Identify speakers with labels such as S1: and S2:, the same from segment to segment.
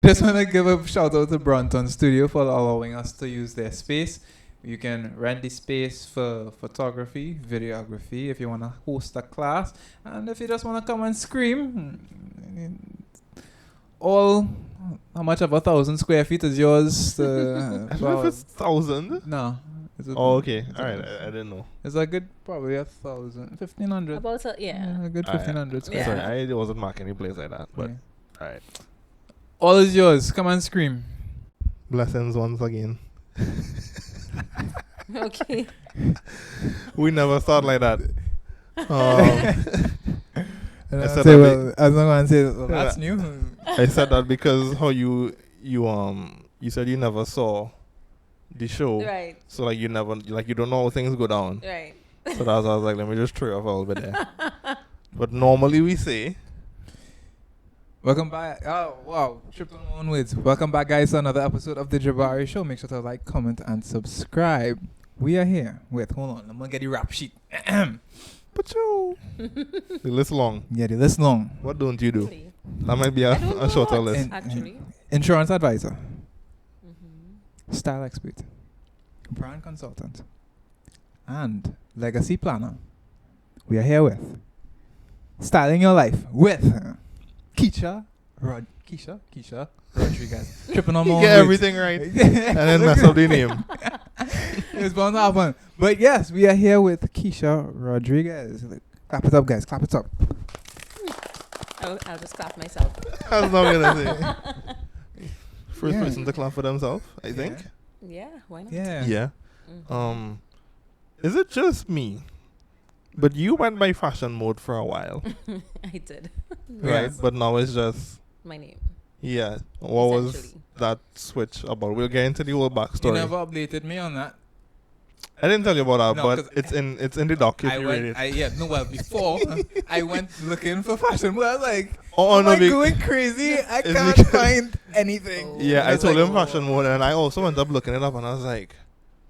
S1: Just want to give a shout out to Brunton Studio for allowing us to use their space. You can rent the space for photography, videography, if you want to host a class, and if you just want to come and scream, all how much of 1,000 square feet is yours?
S2: I don't know if it's 1,000.
S1: No.
S2: Oh, okay. All right. I didn't know.
S1: It's a good, probably 1,000, 1,500.
S3: About
S1: A good 1,500 square
S2: Sorry,
S1: feet.
S2: I wasn't marking any place like that. But
S1: Yeah.
S2: all right.
S1: All is yours. Come and scream.
S2: Blessings once again.
S3: Okay.
S2: We never thought like that.
S1: And
S2: I
S1: I
S2: said
S1: say,
S2: that
S1: well, I was going to say, well, that's
S2: Yeah.
S1: new.
S2: I said that because how you said you never saw the show.
S3: Right.
S2: So like you don't know how things go down.
S3: Right.
S2: So that's why I was like, let me just throw you off a little bit there. But normally we say
S1: Welcome back. Oh, wow. Triple one words. Welcome back, guys, to another episode of the Jabari Show. Make sure to like, comment, and subscribe. We are here with, hold on, I'm going to get the rap sheet.
S2: Pacho. The list long.
S1: Yeah, the list long.
S2: What don't you do?
S3: Actually.
S2: That might be
S3: I don't
S2: a
S3: know
S2: shorter
S3: what.
S2: list.
S3: Actually.
S1: Insurance advisor,
S3: Mm-hmm.
S1: style expert, brand consultant, and legacy planner. We are here with styling your life with Keisha Rodriguez. Tripping on my
S2: You
S1: own
S2: get
S1: words.
S2: everything right. And then mess up the name.
S1: It's bound to happen. But yes, we are here with Keisha Rodriguez. Clap it up, guys. Clap it up.
S3: I'll just clap myself.
S2: I was not gonna say. First
S1: Yeah.
S2: person to clap for themselves, I think.
S3: Yeah, why not?
S1: Yeah.
S2: Yeah.
S3: Mhm.
S2: Is it just me? But you went by fashion mode for a while,
S3: I did.
S2: right?
S1: Yes.
S2: But now it's just
S3: My name.
S2: yeah. What was
S3: Essentially.
S2: that switch about? We'll get into the whole
S1: You
S2: backstory.
S1: never updated me on that.
S2: I didn't tell you about that,
S1: No,
S2: but
S1: 'cause
S2: it's in the doc if
S1: I
S2: you read
S1: went,
S2: it.
S1: before I went looking for fashion. Well, I was like,
S2: Oh
S1: am
S2: no,
S1: I going crazy? I
S2: it's
S1: can't
S2: because-
S1: find anything.
S3: Oh.
S2: yeah, I
S1: was
S2: told
S1: like,
S2: him fashion mode, and I also went up looking it up, and I was like,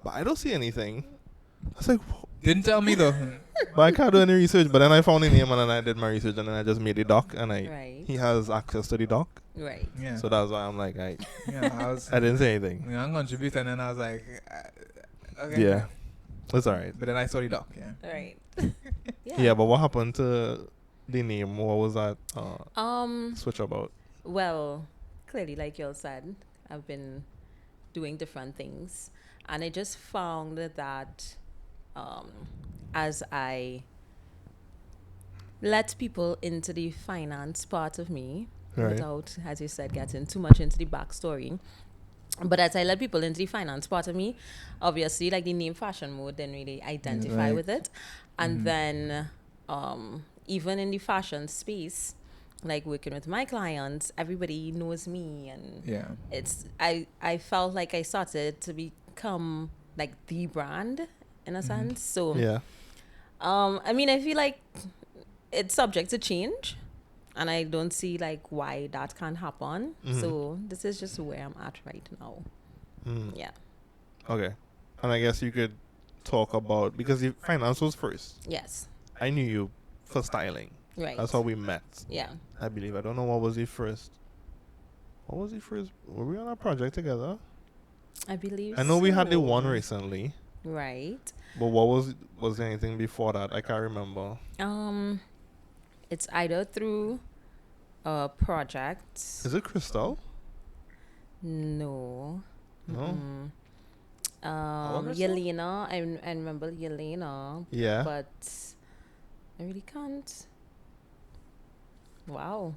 S2: but I don't see anything. I was like,
S1: Didn't tell me though.
S2: but I can't do any research. But then I found the name, and then I did my research, and then I just made the doc, and
S3: Right.
S2: he has access to the doc,
S3: Right.
S1: Yeah.
S2: so that's why I'm like,
S1: I was.
S2: I didn't say anything.
S1: I'm contributing, and then I was like, okay.
S2: Yeah, it's alright.
S1: But then I saw the doc. Yeah.
S3: Right.
S2: Yeah, but what happened to the name? What was that switch about?
S3: Well, clearly, like you all said, I've been doing different things, and I just found that as I let people into the finance part of me,
S2: Right.
S3: without, as you said, getting too much into the backstory. But as I let people into the finance part of me, obviously, like the name Fashion Mode didn't really identify
S1: Right.
S3: with it. And then even in the fashion space, like working with my clients, everybody knows me, and
S1: Yeah.
S3: it's I felt like I started to become like the brand in a sense. So
S2: Yeah,
S3: I mean, I feel like it's subject to change, and I don't see like why that can't happen. So this is just where I'm at right now. Yeah.
S2: okay. And I guess you could talk about, because the finance was first.
S3: Yes.
S2: I knew you for styling.
S3: Right.
S2: That's how we met.
S3: Yeah.
S2: I believe. I don't know what was the first. What was the first? Were we on a project together?
S3: I believe.
S2: I know we had the
S3: so.
S2: one recently,
S3: Right.
S2: but what was there anything before that? I can't remember.
S3: It's either through a project.
S2: Is it Crystal?
S3: No.
S2: No. Crystal?
S3: Yelena. I remember Yelena.
S2: Yeah.
S3: But I really can't. Wow.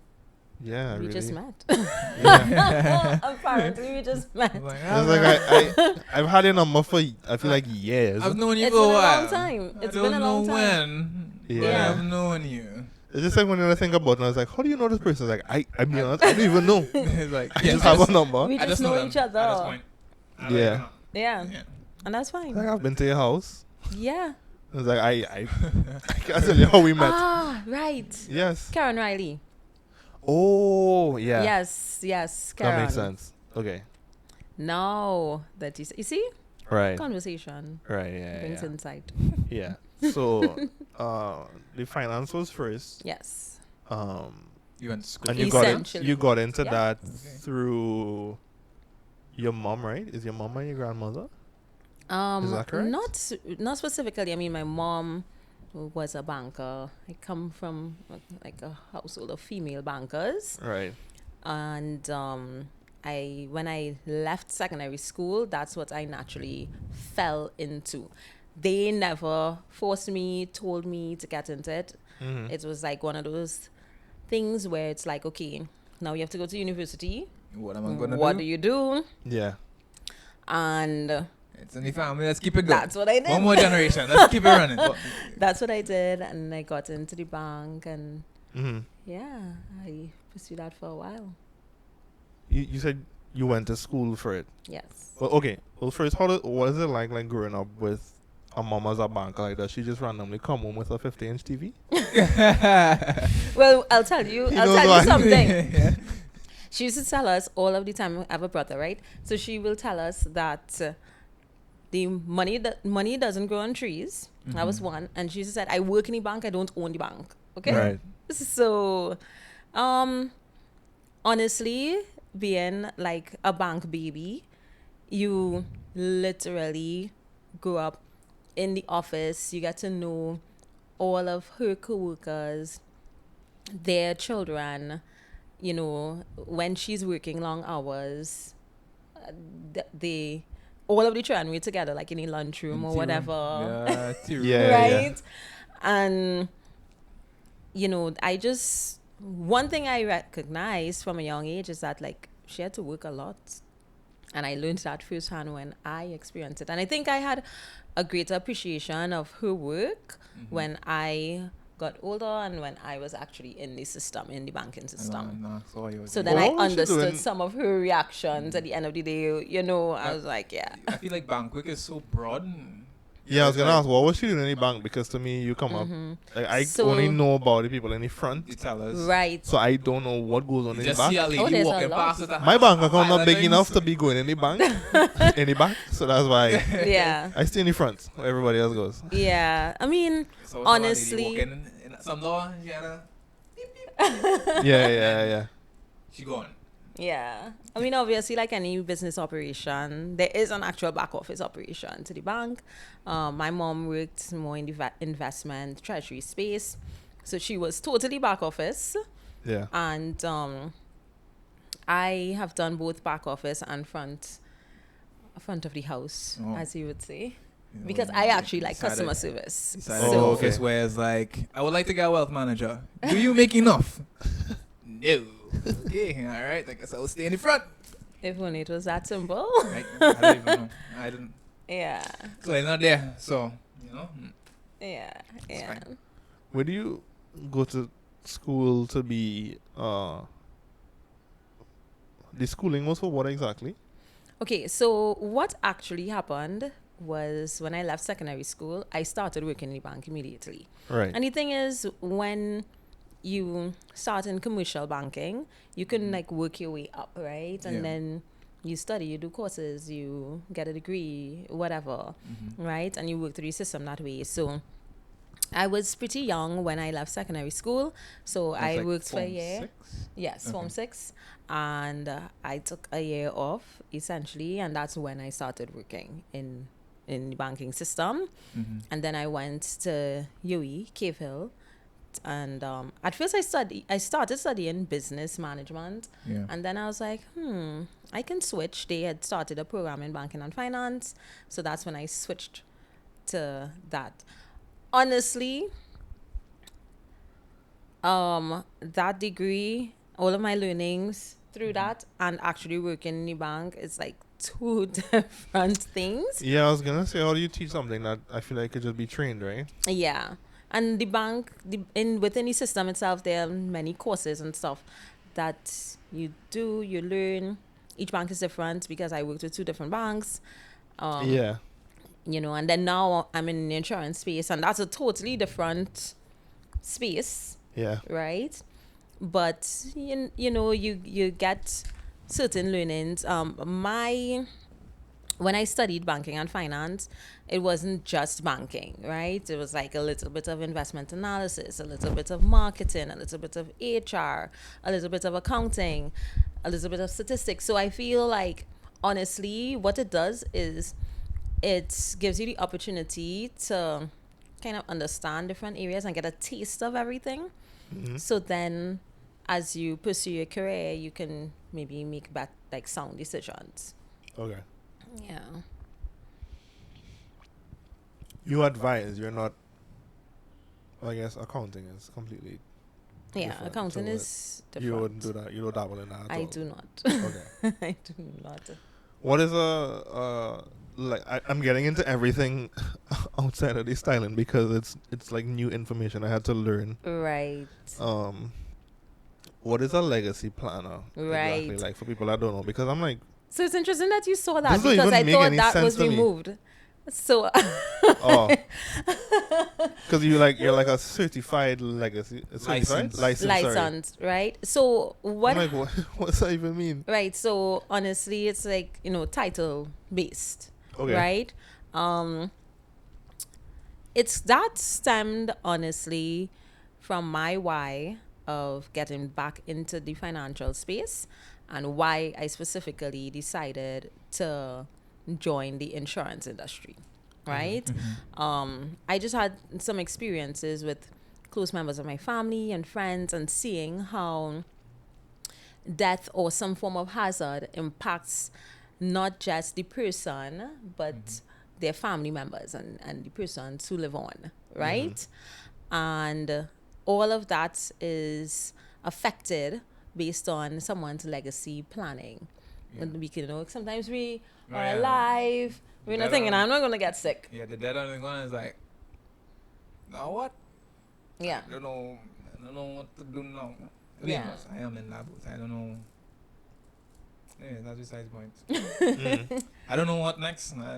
S2: Yeah.
S3: We
S2: really.
S3: just met.
S2: Yeah.
S3: Apparently, we just met.
S1: Like,
S2: It's like I've had a number for I feel like years.
S1: I've known you
S3: It's
S1: for
S3: been
S1: a
S3: a
S1: while.
S3: long time. It's
S1: I
S3: been
S1: don't
S3: a long
S1: know
S3: time.
S1: when.
S2: Yeah.
S1: But I've known you.
S2: It's just like when I think about it, I was like, how do you know this person? It's like I mean, honest, I don't even know.
S1: It's like,
S2: I
S1: yeah,
S2: just have a number.
S3: We
S1: I
S3: just
S1: know
S3: know
S1: them
S3: each
S1: at this
S3: other.
S1: point. I
S2: Yeah.
S1: like them.
S3: Yeah.
S1: Yeah.
S3: And that's fine.
S2: Like I've been to your house.
S3: Yeah.
S2: It's like I can't tell you how we met.
S3: Ah, right.
S2: Yes.
S3: Karen Riley.
S2: Oh yeah.
S3: Yes, yes, Karen.
S2: That makes sense. Okay.
S3: Now that you see,
S2: Right.
S3: conversation
S2: Right. Yeah.
S3: brings
S2: Yeah.
S3: insight.
S2: Yeah. So, the finance was first.
S3: Yes.
S1: You went to school.
S2: And
S3: Essentially.
S2: you got into
S3: Yeah.
S2: that
S1: Okay.
S2: through your mom, right? Is your mom and your grandmother? Is that correct?
S3: Not specifically. I mean, my mom was a banker. I come from like a household of female bankers,
S2: Right.
S3: and when I left secondary school, that's what I naturally fell into. They never forced me, told me to get into it.
S2: Mm-hmm.
S3: It was like one of those things where it's like, okay, now you have to go to university.
S1: What am I gonna
S3: What
S1: do?
S3: do you do?
S2: Yeah.
S3: And
S1: It's in the family. Let's keep it going.
S3: that's what I did.
S1: One more generation. Let's keep it running.
S3: That's what I did, and I got into the bank, and
S2: Mm-hmm.
S3: yeah, I pursued that for a while.
S2: You said you went to school for it.
S3: Yes.
S2: Well, okay. Well, first, what is it like growing up with a mom as a banker? Like, does she just randomly come home with a 50-inch TV?
S3: Well, I'll tell you
S2: knows why.
S3: something.
S1: Yeah.
S3: She used to tell us all of the time. I have a brother, right? So she will tell us that the money doesn't grow on trees. That was one. And she said, I work in the bank, I don't own the bank. Okay?
S2: Right.
S3: So, honestly, being like a bank baby, you literally grow up in the office. You get to know all of her coworkers, their children. You know, when she's working long hours, all of the children were together, like in the lunchroom or
S1: Tea room.
S3: whatever.
S1: Yeah, tea room.
S2: Yeah.
S3: Right? And, you know, one thing I recognized from a young age is that, like, she had to work a lot. And I learned that firsthand when I experienced it. And I think I had a greater appreciation of her work when I got older and when I was actually in the system, in the banking system. So then
S2: Well,
S3: I
S2: what was she
S3: understood
S2: doing?
S3: some of her reactions at the end of the day. You know, I was like, yeah.
S1: I feel like bank work is so broad.
S2: Yeah, I was gonna ask, what was she doing in the bank? Because to me, you come up, like I
S3: So-
S2: only know about the people in the front,
S1: You tell us.
S3: Right.
S2: so I don't know what goes on
S1: You
S2: in the
S1: just see
S2: back.
S1: a lady
S3: there's a
S1: walking
S3: lot.
S1: past with a
S2: My bank account
S1: pile
S2: not
S1: of
S2: big
S1: things.
S2: enough to be going in the bank, in the back, so that's why
S3: Yeah.
S2: I stay in the front where everybody else goes.
S3: Yeah. I mean,
S1: So
S3: honestly-
S1: a lady walking in some door, she had a,
S2: Yeah.
S1: she gone.
S3: yeah. I mean, obviously, like any business operation, there is an actual back office operation to the bank. My mom worked more in the investment treasury space. So she was totally back office.
S2: Yeah.
S3: And I have done both back office and front of the house,
S1: Oh.
S3: as you would say.
S1: You know,
S3: Because I actually like
S1: decided-
S3: customer service.
S1: decided
S2: Oh,
S1: the
S3: So
S2: okay.
S1: office where it's like, I would like to get a wealth manager. Do you make enough? No. Okay, all right. I guess I will stay in the front.
S3: if only it was that simple.
S1: I don't even know. I didn't.
S3: Yeah.
S1: So I'm not there. So, you know.
S3: Yeah. Yeah.
S1: fine.
S2: Where do you go to school to be? The schooling was for what exactly?
S3: Okay, so what actually happened was when I left secondary school, I started working in the bank immediately.
S2: Right.
S3: And the thing is, when you start in commercial banking, you can like work your way up, right? And
S1: Yeah.
S3: then you study, you do courses, you get a degree, whatever, right? And you work through the system that way. So I was pretty young when I left secondary school. So
S1: That's
S3: I
S1: like
S3: worked for a
S1: Form
S3: year.
S1: 6?
S3: Yes, Form
S1: Okay.
S3: 6. And I took a year off, essentially. And that's when I started working in the banking system. And then I went to UE, Cave Hill. And at first I started studying business management.
S1: Yeah.
S3: And then I was like, I can switch. They had started a program in banking and finance. So that's when I switched to that. Honestly, that degree, all of my learnings through that and actually working in the bank is like two different things.
S2: Yeah, I was gonna say, how do you teach something that I feel like could just be trained, right?
S3: Yeah. And the bank, within the system itself, there are many courses and stuff that you learn. Each bank is different because I worked with two different banks.
S2: Yeah.
S3: You know, and then now I'm in the insurance space, and that's a totally different space,
S2: Yeah.
S3: right? But you know, you get certain learnings. My when I studied banking and finance, it wasn't just banking, right? It was like a little bit of investment analysis, a little bit of marketing, a little bit of HR, a little bit of accounting, a little bit of statistics. So I feel like, honestly, what it does is it gives you the opportunity to kind of understand different areas and get a taste of everything.
S2: Mhm.
S3: So then, as you pursue your career, you can maybe make like sound decisions.
S2: Okay.
S3: Yeah.
S2: You advise. You're not. I guess accounting is completely.
S3: Yeah,
S2: different,
S3: accounting
S2: so
S3: is
S2: You
S3: different.
S2: wouldn't do that. You don't dabble in that at
S3: I
S2: all.
S3: do not.
S2: Okay.
S3: I do not.
S2: What is like I'm getting into everything outside of the styling because it's like new information I had to learn.
S3: Right.
S2: What is a legacy planner exactly
S3: Right.
S2: like for people that don't know? Because I'm like,
S3: So it's interesting that you saw that
S2: This don't
S3: because
S2: even
S3: I
S2: make
S3: thought
S2: any
S3: that
S2: sense
S3: was
S2: to me.
S3: removed. So
S2: oh, because you're like a certified legacy certified
S1: License.
S2: license. Sorry.
S3: license, right? So what?
S2: I'm like, what does that even mean?
S3: Right. So honestly, it's like, title based,
S2: Okay.
S3: right? It's that stemmed honestly from my why of getting back into the financial space and why I specifically decided to join the insurance industry, right? I just had some experiences with close members of my family and friends and seeing how death or some form of hazard impacts not just the person but their family members and the persons who live on, right? And all of that is affected based on someone's legacy planning. And we can, sometimes we are
S1: Yeah.
S3: alive, we're not
S1: Dead
S3: thinking,
S1: on.
S3: I'm not going to get sick.
S1: Yeah, the dead on the ground is like, now what?
S3: Yeah.
S1: I don't know what to do now. To be
S3: Yeah.
S1: honest, I am in that boat. I don't know. Yeah, that's besides the point.
S2: Mm.
S1: I don't know what next. I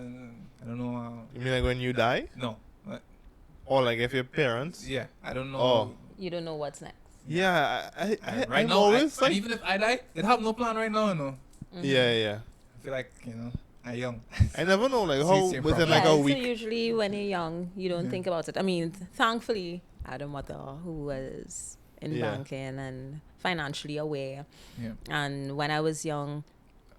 S1: don't know how.
S2: You mean like when you die,
S1: No. What?
S2: or like if your parents?
S1: Yeah, I don't know.
S2: Oh.
S3: You don't know what's next.
S2: Yeah,
S1: Right
S2: I'm
S1: now,
S2: always
S1: and
S2: like,
S1: even if I die, it have no plan right now,
S2: yeah.
S1: I feel like, I'm young.
S2: I never know like
S1: See,
S2: how
S1: same
S2: within
S1: problem.
S2: like
S3: Yeah,
S2: a
S3: so
S2: week.
S3: usually when you're young, you don't think about it. I mean, thankfully, I had a mother who was in
S2: Yeah.
S3: banking and financially aware.
S1: Yeah.
S3: And when I was young,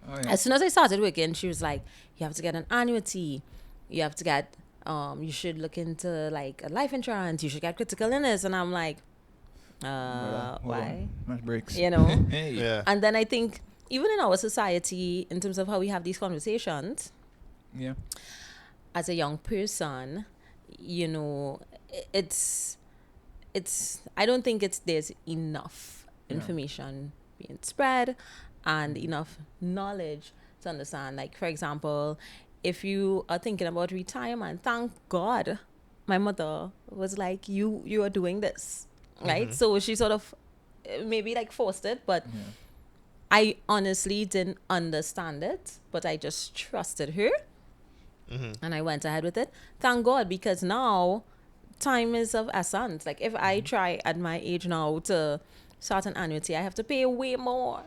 S1: Oh, yeah.
S3: as soon as I started working, she was like, you have to get an annuity. You have to get, you should look into like a life insurance. You should get critical illness. And I'm like,
S1: Hold
S3: why?
S1: on. Match breaks. Hey.
S2: Yeah.
S3: And then I think even in our society, in terms of how we have these conversations,
S1: Yeah.
S3: as a young person, it's I don't think there's enough information being spread and enough knowledge to understand. Like, for example, if you are thinking about retirement, thank God my mother was like, you are doing this, right? So she sort of maybe like forced it, but
S1: Yeah.
S3: I honestly didn't understand it, but I just trusted her. And I went ahead with it. Thank God, because now time is of essence. Like, if I try at my age now to start an annuity, I have to pay way more,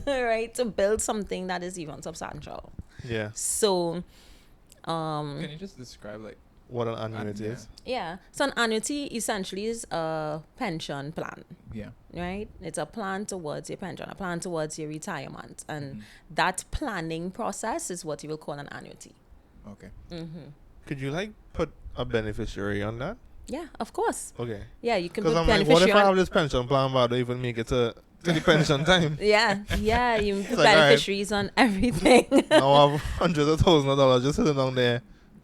S3: right, to build something that is even substantial.
S2: Yeah.
S3: So,
S1: Can you just describe, like,
S2: What an annuity
S1: yeah.
S2: is.
S3: yeah. So an annuity essentially is a pension plan,
S1: Yeah.
S3: right? It's a plan towards your pension, a plan towards your retirement. And that planning process is what you will call an annuity.
S1: Okay.
S2: Could you like put a beneficiary on that?
S3: Yeah, of course.
S2: Okay.
S3: Yeah, you can
S2: Because
S3: put
S2: I'm like, what if
S3: beneficiary
S2: I
S3: on.
S2: have this pension plan but I don't even make it to the pension time?
S3: Yeah, you put
S2: like, alright.
S3: beneficiaries on everything.
S2: Now I have hundreds of thousands of dollars just sitting down there.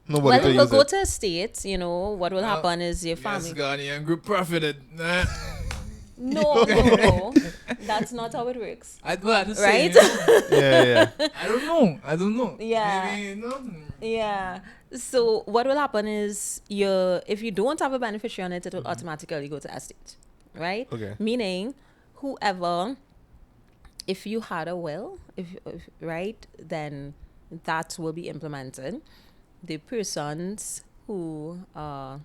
S2: Nobody
S3: Well,
S2: to
S3: it will
S2: use
S3: go
S2: it.
S3: to estates, what will happen is your family.
S1: Yes, Ghanaian group profited.
S3: No, that's not how it works.
S1: I just
S3: Right?
S2: Yeah.
S1: I don't know.
S3: Yeah.
S1: Maybe,
S3: Yeah. So what will happen is if you don't have a beneficiary on it, it will automatically go to estate, right?
S2: Okay.
S3: Meaning, whoever, if you had a will, if right, then that will be implemented. The persons who are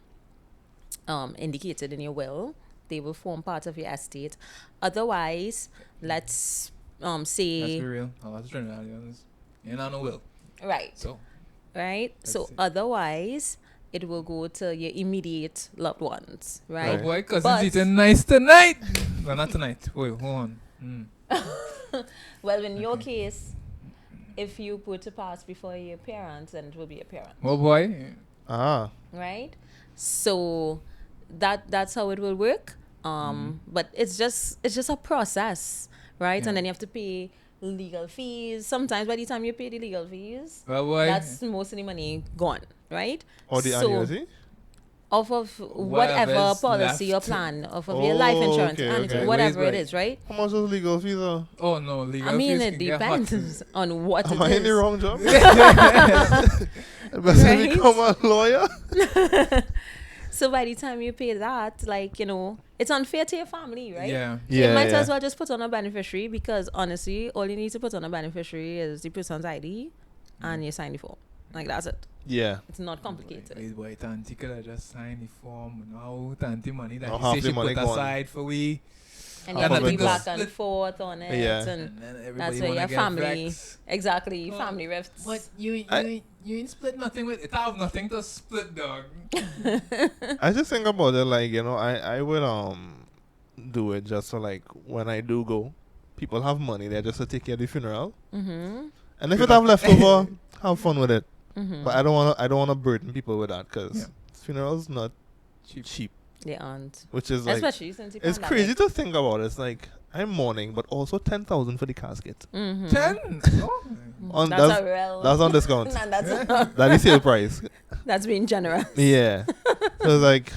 S3: indicated in your will, they will form part of your estate. Otherwise, let's say
S1: Let's be real. Oh, that's Trinidad. You're not no will.
S3: Right.
S1: So
S3: Right. So
S1: see.
S3: otherwise, it will go to your immediate loved ones. Right.
S1: oh boy, cousin's
S3: But-
S1: eating nice tonight. Well, not tonight. Wait, hold on.
S3: Well, in your case, if you put to pass before your parents, then it will be your parents.
S1: Oh boy.
S2: Ah.
S3: Right. So that's how it will work. But it's just a process, right?
S1: Yeah.
S3: And then you have to pay legal fees. Sometimes by the time you pay the legal fees,
S1: Well, boy.
S3: that's most of the money gone, right?
S2: Or the
S3: So,
S2: annuity?
S3: off of whatever
S1: Whatever's
S3: policy or
S1: left.
S3: plan, off of your life
S2: Oh,
S3: insurance,
S2: okay,
S3: annuity,
S2: okay.
S3: whatever
S1: Ways
S3: it
S1: by-
S3: is, right?
S2: How much those legal fees are?
S1: Oh no, legal
S3: I mean,
S1: fees
S3: it
S1: can get hot.
S3: depends on what
S2: Am
S3: it
S2: I in the
S3: is.
S2: wrong job? Best
S3: Right?
S2: become a lawyer?
S3: So by the time you pay that, like, it's unfair to your family, right?
S1: Yeah.
S3: So you might as well just put on a beneficiary, because honestly, all you need to put on a beneficiary is the person's ID and you sign the form. Like, that's it.
S2: Yeah.
S3: It's not complicated.
S1: Wait, boy, Tanti could have just signed the form. Now, Tanti money that
S2: Now
S1: she
S2: half
S1: say
S2: the
S1: she
S2: money
S1: put
S2: gone.
S1: aside for we.
S3: And you
S2: Half
S3: have
S2: of
S3: to be
S2: it goes.
S3: back and forth on it.
S2: Yeah.
S3: And
S1: And then everybody
S3: that's where
S1: wanna
S3: your
S1: get
S3: family,
S1: vexed.
S3: exactly,
S1: Oh,
S3: family rifts.
S1: But you ain't split nothing with it. I have nothing to split, dog.
S2: I just think about it like, I would do it just so like when I do go, people have money there just to take care of the funeral.
S3: Mm-hmm.
S2: And if it have leftover, have fun with it.
S3: Mm-hmm.
S2: But I don't wanna burden people with that, because funerals not cheap.
S3: They aren't.
S2: Which is like,
S3: Especially since
S2: it's crazy to think about. It's like I'm mourning, but also 10,000 for the casket.
S3: Mm-hmm.
S1: 10? Oh.
S2: On
S3: That's a real.
S2: that's on discount.
S3: and that's
S2: That is sale price.
S3: that's being generous.
S2: Yeah. So it's like,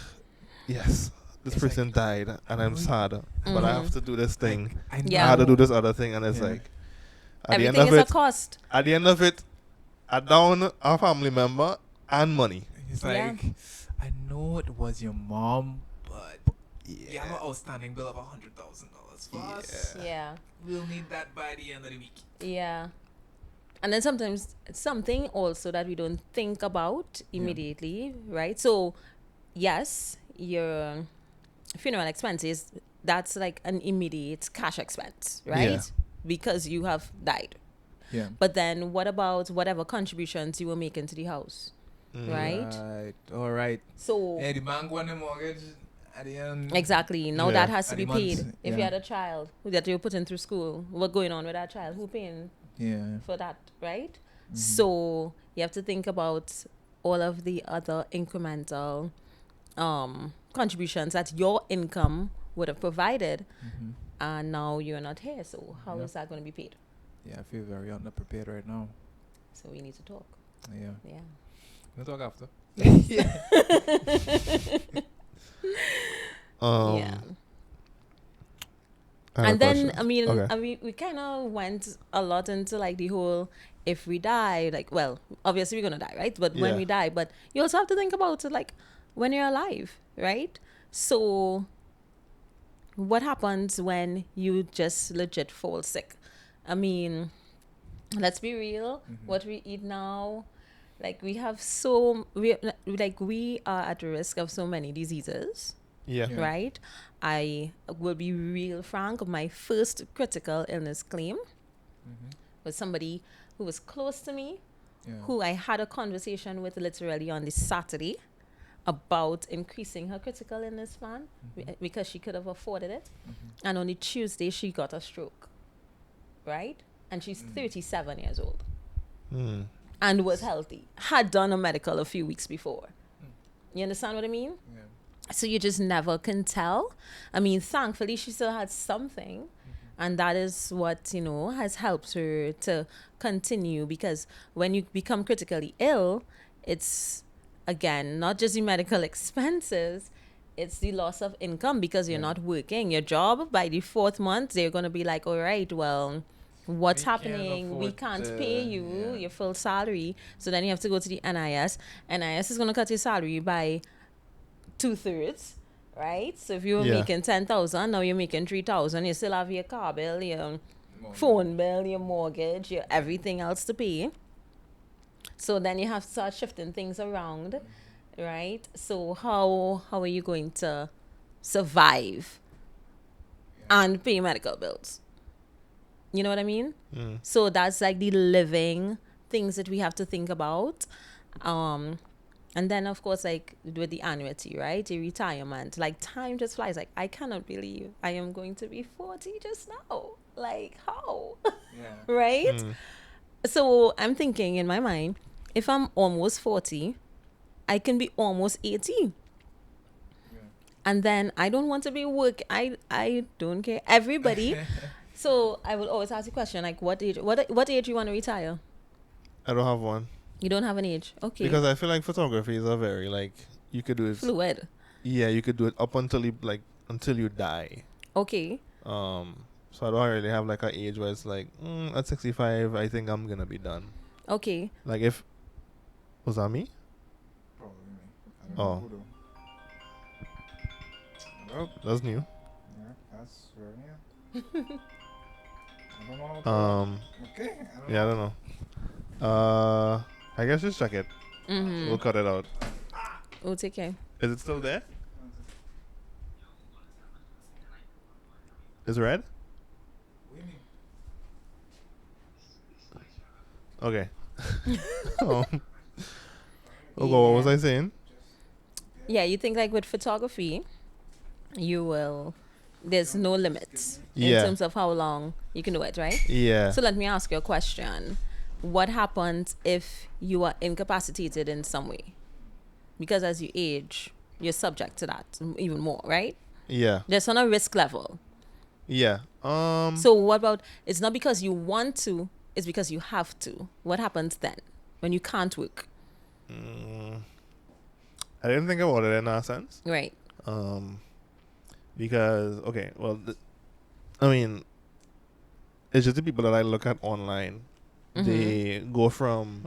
S2: yes, this
S1: It's
S2: person died, and I'm sad, but I have to do this thing.
S1: I
S3: Yeah.
S2: I had to do this other thing, and it's
S1: Yeah.
S2: like, at the end
S3: Everything
S2: of
S3: is a
S2: it,
S3: cost.
S2: at the end of it, I down a family member and money.
S1: It's
S3: Yeah.
S1: like, I know it was your mom, but you have an outstanding bill of $100,000 for us.
S3: Yeah.
S1: We'll need that by the end of the week.
S3: Yeah. And then sometimes it's something also that we don't think about immediately, right? So, yes, your funeral expenses, that's like an immediate cash expense, right?
S2: Yeah.
S3: Because you have died.
S1: Yeah.
S3: But then what about whatever contributions you were making to the house, right?
S1: Right. All right.
S3: So,
S1: Hey, the man won the mortgage at the end.
S3: exactly. Now
S2: Yeah.
S3: that has to
S1: At
S3: be
S1: the
S3: paid.
S1: months,
S3: If you
S1: yeah.
S3: had a child that you're putting through school, what going on with that child? Who paying
S1: Yeah.
S3: for that, right?
S1: Mm-hmm.
S3: So you have to think about all of the other incremental contributions that your income would have provided,
S1: Mm-hmm.
S3: and now you're not here. So how is
S1: Yeah.
S3: that going to be paid?
S1: Yeah, I feel very underprepared right now.
S3: So we need to talk.
S1: Yeah.
S3: Yeah.
S1: We'll talk after.
S3: Yeah.
S2: I have
S3: And
S2: a
S3: then
S2: question.
S3: I mean,
S2: Okay.
S3: we kind of went a lot into like the whole, if we die, like, well, obviously we're gonna die, right? But when
S2: Yeah.
S3: we die, but you also have to think about it like when you're alive, right? So what happens when you just legit fall sick? I mean, let's be real. What we eat now, like we are at risk of so many diseases.
S2: Yeah.
S1: Yeah.
S3: Right? I will be real frank. My first critical illness claim was somebody who was close to me,
S1: Yeah.
S3: who I had a conversation with literally on the Saturday about increasing her critical illness plan because she could have afforded it. And on the Tuesday, she got a stroke. Right? And she's 37 years old
S2: Mm.
S3: and was healthy. Had done a medical a few weeks before. You understand what I mean?
S1: Yeah.
S3: So you just never can tell. I mean, thankfully, she still had something. And that is what, has helped her to continue. Because when you become critically ill, it's, again, not just the medical expenses, it's the loss of income because you're not working. Your job, by the 4th month, they're going to be like, all right, well, what's
S1: We can't
S3: happening? We
S1: afford
S3: can't
S1: to-
S3: pay you
S1: yeah.
S3: your full salary. So then you have to go to the NIS. NIS is going to cut your salary by 2/3, right? So if you were
S2: Yeah.
S3: making 10,000, now you're making 3,000. You still have your car bill, your phone bill, your mortgage, your everything else to pay. So then you have to start shifting things around, right? So how are you going to survive and pay medical bills? You know what I mean?
S2: Mm.
S3: So that's like the living things that we have to think about. And then, of course, like with the annuity, right? The retirement, like time just flies. Like, I cannot believe I am going to be 40 just now. Like, how?
S1: Yeah.
S3: Right? So I'm thinking in my mind, if I'm almost 40, I can be almost 80. And then I don't want to be work. I don't care. Everybody. So I will always ask the question, like, what age? What age you want to retire?
S2: I don't have one.
S3: You don't have an age, okay?
S2: Because I feel like photography is a very, like, you could do it.
S3: Fluid.
S2: Yeah, you could do it up until you, like, until you die.
S3: Okay.
S2: So I don't really have, like, an age where it's like, at 65, I think I'm going to be done.
S3: Okay.
S2: Like, if... Was that me?
S1: Probably me. I don't
S2: Oh.
S1: know who though. Well,
S2: That's new.
S1: yeah, that's very new. I don't know. How to okay. I don't
S2: Yeah, I
S1: know.
S2: don't know. I guess just check it.
S3: Mm-hmm.
S2: We'll cut it out.
S3: Oh, take care.
S2: Is it still there? Is it red?
S1: What do you mean?
S2: Okay. Oh, what was I saying?
S3: Yeah, you think like with photography, there's no limits in
S2: Yeah.
S3: terms of how long you can do it, right?
S2: Yeah.
S3: So let me ask you a question. What happens if you are incapacitated in some way? Because as you age, you're subject to that even more, right?
S2: Yeah.
S3: Just on a risk level.
S2: Yeah.
S3: So what about, it's not because you want to, it's because you have to. What happens then when you can't work?
S2: I didn't think about it in that sense.
S3: Right.
S2: Because okay, well, I mean, it's just the people that I look at online. They go from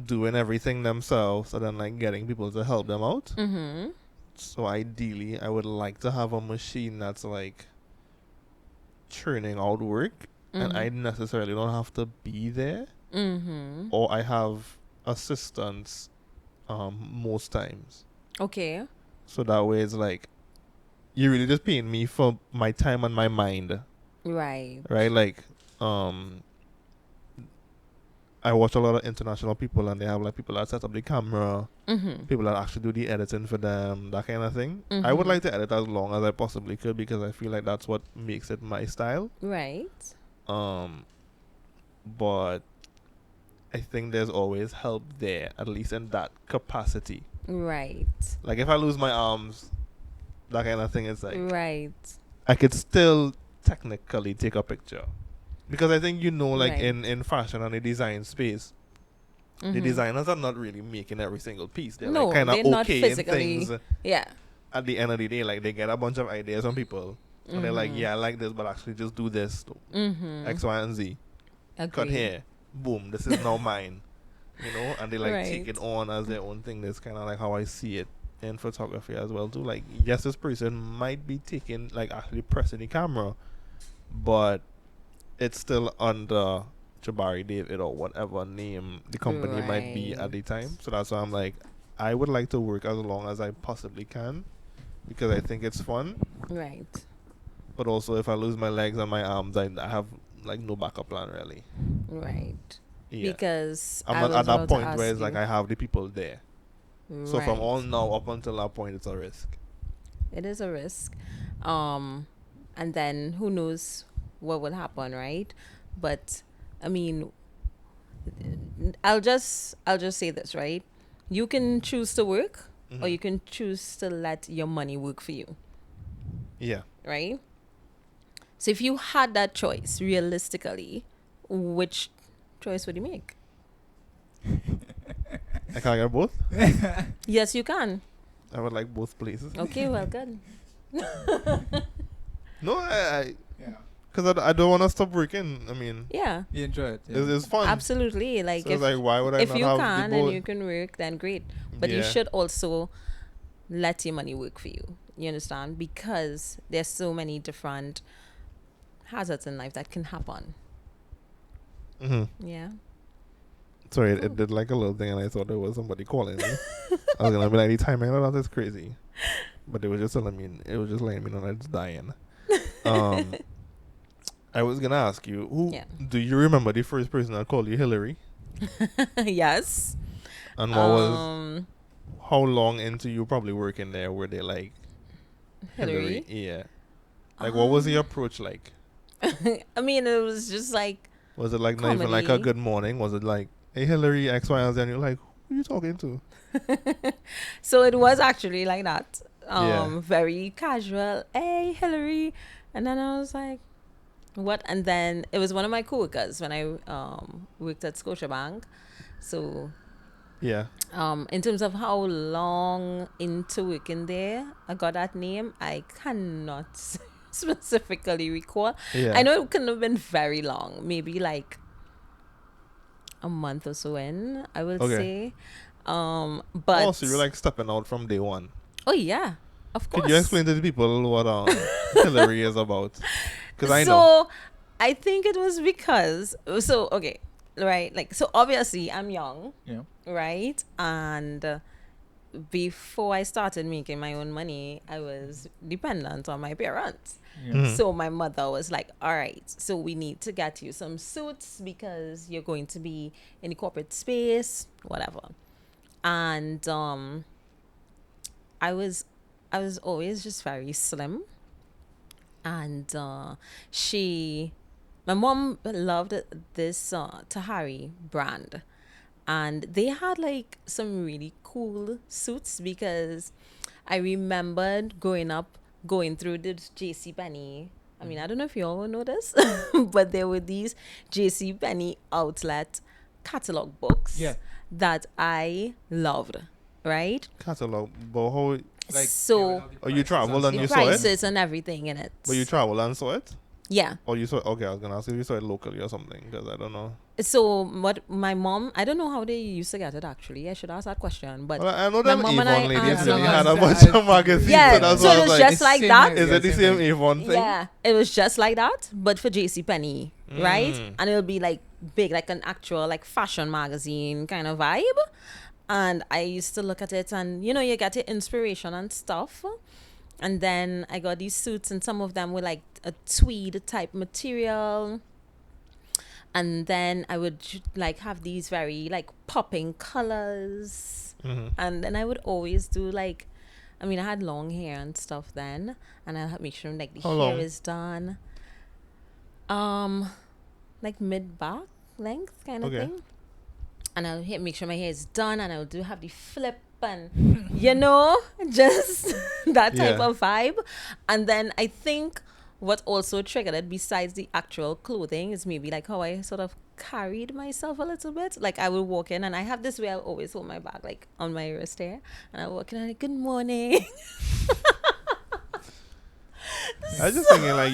S2: doing everything themselves and then like getting people to help them out.
S3: Mm-hmm.
S2: So ideally, I would like to have a machine that's like churning out work, and I necessarily don't have to be there, or I have assistants most times.
S3: Okay.
S2: So that way it's like you're really just paying me for my time and my mind,
S3: Right.
S2: right? Like I watch a lot of international people, and they have like people that set up the camera, people that actually do the editing for them, that kind of thing. I would like to edit as long as I possibly could because I feel like that's what makes it my style.
S3: Right.
S2: But I think there's always help there, at least in that capacity.
S3: Right.
S2: Like if I lose my arms, that kind of thing, it's like
S3: Right.
S2: I could still technically take a picture. Because I think, like
S3: Right.
S2: in fashion and the design space, the designers are not really making every single piece. They're
S3: No,
S2: like kind
S3: they're
S2: of
S3: not
S2: okay in
S3: physically-
S2: things.
S3: Yeah.
S2: At the end of the day, like they get a bunch of ideas from people. And they're like, yeah, I like this, but actually just do this. X, Y, and Z. Cut
S3: Agreed.
S2: here. Boom. This is now mine. And they like take
S3: Right.
S2: it on as their own thing. That's kind of like how I see it in photography as well too. Like, yes, this person might be taking, like actually pressing the camera, but it's still under Jabari David or whatever name the company might be at the time. So that's why I'm like, I would like to work as long as I possibly can because I think it's fun.
S3: Right.
S2: But also, if I lose my legs and my arms, I have like no backup plan really.
S3: Right.
S2: Yeah.
S3: Because
S2: I'm
S3: I
S2: not
S3: was
S2: at that
S3: about to
S2: point where
S3: ask
S2: it's like
S3: you-
S2: I have the people there. So from
S3: Right.
S2: all now up until that point, it's a risk.
S3: It is a risk. And then who knows what will happen, right? But I mean, I'll just say this, right? You can choose to work or you can choose to let your money work for you,
S2: Yeah.
S3: right? So if you had that choice, realistically, which choice would you make?
S2: I can't get both.
S3: Yes, you can.
S2: I would like both places.
S3: Okay, well, good.
S2: No, I
S1: Yeah.
S2: because I don't want to stop working. I mean,
S3: Yeah,
S1: You enjoy it. Yeah.
S2: it's fun.
S3: absolutely. Like
S2: So
S3: if
S2: it's like, why would I
S3: if
S2: not
S3: you
S2: have
S3: can
S2: the
S3: and
S2: both?
S3: you can work, then great. But you
S2: Yeah.
S3: should also let your money work for you. You understand? Because there's so many different hazards in life that can happen. Yeah.
S2: Sorry, it did like a little thing, and I thought there was somebody calling me. I was gonna be like, the timing of that is crazy, but it was just telling me, it was just letting me know that it's dying. I was gonna ask you, who
S3: Yeah.
S2: do you remember the first person that called you Hillary?
S3: Yes.
S2: And what was
S3: Um,
S2: how long into you probably working there were they like
S3: Hillary.
S2: Yeah. Like what was the approach like?
S3: I mean, it was just like
S2: Was it like not even like a
S3: comedy.
S2: good morning? Was it like, hey Hillary, X, Y, and Z? And you're like, who are you talking to?
S3: So it was actually like that.
S2: Yeah.
S3: Very casual. Hey, Hillary. And then I was like, what? And then it was one of my coworkers when I worked at Scotiabank. So
S2: Yeah.
S3: in terms of how long into working there I got that name, I cannot specifically recall.
S2: Yeah.
S3: I know it couldn't have been very long, maybe like a month or so in, I would
S2: Okay.
S3: say. But
S2: Oh, so you're like stepping out from day one.
S3: oh yeah, of course.
S2: Could you explain to the people what Hillary is about? Because I know.
S3: So I think it was because okay, right, like, so obviously I'm young,
S1: Yeah.
S3: right, and before I started making my own money, I was dependent on my parents.
S1: Yeah.
S2: Mhm.
S3: So my mother was like, all right, so we need to get you some suits because you're going to be in the corporate space, whatever. And I was always just very slim. And my mom loved this Tahari brand. And they had like some really cool suits because I remembered growing up going through the JC Penney. I mean, I don't know if you all know this, but there were these JC Penney outlet catalog books
S1: Yeah.
S3: that I loved, right?
S2: Catalog. But how,
S1: Like,
S3: So
S2: Oh, you traveled and
S3: the
S2: you saw it?
S3: prices and everything in it.
S2: but you traveled and saw it?
S3: Yeah.
S2: Or you saw okay, I was gonna ask if you saw it locally or something, because I don't know.
S3: So what my mom, I don't know how they used to get it actually. I should ask that question. But
S2: Well, I know
S3: my
S2: them
S3: mom and I
S2: Avon ladies
S3: answered
S2: really
S3: her.
S2: had a
S1: Yeah.
S2: bunch of magazines.
S3: yeah,
S2: so that's
S3: so
S2: why I
S3: it
S2: was
S3: was
S2: like,
S3: just like
S1: same
S3: that.
S1: idea.
S2: is it the same Avon thing?
S3: Yeah, it was just like that, but for JC Penney, right?
S2: Mm.
S3: And it'll be like big, like an actual like fashion magazine kind of vibe. And I used to look at it, and you get your inspiration and stuff. And then I got these suits, and some of them were like a tweed type material. And then I would like have these very like popping colors.
S2: Mhm.
S3: And then I would always do like, I mean, I had long hair and stuff then, and I'll make sure like the
S2: How
S3: hair
S2: long?
S3: is done, like mid back length kind of
S2: Okay.
S3: thing. And I'll make sure my hair is done, and I'll have the flip and just that type
S2: Yeah.
S3: of vibe. And then I think what also triggered it, besides the actual clothing, is maybe like how I sort of carried myself a little bit. Like I would walk in, and I have this way I always hold my bag like on my wrist here, and I walk in and like, good morning.
S2: I was just thinking like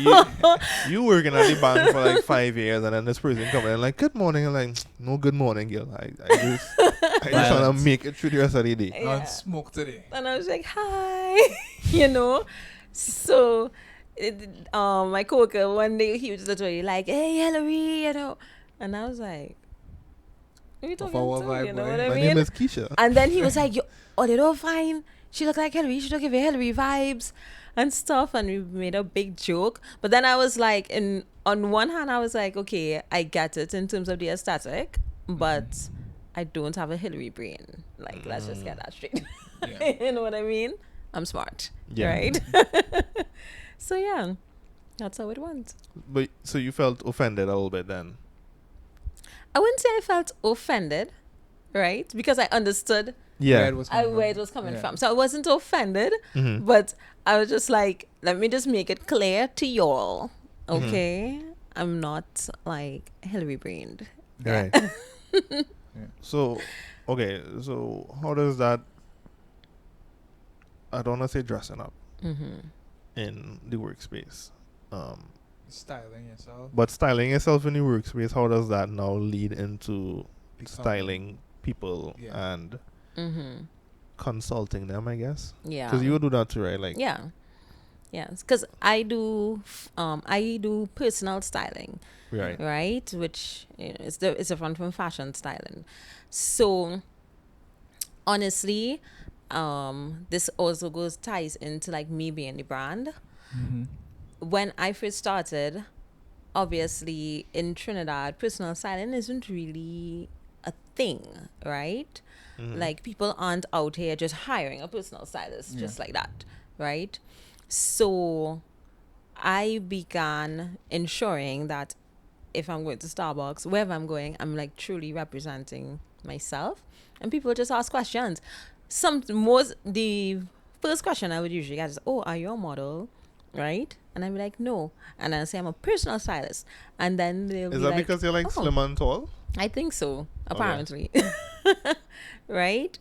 S2: you working at the bank for like 5 years, and then this person coming in like, good morning. I'm like, no good morning, girl. I just want to
S1: Violence.
S2: make it through the rest of the day.
S3: Yeah.
S1: Not smoke today.
S3: And I was like, hi, So, my coworker one day, he was literally like, hey, Hillary, and I was like, who are you talking
S1: our
S3: to?
S1: vibe,
S3: You know
S1: boy.
S3: what I
S2: My
S3: mean?
S2: name is Keisha.
S3: And then he was like, they don't fine. She look like Hillary. She don't give you Hillary vibes and stuff. And we made a big joke. But then I was like, on one hand, I was like, okay, I get it in terms of the aesthetic, but I don't have a Hillary brain. Like, let's just get that straight.
S1: Yeah.
S3: You know what I mean? I'm smart.
S2: Yeah.
S3: Right? So, yeah, that's how it went.
S2: But so you felt offended a little bit then?
S3: I wouldn't say I felt offended, right? Because I understood
S1: Where it was coming
S3: where it
S1: from.
S3: was coming
S1: Yeah.
S3: from. So I wasn't offended,
S2: Mhm.
S3: but I was just like, let me just make it clear to y'all,
S2: Mm-hmm.
S3: okay? I'm not like Hillary brained.
S2: Right. So, okay. So how does that? I don't want to say dressing up
S3: Mm-hmm.
S2: in the workspace,
S1: Styling yourself.
S2: but styling yourself in the workspace. How does that now lead into
S1: Becoming-
S2: styling people
S1: Yeah.
S2: and
S3: Mm-hmm.
S2: consulting them? I guess
S3: Yeah.
S2: because you would do that too, right? Like
S3: Yeah. Yes, because I do personal styling,
S2: right.
S3: right? Which it's different from fashion styling. So honestly, this also ties into like me being the brand.
S1: Mm-hmm.
S3: When I first started, obviously in Trinidad, personal styling isn't really a thing, right?
S2: Mhm.
S3: Like people aren't out here just hiring a personal stylist just like that, right? So I began ensuring that if I'm going to Starbucks, wherever I'm going, I'm like truly representing myself. And people just ask questions. The first question I would usually get is, "Oh, are you a model?" Right? And I'd be like, "No." And I'll say I'm a personal stylist. And then they'll
S2: Is
S3: be
S2: that
S3: like,
S2: because you're like
S3: "Oh,
S2: slim and tall?
S3: I think so, apparently." Right?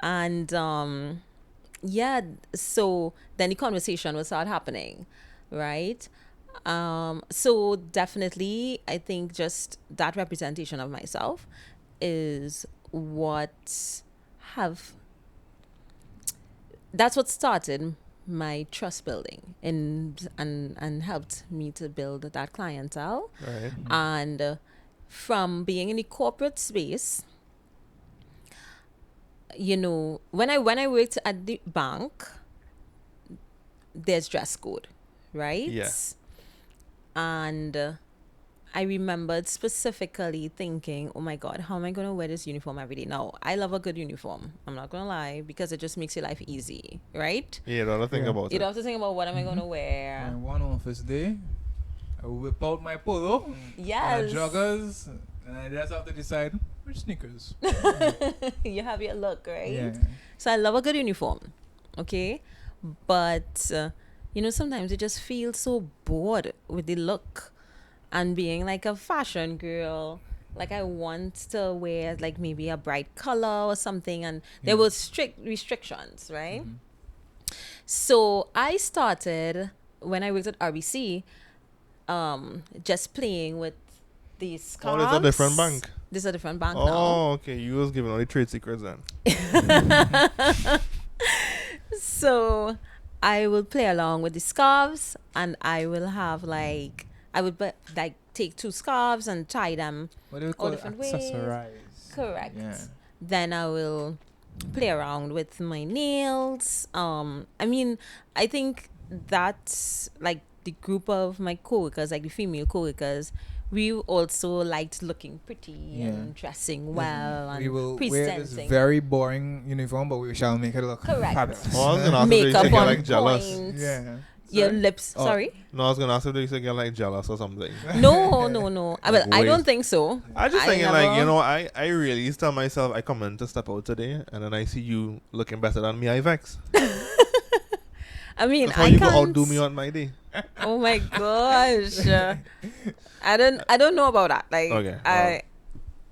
S3: And yeah, so then the conversation will start happening, right? So definitely I think just that representation of myself is what have that's what started my trust building and helped me to build that clientele.
S2: Right.
S3: And from being in the corporate space, when I worked at the bank, there's dress code, right?
S2: Yeah.
S3: And I remembered specifically thinking, oh my God, how am I going to wear this uniform every day? Now, I love a good uniform. I'm not going to lie, because it just makes your life easy, right?
S2: Yeah, you don't have to think
S1: Yeah.
S2: about
S3: You
S2: it.
S3: don't have to think about what am I going to
S1: My
S3: wear.
S1: one office day, I whip out my polo
S3: Yes.
S1: and joggers, and I just have to decide which sneakers.
S3: You have your look, right?
S1: Yeah.
S3: So I love a good uniform, okay? But, sometimes you just feel so bored with the look and being like a fashion girl. Like I want to wear like maybe a bright color or something, and there
S1: Yeah.
S3: were strict restrictions, right?
S1: Mhm.
S3: So I started when I worked at RBC, just playing with these scarves.
S2: Oh, there's a different bank.
S3: This is a different bank now.
S2: Oh, okay. You was giving all the trade secrets then.
S3: So I will play along with the scarves, and I will have like take two scarves and tie them
S1: What do you
S3: all
S1: call it?
S3: different ways.
S1: Accessorize.
S3: Correct.
S1: Yeah.
S3: Then I will play around with my nails. I think that's like the group of my coworkers, like the female coworkers, we also liked looking pretty
S1: Yeah.
S3: and dressing well and
S1: We will wear this
S3: presenting.
S1: very boring uniform, but we shall make it look
S3: Correct.
S1: fabulous.
S2: Oh, I was gonna ask if they used
S3: Makeup
S2: to get
S3: on
S2: like jealous.
S3: point.
S1: Yeah.
S3: Your
S1: Sorry?
S3: lips.
S1: Oh.
S3: Sorry.
S2: No, I was gonna ask if they used to get like jealous or something.
S3: No.
S2: Like,
S3: I
S2: wait.
S3: don't think so.
S2: I just
S3: I
S2: thinking
S3: never-
S2: like, I really tell myself I come in to step out today and then I see you looking better than me, I vex.
S3: I mean,
S2: That's how
S3: I
S2: you
S3: can't.
S2: go outdo me on my day.
S3: Oh my gosh. I don't know about that. Like,
S2: Okay,
S3: I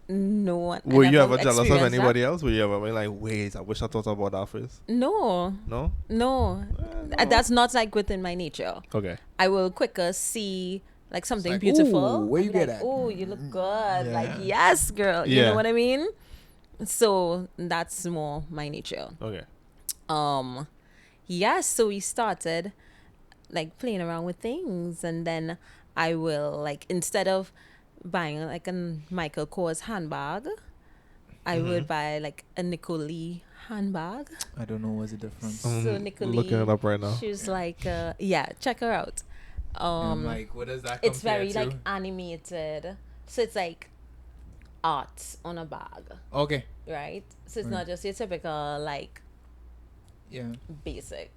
S3: no. I
S2: Were you
S3: never
S2: ever jealous of
S3: experienced
S2: anybody
S3: that.
S2: else? Were you ever like, wait, I wish I thought about that first?
S3: No.
S2: No?
S3: No.
S2: No.
S3: That's not like within my nature.
S2: Okay.
S3: I will quicker see like something
S1: like,
S3: beautiful.
S1: "Ooh, where
S3: and
S1: you
S3: be
S1: get
S3: like,
S1: at?"
S3: oh, you look good.
S1: Yeah.
S3: Like, yes, girl. You
S2: Yeah.
S3: know what I mean? So that's more my nature.
S2: Okay.
S3: Yes, so we started like playing around with things, and then I will like, instead of buying like a Michael Kors handbag, I would buy like a Nicole handbag.
S1: I don't know what's the difference.
S3: So Nicole,
S2: looking it up right now.
S3: she's like check her out.
S1: I'm like, what does that
S3: It's
S1: compare
S3: very
S1: to?
S3: like animated, so it's like art on a bag,
S1: Okay.
S3: right? So it's
S1: Right.
S3: not just your typical like
S1: Yeah.
S3: basic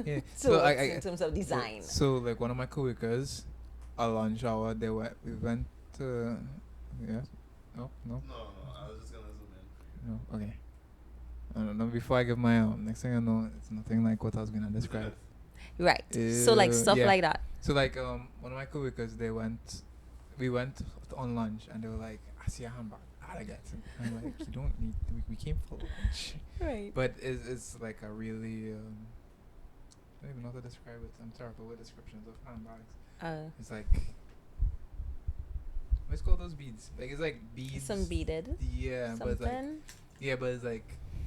S1: Yeah.
S3: so
S1: I
S3: in terms of design.
S1: So like one of my coworkers, a lunch hour, we went to. Yeah. No.
S2: No, I was just gonna zoom in.
S1: No. Okay. I don't know. Before I give my next thing I know, it's nothing like what I was gonna describe.
S3: Right. So like stuff
S1: yeah.
S3: like that.
S1: So like one of my coworkers, we went on lunch and they were like, I see a handbag. I get it. I'm like, you don't need. We came for lunch.
S3: Right.
S1: But it's like a really I don't even know how to describe it. I'm terrible with descriptions of handbags. It's like, what's called those beads? Like it's like beads.
S3: Some beaded.
S1: Yeah, but it's like
S3: Something.
S1: but it's like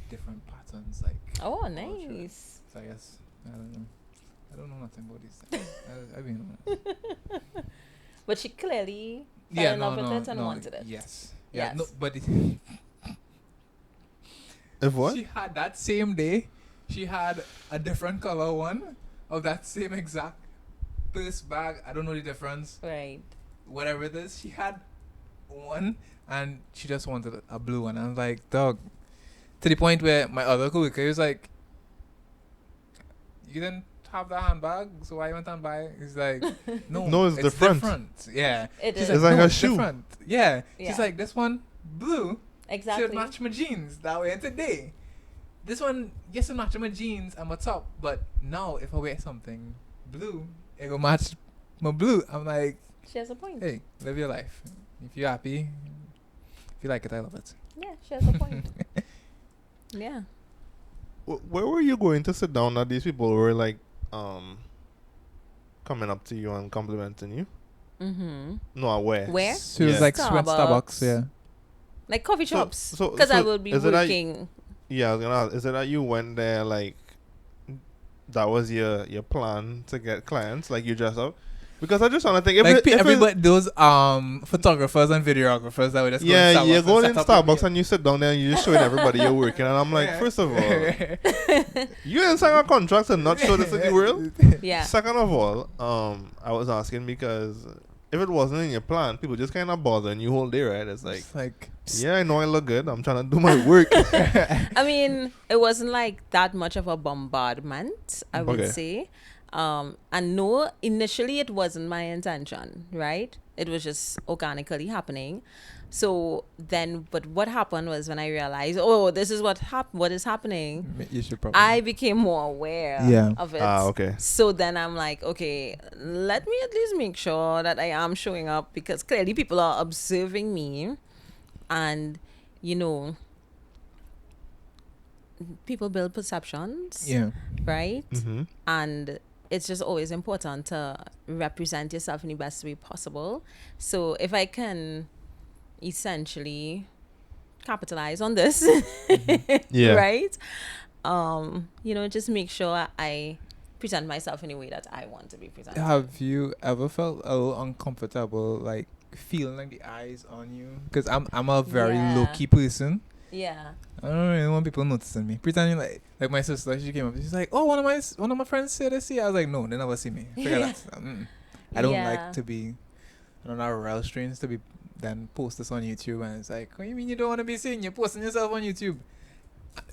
S1: different patterns. Like
S3: Oh,
S1: all through it.
S3: nice.
S1: So I guess I don't know. I don't know nothing about these things. I mean,
S3: But she clearly fell in love with it and wanted it.
S1: Yes. Yeah.
S3: Yes.
S1: No, but
S2: If what?
S1: she had that same day. She had a different color one of that same exact purse bag. I don't know the difference.
S3: Right.
S1: Whatever it is, she had one, and she just wanted a blue one. I was like, dog. To the point where my other coworker was like, you didn't have that handbag, so why you went and buy it? He's like, no,
S2: No, it's different.
S1: Yeah.
S3: It
S1: She's
S3: is.
S2: It's like
S1: no,
S2: a
S1: it's
S2: shoe.
S1: different. Yeah.
S3: Yeah.
S1: She's like, this one, blue,
S3: Exactly.
S1: should match my jeans that way today. This one, yes, it match my jeans and my top, but now if I wear something blue, it will match my blue. I'm like,
S3: She has a point.
S1: hey, live your life. If you're happy, if you like it, I love it.
S3: Yeah, she has a point. Yeah.
S2: Where were you going to sit down that these people were like coming up to you and complimenting you?
S3: Mm-hmm.
S2: No, where?
S3: Where?
S1: She was
S2: Yeah.
S1: like, she went
S3: Starbucks.
S1: Starbucks, yeah.
S3: Like coffee
S2: So-
S3: shops.
S2: so-
S3: Because I
S2: so
S3: will be
S2: is it that-
S3: working.
S2: Yeah, I was gonna ask, is it that you went there like that was your plan to get clients? Like you dress up? Because I just wanna think if
S1: Like
S2: it, if it-
S1: everybody, those photographers and videographers that would just go in
S2: yeah,
S1: Starbucks
S2: you're
S1: and
S2: going in
S1: set up
S2: Starbucks and you sit down there and you're just showing everybody you're working, and I'm like, first of all, you didn't sign a contract to not show this to the world.
S3: Yeah.
S2: Second of all, I was asking because if it wasn't in your plan, people just kind of bothering you whole day, right? It's like,
S1: It's like,
S2: yeah, I know I look good. I'm trying to do my work.
S3: I mean, it wasn't like that much of a bombardment, I would
S2: Okay.
S3: say. And no, initially it wasn't my intention, right? It was just organically happening. So then, but what happened was when I realized, oh, this is what is happening,
S1: you should probably.
S3: I became more aware
S1: Yeah.
S3: of it.
S2: Okay.
S3: So then I'm like, okay, let me at least make sure that I am showing up, because clearly people are observing me, and you know, people build perceptions,
S1: Yeah.
S3: right?
S2: Mm-hmm.
S3: And it's just always important to represent yourself in the best way possible. So if I can essentially capitalize on this,
S2: Yeah.
S3: right? You know, just make sure I present myself in a way that I want to be presented.
S1: Have you ever felt a little uncomfortable, like feeling like the eyes on you? Because I'm a very
S3: Yeah.
S1: low key person.
S3: Yeah.
S1: I don't really want people noticing me. Pretending like my sister, she came up. She's like, "Oh, one of my friends said this here." I was like, "No, they never see me. Figure that. I don't
S3: Yeah.
S1: like to be. I don't know real strange to be then post this on YouTube, and it's like, what do you mean you don't want to be seen? You're posting yourself on YouTube.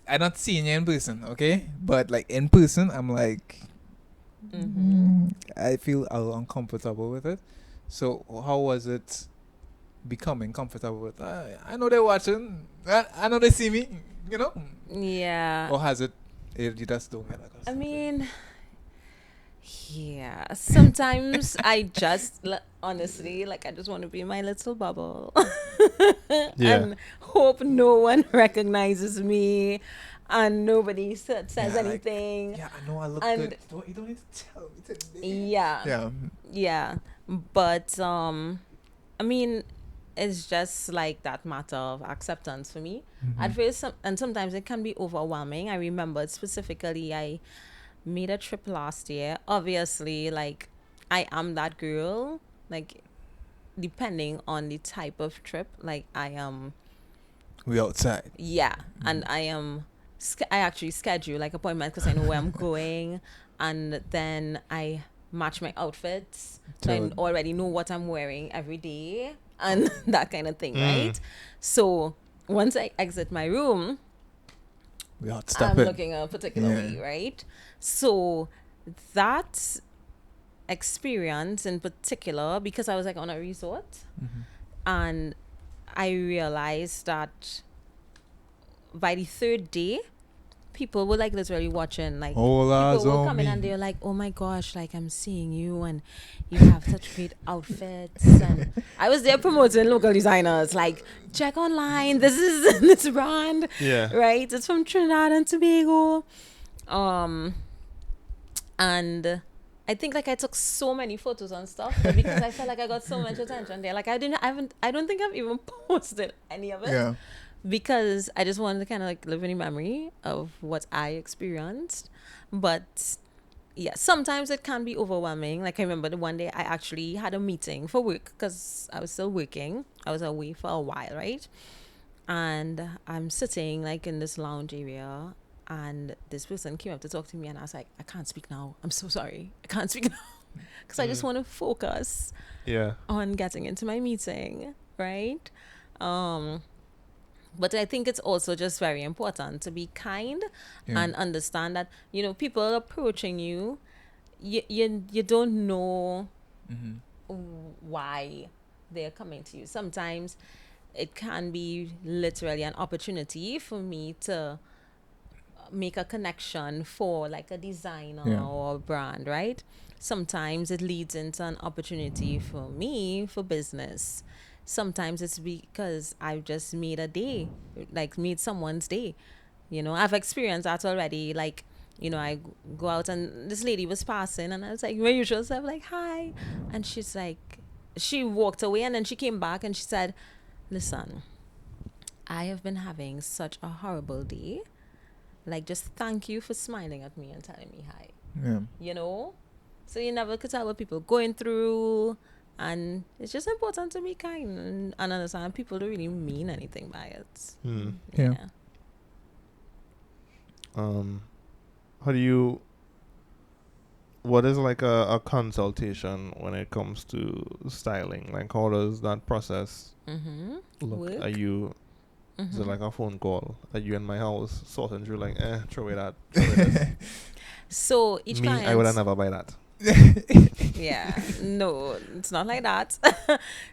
S1: I'm not seeing you in person, okay? But like in person, I'm like,
S3: Mm-hmm.
S1: I feel a little uncomfortable with it. So how was it becoming comfortable with? I know they're watching. I know they see me. You know.
S3: Yeah.
S1: Or has it? You just don't get accustomed
S3: I
S1: to it?
S3: mean, yeah. Sometimes I just, honestly, like I just want to be in my little bubble,
S2: Yeah.
S3: and hope no one recognizes me, and nobody says
S1: Yeah, like,
S3: anything.
S1: Yeah, I know I look
S3: And-
S1: good. You don't need to tell me today.
S3: Yeah.
S1: Yeah.
S3: Yeah. But I mean, it's just like that matter of acceptance for me. At first, and sometimes it can be overwhelming. I remember specifically, I made a trip last year. Obviously, like I am that girl. Like depending on the type of trip, like I am.
S1: We outside.
S3: Yeah, and I am. I actually schedule like appointments because I know where I'm going, and then I match my outfits. So I
S1: To-
S3: already know what I'm wearing every day and that kind of thing,
S2: Mm.
S3: right? So once I exit my room,
S1: We
S3: I'm
S1: outstepping.
S3: looking a particular
S1: Yeah.
S3: way, right? So that experience in particular, because I was like on a resort, and I realized that by the third day, people were like literally watching, like
S1: All eyes
S3: people were
S1: on
S3: coming
S1: me.
S3: and they're like, "Oh my gosh, like I'm seeing you and you have such great outfits." And I was there promoting local designers, like check online. This is this brand,
S2: Yeah.
S3: right? It's from Trinidad and Tobago, and I think like I took so many photos and stuff, but because I felt like I got so much attention there. Like I don't think I've even posted any of it.
S1: Yeah.
S3: Because I just wanted to kind of like live in the memory of what I experienced. But yeah, sometimes it can be overwhelming. Like I remember the one day I actually had a meeting for work because I was still working. I was away for a while, right? And I'm sitting like in this lounge area, and this person came up to talk to me, and I was like, I can't speak now. I'm so sorry. I can't speak now. Because I just want to focus
S2: Yeah.
S3: on getting into my meeting. right? Um, but I think it's also just very important to be kind
S1: Yeah.
S3: and understand that, people approaching you, you don't know
S1: Mm-hmm.
S3: why they're coming to you. Sometimes it can be literally an opportunity for me to make a connection for like a designer
S1: Yeah.
S3: or a brand, right? Sometimes it leads into an opportunity for me for business. Sometimes it's because I've just made a day, like made someone's day. I've experienced that already. Like, I go out and this lady was passing and I was like, my usual self, like, hi. And she's like, she walked away and then she came back and she said, listen, I have been having such a horrible day. Like, just thank you for smiling at me and telling me hi.
S1: Yeah.
S3: You know? So you never could tell what people going through. And it's just important to be kind and understand people don't really mean anything by it.
S2: Hmm.
S1: Yeah.
S2: How do you? What is like a consultation when it comes to styling? Like, how does that process
S3: Mm-hmm.
S2: look?
S3: Work.
S2: Are you? Is it
S3: Mm-hmm.
S2: like a phone call? Are you in my house sorting through like, throw away that. Throw away this.
S3: So each
S2: Me,
S3: client.
S2: I would never buy that.
S3: Yeah, no, it's not like that.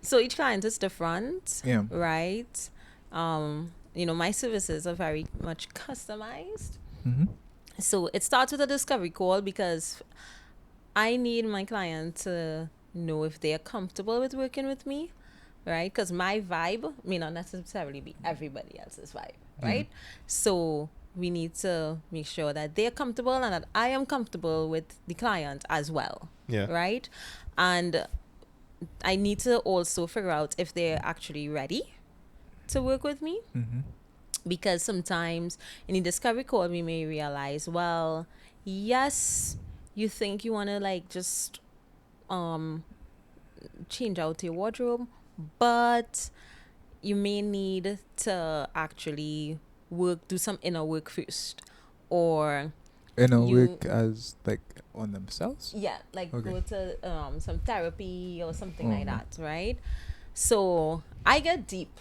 S3: So each client is different,
S1: Yeah.
S3: right? My services are very much customized.
S1: Mm-hmm.
S3: So it starts with a discovery call because I need my client to know if they are comfortable with working with me, right? Because my vibe may not necessarily be everybody else's vibe, right? So we need to make sure that they're comfortable and that I am comfortable with the client as well,
S2: Yeah.
S3: right? And I need to also figure out if they're actually ready to work with me,
S1: Mm-hmm.
S3: because sometimes in the discovery call we may realize, well, yes, you think you want to like just um change out your wardrobe, but you may need to actually do some inner work first, or you
S1: Work as like on themselves.
S3: yeah, like
S1: Okay.
S3: go to some therapy or something like
S1: Okay.
S3: that, right? So I get deep,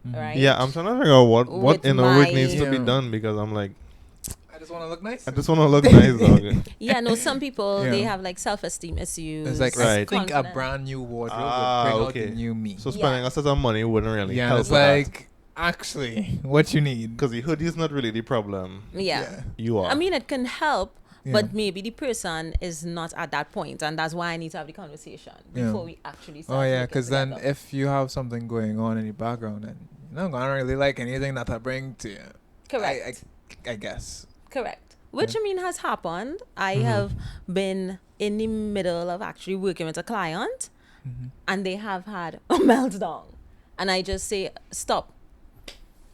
S1: Mhm.
S3: right?
S2: Yeah, I'm trying to figure out what
S3: With
S2: inner work needs
S3: my
S2: to be
S1: Yeah.
S2: done because I'm like,
S1: I just want to look nice.
S2: I just want to look nice, dog.
S3: yeah, no, some people they
S1: Yeah.
S3: have like self-esteem issues.
S1: It's like I
S2: Right.
S1: think a
S3: confidence.
S1: brand new wardrobe
S2: Ah,
S1: would bring
S2: okay.
S1: out the new me.
S2: So spending
S3: Yeah.
S2: a set of money wouldn't really
S1: Yeah,
S2: help
S1: it's
S2: with that.
S1: like actually what you need.
S2: Because the hoodie is not really the problem.
S3: Yeah.
S2: You are.
S3: I mean, it can help,
S1: Yeah.
S3: but maybe the person is not at that point, and that's why I need to have the conversation
S1: Yeah.
S3: before we actually start.
S1: Oh yeah,
S3: working
S1: because then
S3: together.
S1: if you have something going on in the background, then you're not gonna really like anything that I bring to you.
S3: Correct.
S1: I guess.
S3: Correct. Which
S1: Yeah.
S3: I mean has happened. I
S2: Mhm.
S3: have been in the middle of actually working with a client,
S1: Mm-hmm.
S3: and they have had a meltdown, and I just say, "Stop.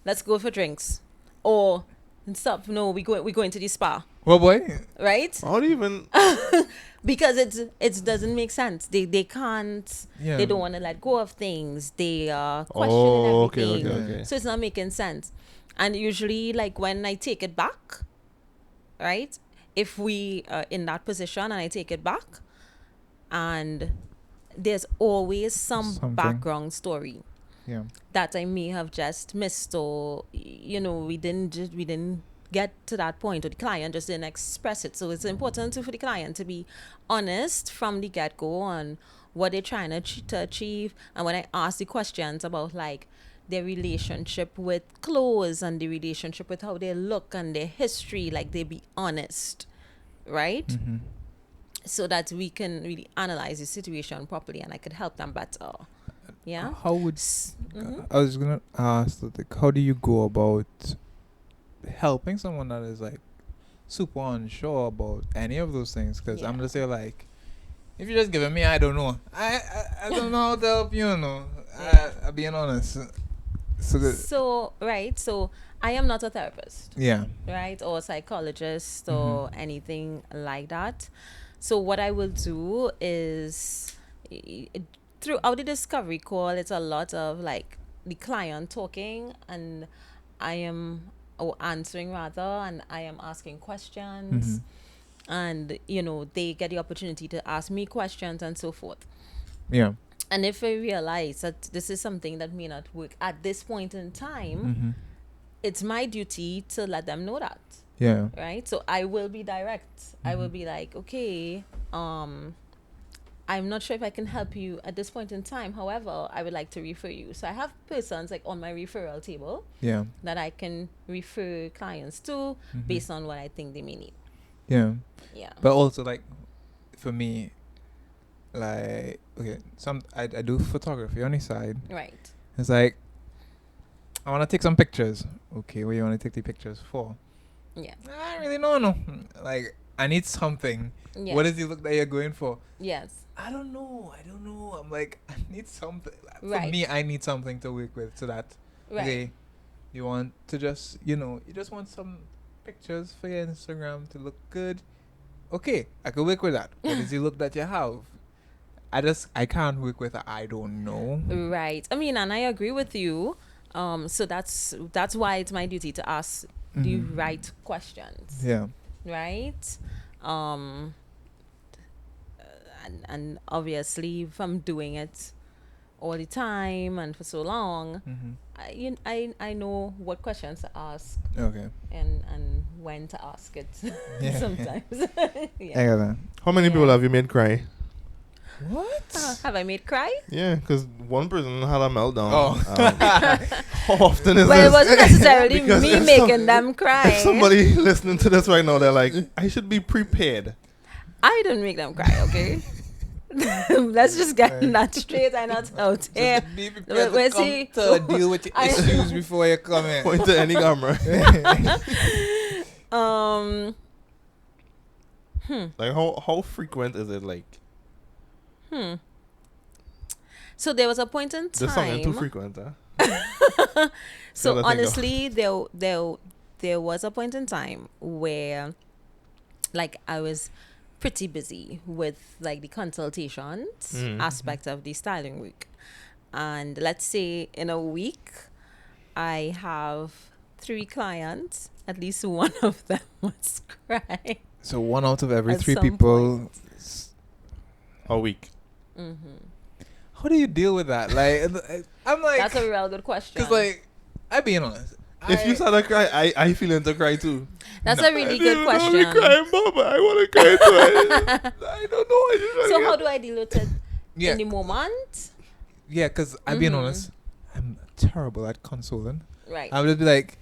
S3: Let's go for drinks," or "Stop. No, we going to the spa."
S1: Well, boy.
S3: Right?
S2: How do you even?
S3: Because it doesn't make sense. They can't.
S1: Yeah.
S3: They don't want to let go of things. They are questioning
S2: Oh, okay,
S3: everything.
S2: okay,
S1: Yeah.
S2: okay.
S3: So it's not making sense. And usually, like when I take it back, right? If we are in that position and I take it back, and there's always some
S1: Something.
S3: background story
S1: Yeah.
S3: that I may have just missed, or we didn't get to that point, or the client just didn't express it. So it's important for the client to be honest from the get go on what they're trying to achieve. And when I ask the questions about like their relationship with clothes and the relationship with how they look and their history, like they be honest, right?
S1: Mm-hmm.
S3: So that we can really analyze the situation properly and I could help them better. Yeah.
S1: How would
S3: Mhm.
S1: I was gonna ask that, like, how do you go about helping someone that is like super unsure about any of those things? Because I'm
S3: Yeah.
S1: gonna say like, if you're just giving me, I don't know. I don't know how to help you. No, I'm being honest. So good.
S3: So, right. So I am not a therapist,
S1: Yeah.
S3: right? Or a psychologist
S1: Mhm.
S3: or anything like that. So what I will do is throughout the discovery call, it's a lot of like the client talking and I am or answering rather, and I am asking questions,
S1: Mhm.
S3: and they get the opportunity to ask me questions and so forth.
S1: Yeah.
S3: And if I realize that this is something that may not work at this point in time,
S1: Mm-hmm.
S3: it's my duty to let them know that.
S1: Yeah.
S3: Right? So I will be direct. I will
S1: Mhm.
S3: be like, okay, I'm not sure if I can help you at this point in time. However, I would like to refer you. So I have persons like on my referral table
S1: Yeah.
S3: that I can refer clients to
S1: Mhm.
S3: based on what I think they may need.
S1: Yeah.
S3: Yeah.
S1: But also, like, for me, like, okay, I do photography on the side.
S3: Right.
S1: It's like, I want to take some pictures. Okay, what you want to take the pictures for?
S3: Yeah.
S1: I don't really know. No. Like, I need something.
S3: Yeah.
S1: What is the look that you're going for?
S3: Yes.
S1: I don't know. I'm like, I need something. For
S3: Right.
S1: me, I need something to work with so that,
S3: Right.
S1: okay, you want to just, you just want some pictures for your Instagram to look good. Okay, I can work with that. What is the look that you have? I can't work with I don't know.
S3: Right. I mean, and I agree with you. So that's why it's my duty to ask the
S1: Mhm.
S3: right questions.
S1: Yeah.
S3: Right. Um, and obviously, if I'm doing it all the time and for so long,
S1: Mm-hmm.
S3: I know what questions to ask
S1: Okay.
S3: and when to ask it.
S1: Yeah.
S3: Sometimes.
S1: I
S3: Yeah.
S1: got that.
S2: How many people
S3: Yeah.
S2: have you made cry?
S1: What?
S3: Have I made cry?
S2: Yeah, because one person had a meltdown.
S1: Oh.
S2: How often is
S3: Well, it
S2: this?
S3: wasn't necessarily
S2: Because
S3: me
S2: if
S3: making them cry.
S2: If somebody listening to this right now, they're like, I should be prepared.
S3: I didn't make them cry, okay? Let's just get that straight and not out here.
S1: Just be
S3: Wait,
S1: prepared
S3: wait,
S1: to come
S3: see?
S1: to deal with your
S3: I-
S1: issues before you come in.
S2: Point to any camera.
S3: Um,
S2: Like, how frequent is it? Like,
S3: so there was a point in
S2: this song ain't too
S3: time.
S2: frequent, huh?
S3: So
S2: Gotta think of-
S3: honestly, there was a point in time where, like, I was pretty busy with like the consultations
S2: Mhm.
S3: aspect of the styling week, and let's say in a week, I have 3 clients. At least one of them was crying.
S1: So 1 out of every
S3: At
S1: 3
S3: some
S1: people.
S3: point.
S2: A week.
S1: How do you deal with that? Like, I'm like,
S3: That's a real good question.
S1: because like, I being honest.
S2: If you start to cry, I feeling to cry too.
S3: That's
S1: No.
S3: a really good
S2: I'm
S3: question.
S2: crying, Mama. I want to cry too. I don't know. I just
S3: So how do I deal with it
S1: Yeah,
S3: in the moment?
S1: yeah, because I'm being
S3: Mhm.
S1: honest. I'm terrible at consoling.
S3: Right.
S1: I'll just be like,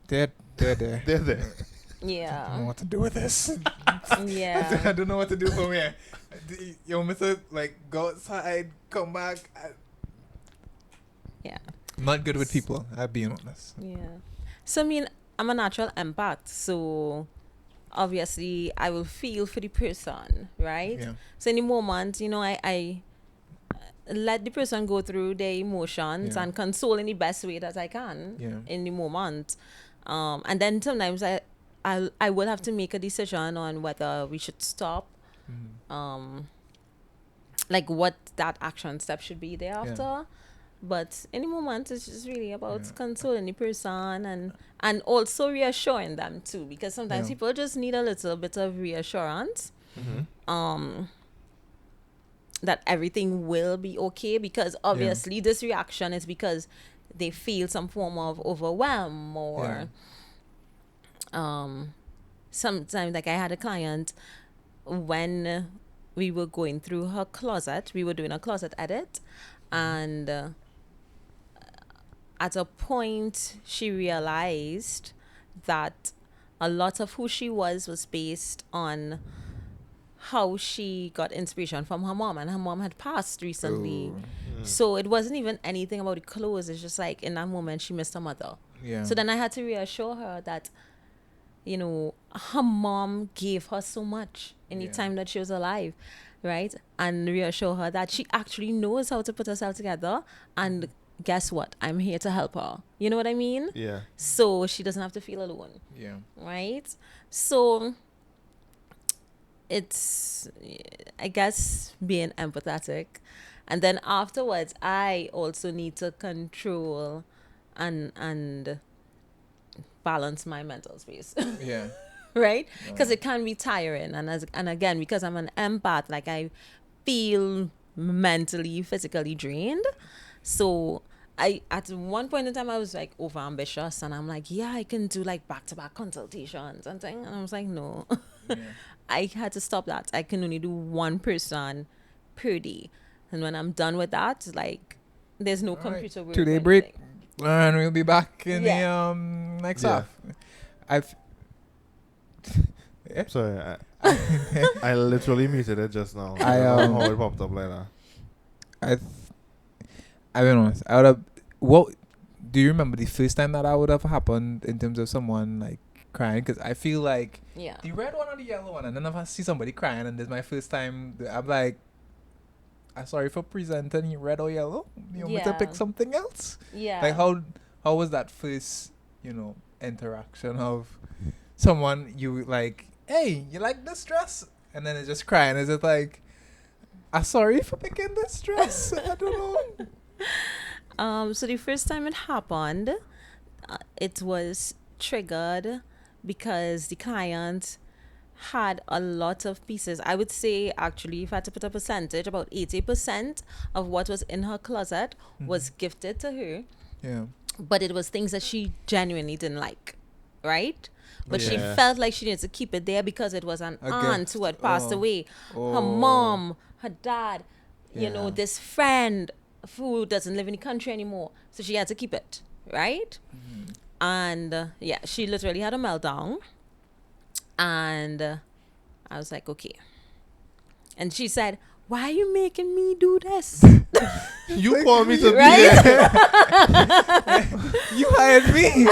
S1: there.
S2: They're there.
S1: I don't know
S3: Yeah.
S1: what to do with this.
S3: Yeah.
S1: I don't know what to do from here. You want me to like go outside, come back?
S3: Yeah.
S1: I'm not good with people. I'm being honest.
S3: Yeah. So I mean, I'm a natural empath, so obviously I will feel for the person, right?
S1: Yeah.
S3: So in the moment, I let the person go through their emotions
S1: Yeah.
S3: and console in the best way that I can
S1: Yeah.
S3: in the moment. And then sometimes I will have to make a decision on whether we should stop,
S1: Mhm.
S3: like what that action step should be thereafter. But in the moment, it's just really about
S1: Yeah.
S3: consoling the person and also reassuring them too, because sometimes
S1: Yeah.
S3: people just need a little bit of reassurance
S2: Mm-hmm.
S3: that everything will be okay, because obviously this reaction is because they feel some form of overwhelm or sometimes, like I had a client when we were going through her closet, we were doing a closet edit, and at a point she realized that a lot of who she was based on how she got inspiration from her mom, and her mom had passed recently.
S1: Oh.
S3: So it wasn't even anything about the clothes. It's just like in that moment she missed her mother.
S1: Yeah.
S3: So then I had to reassure her that, her mom gave her so much in the
S1: Yeah.
S3: time that she was alive, right? And reassure her that she actually knows how to put herself together. And guess what? I'm here to help her. You know what I mean?
S2: Yeah.
S3: So she doesn't have to feel alone,
S1: Yeah.
S3: right? So it's, I guess, being empathetic. And then afterwards, I also need to control and balance my mental space.
S1: Yeah.
S3: Right? Because it can be tiring, and again, because I'm an empath, like I feel mentally, physically drained. So I at one point in time I was like over ambitious, and I'm like, yeah, I can do like back to back consultations and thing. And I was like, no.
S1: Yeah.
S3: I had to stop that. I can only do one person per day. And when I'm done with that, like there's no
S1: All right.
S3: computer work.
S1: 2-day
S3: or
S1: break.
S3: anything.
S1: And we'll be back in
S3: Yeah.
S1: the next
S2: Yeah.
S1: half. I've yeah.
S2: Sorry, I literally muted it just now.
S1: I,
S2: don't know how it popped up like that.
S1: I've been honest. I would have. What do you remember the first time that would have happened in terms of someone like crying? Because I feel like
S3: Yeah.
S1: the red one or the yellow one, and then if I see somebody crying, and this is my first time, I'm like, I'm sorry for presenting red or yellow. You want me to pick
S3: Yeah.
S1: something else?
S3: Yeah.
S1: Like how was that first interaction of someone you like? Hey, you like this dress? And then it's just crying. Is it like, I'm sorry for picking this dress? I don't know.
S3: So the first time it happened, it was triggered because the client had a lot of pieces. I would say, actually, if I had to put a percentage, about 80% of what was in her closet was gifted to her,
S1: Yeah.
S3: but it was things that she genuinely didn't like, right? But she
S2: Yeah.
S3: felt like she needed to keep it there because it was an
S1: A
S3: aunt
S1: gift.
S3: who had passed
S1: Oh.
S3: away, her
S1: Oh.
S3: mom, her dad,
S1: Yeah.
S3: this friend who doesn't live in the country anymore. So she had to keep it, right?
S1: Mhm.
S3: And she literally had a meltdown. And I was like, okay. And she said, why are you making me do this?
S2: You called me to be
S3: Right?
S2: here.
S1: You hired me.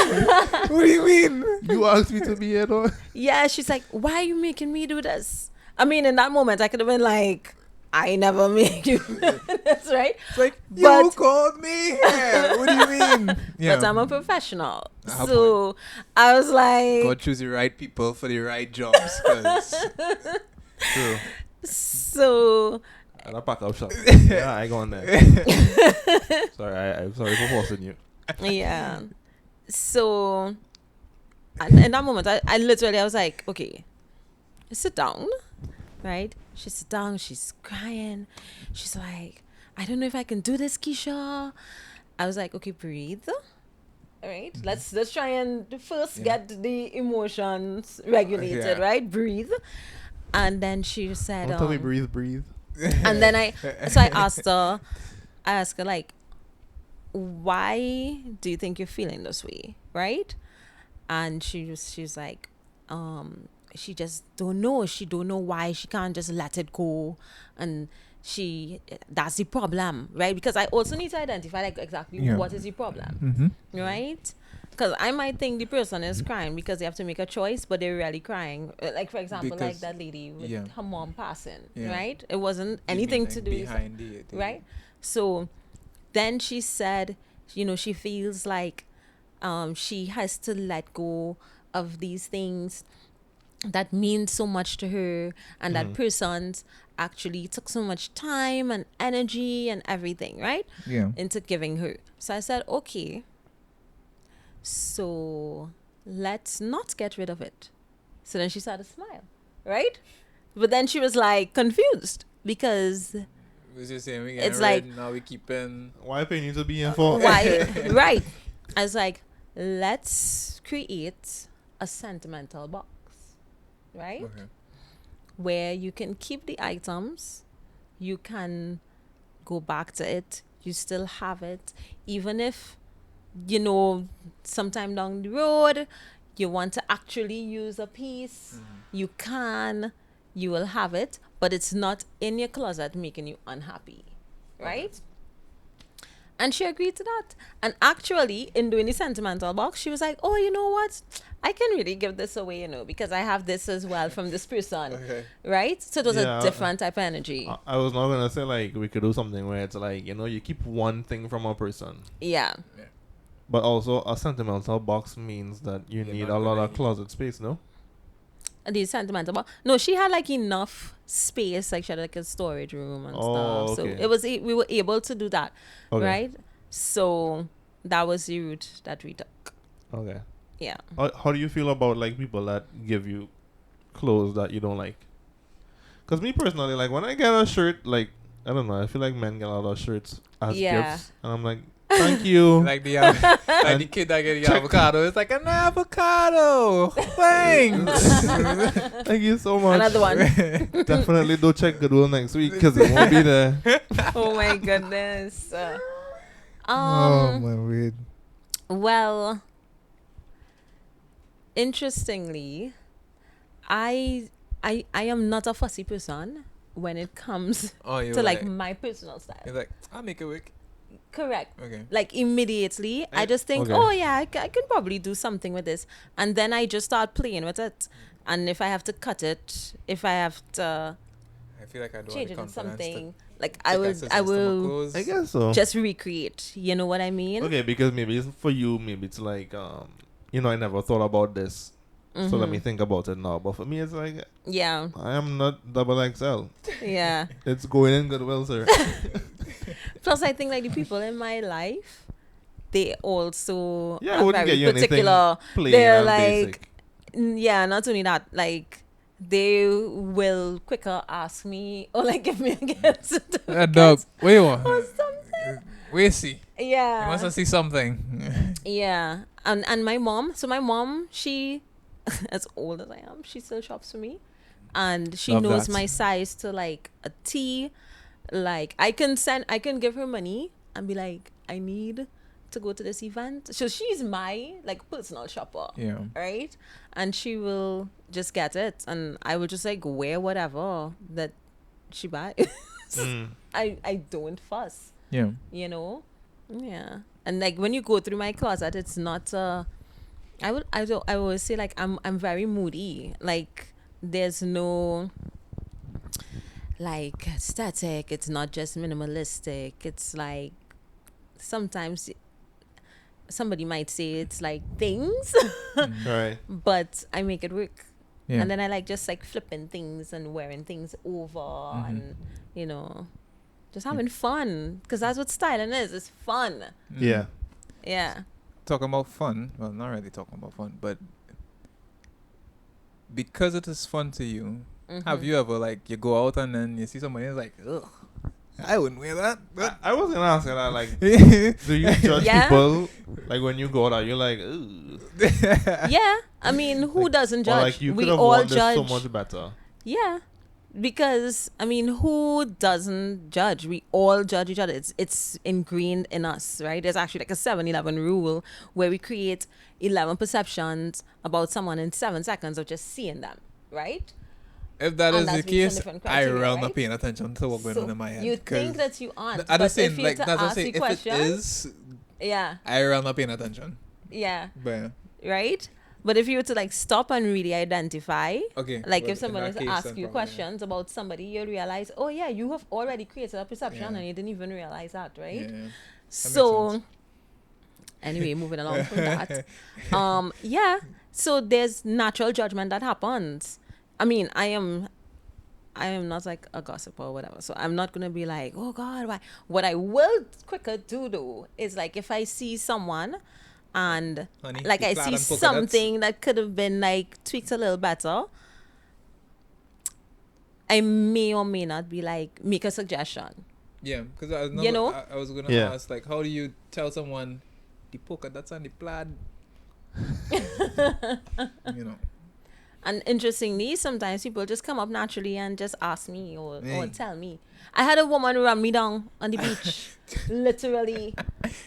S1: What do you mean?
S2: You asked me to be here, though.
S3: Yeah, she's like, why are you making me do this? I mean, in that moment, I could have been like, I never make you do this, right?
S1: It's like, you
S3: But-
S1: called me here. What do you mean? Yeah.
S3: But I'm a professional.
S1: Ah,
S3: So I was like,
S1: God choose the right people for the right jobs. 'Cause
S2: True.
S3: so
S2: And I pack up shop. Yeah, I go on there. Sorry, I'm sorry for forcing you.
S3: yeah. So and in that moment, I literally, I was like, okay, sit down, right? She sit down, she's crying. She's like, I don't know if I can do this, Keisha. I was like, okay, breathe. All right, let's try and first
S1: Yeah.
S3: get the emotions regulated,
S1: Yeah.
S3: right? Breathe. And then she said,
S2: Don't tell me breathe.
S3: and then I asked her, like, why do you think you're feeling this way, right? And she's like, she just don't know. She don't know why she can't just let it go, and that's the problem, right? Because I also need to identify like exactly
S1: Yeah.
S3: what is the problem,
S1: Mm-hmm.
S3: right? Because I might think the person is crying because they have to make a choice, but they're really crying. Like, for example, like
S1: Because-
S3: that lady with
S1: yeah.
S3: her mom passing,
S1: Yeah.
S3: right? It wasn't anything to do with
S1: behind the
S3: right? So then she said, she feels like she has to let go of these things that mean so much to her, and that persons actually took so much time and energy and everything, right?
S1: Yeah.
S3: Into giving her. So I said, okay, so let's not get rid of it. So then she started to smile, right? But then she was like confused because
S1: Was you saying we
S3: It's
S1: getting
S3: like-
S1: red, now we keeping
S2: Why pay you to be in for?
S3: why, right? I was like, let's create a sentimental box, right?
S1: okay.
S3: Where you can keep the items, you can go back to it, you still have it, even if sometime down the road you want to actually use a piece, you will have it, but it's not in your closet making you unhappy, right? And she agreed to that. And actually, in doing the sentimental box, she was like, oh, you know what? I can really give this away, because I have this as well from this person.
S1: Okay.
S3: Right? So it was
S2: Yeah,
S3: a different type of energy.
S2: I was not gonna say like we could do something where it's like you keep one thing from a person,
S3: Yeah.
S2: but also a sentimental box means that you
S1: You're
S2: need
S1: not
S2: a lot
S1: gonna
S2: of closet space, no?
S3: The sentimental box. No, she had like enough space. Like she had like a storage room and
S2: Oh,
S3: stuff.
S2: okay.
S3: So it was we were able to do that.
S2: Okay.
S3: Right? So that was the route that we took.
S2: Okay.
S3: Yeah.
S2: How do you feel about like people that give you clothes that you don't like? Because me personally, like when I get a shirt, like I don't know. I feel like men get a lot of shirts as
S3: Yeah.
S2: gifts, and I'm like, thank you.
S1: Like like the kid that get the avocado. It's like an avocado. Thanks.
S2: Thank you so much.
S3: Another one.
S2: Definitely don't check Goodwill next week because it won't be there.
S3: Oh my goodness.
S1: Oh my word.
S3: Well, interestingly, I am not a fussy person when it comes
S1: Oh, you
S3: to like my personal style.
S1: It's like, I'll make it work.
S3: Correct.
S1: Okay.
S3: Like immediately, I just think,
S2: Okay.
S3: oh yeah, I could probably do something with this, and then I just start playing with it. And if I have to cut it, if I have to
S1: I feel like I don't
S3: change
S1: have
S3: it
S1: the
S3: to
S1: confidence
S3: something, like
S1: to
S3: I
S1: take
S3: will,
S1: access
S3: I
S1: to my
S3: will
S1: clothes.
S2: I guess so.
S3: just recreate. You know what I mean?
S2: Okay, because maybe it's for you, maybe it's like, I never thought about this. So let me think about it now. But for me, it's like,
S3: Yeah,
S2: I am not double XL.
S3: yeah.
S2: It's going in Goodwill, sir.
S3: Plus, I think like the people in my life, they also
S2: Yeah, I
S3: are
S2: wouldn't
S3: very
S2: get you anything
S3: particular.
S2: plain
S3: They're
S2: and
S3: like,
S2: basic.
S3: yeah, not only that, like they will quicker ask me or like give me a gift.
S1: Dog, where you want?
S3: or something.
S1: Where see? You
S3: Yeah,
S1: must see something.
S3: yeah. And my mom. So my mom, she, as old as I am, she still shops for me, and she
S1: Love
S3: knows
S1: that.
S3: my size to like a T. Like I can give her money and be like, I need to go to this event. So she's my like personal shopper,
S1: Yeah.
S3: right? And she will just get it, and I will just like wear whatever that she buys.
S2: Mm.
S3: I don't fuss,
S1: Yeah.
S3: you know. Yeah, and like when you go through my closet, it's not. I always say like I'm very moody. Like there's no like static. It's not just minimalistic. It's like sometimes somebody might say it's like things,
S2: Right.
S3: but I make it work.
S1: Yeah.
S3: And then I like just like flipping things and wearing things over and you know just having fun, because that's what styling is. It's fun.
S2: Yeah.
S3: Yeah.
S1: Talking about fun. Well, not really talking about fun, but because it is fun to you, have you ever like you go out and then you see somebody and it's like, ugh, I wouldn't wear that.
S2: I was gonna ask you that, like,
S1: Yeah.
S2: do you judge
S3: Yeah.
S2: people like when you go out? You're like, ooh,
S3: Yeah, I mean, who doesn't
S2: or
S3: judge?
S2: like you
S3: We
S2: could have
S3: all
S2: worn this
S3: judge.
S2: so much better.
S3: Yeah, because I mean, who doesn't judge? We all judge each other. It's ingrained in us, right? There's actually like a 7-11 rule where we create 11 perceptions about someone in 7 seconds of just seeing them, right?
S1: If that
S3: And
S1: is the
S3: that's based on
S1: case,
S3: different
S1: I
S3: criteria,
S1: really
S3: right?
S1: not paying attention to what's going on in my head.
S3: you
S1: 'cause
S3: think that you aren't,
S1: I'm
S3: but
S1: just saying,
S3: if you
S1: like,
S3: to
S1: that's what I'm
S3: ask
S1: saying.
S3: the
S1: If
S3: question,
S1: it is,
S3: yeah,
S1: I really not paying attention.
S3: yeah,
S1: But
S3: right. But if you were to like stop and really identify,
S1: okay,
S3: like
S1: well,
S3: if someone
S1: in
S3: is
S1: that
S3: to
S1: case,
S3: ask
S1: then
S3: you
S1: probably,
S3: questions about somebody, you'll realize, oh yeah, you have already created a perception
S1: Yeah.
S3: and you didn't even realize that,
S1: yeah.
S3: right?
S1: Yeah.
S3: So
S1: sense.
S3: anyway, moving along from that. Yeah. So there's natural judgment that happens. I mean, I am not like a gossiper or whatever. So I'm not gonna be like, oh God, why? What I will quicker do though is like if I see someone and
S1: Honey,
S3: like
S1: the
S3: I
S1: plaid
S3: see
S1: and polka dots.
S3: something that could have been like tweaked a little better, I may or may not be like make a suggestion.
S1: Yeah, because I,
S3: You know?
S1: I was gonna
S2: Yeah.
S1: ask like, how do you tell someone the polka dots and the plaid? You know.
S3: And interestingly, sometimes people just come up naturally and just ask me or
S1: Hey.
S3: tell me. I had a woman run me down on the beach. Literally.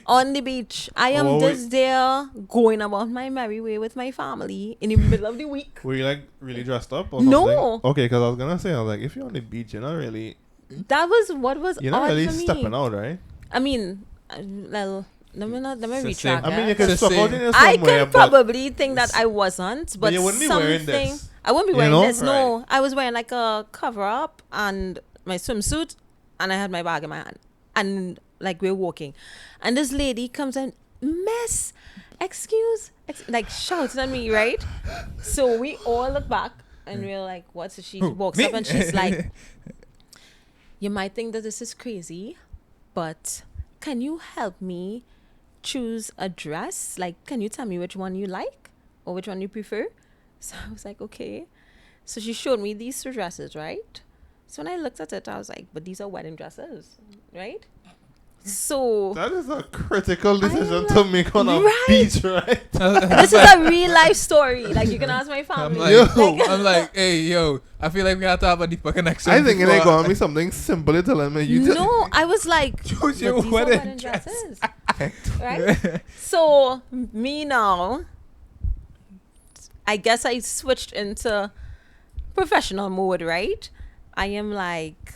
S3: On the beach. I am
S2: Oh,
S3: just there going about my merry way with my family in the middle of the week.
S2: Were you like really dressed up or
S3: No.
S2: something? Okay, because I was gonna say, I was like, if you're on the beach, you're not really
S3: You're
S2: odd really
S3: for me.
S2: stepping out, right?
S3: I mean, well, let me
S1: So
S3: retract
S1: say-
S2: I mean, you
S3: that.
S2: could
S1: Just
S2: step
S1: say-
S2: out in
S3: I
S2: somewhere,
S3: could
S2: but
S3: probably think that I wasn't, but
S2: you wouldn't be
S3: something.
S2: wearing this.
S3: I wouldn't be
S2: You
S3: wearing
S2: know?
S3: this. No,
S2: Right.
S3: I was wearing like a cover up and my swimsuit, and I had my bag in my hand, and like we're walking, and this lady comes and miss, like shouts at me, right? So we all look back and we're like, what? So she
S1: Who?
S3: walks
S1: Me?
S3: up and she's like, you might think that this is crazy, but can you help me choose a dress? Like, can you tell me which one you like or which one you prefer? So I was like, okay. So she showed me these two dresses, right? So when I looked at it, I was like, but these are wedding dresses, right? So
S2: That is a critical
S3: I am
S2: decision
S3: like,
S2: to make on a
S3: right?
S2: beach, right?
S3: this is a real life story. Like, you can ask my
S1: I'm
S3: family.
S1: like,
S2: Yo.
S1: I'm like, hey, yo, I feel like we have to have a deeper connection.
S2: I think it ain't
S1: before-
S2: gonna be something simple. You telling me you
S3: No, I was like,
S1: Choose
S3: but
S1: your
S3: these are
S1: wedding
S3: wedding
S1: dress.
S3: dresses, right? So me now, I guess I switched into professional mode, right? I am like,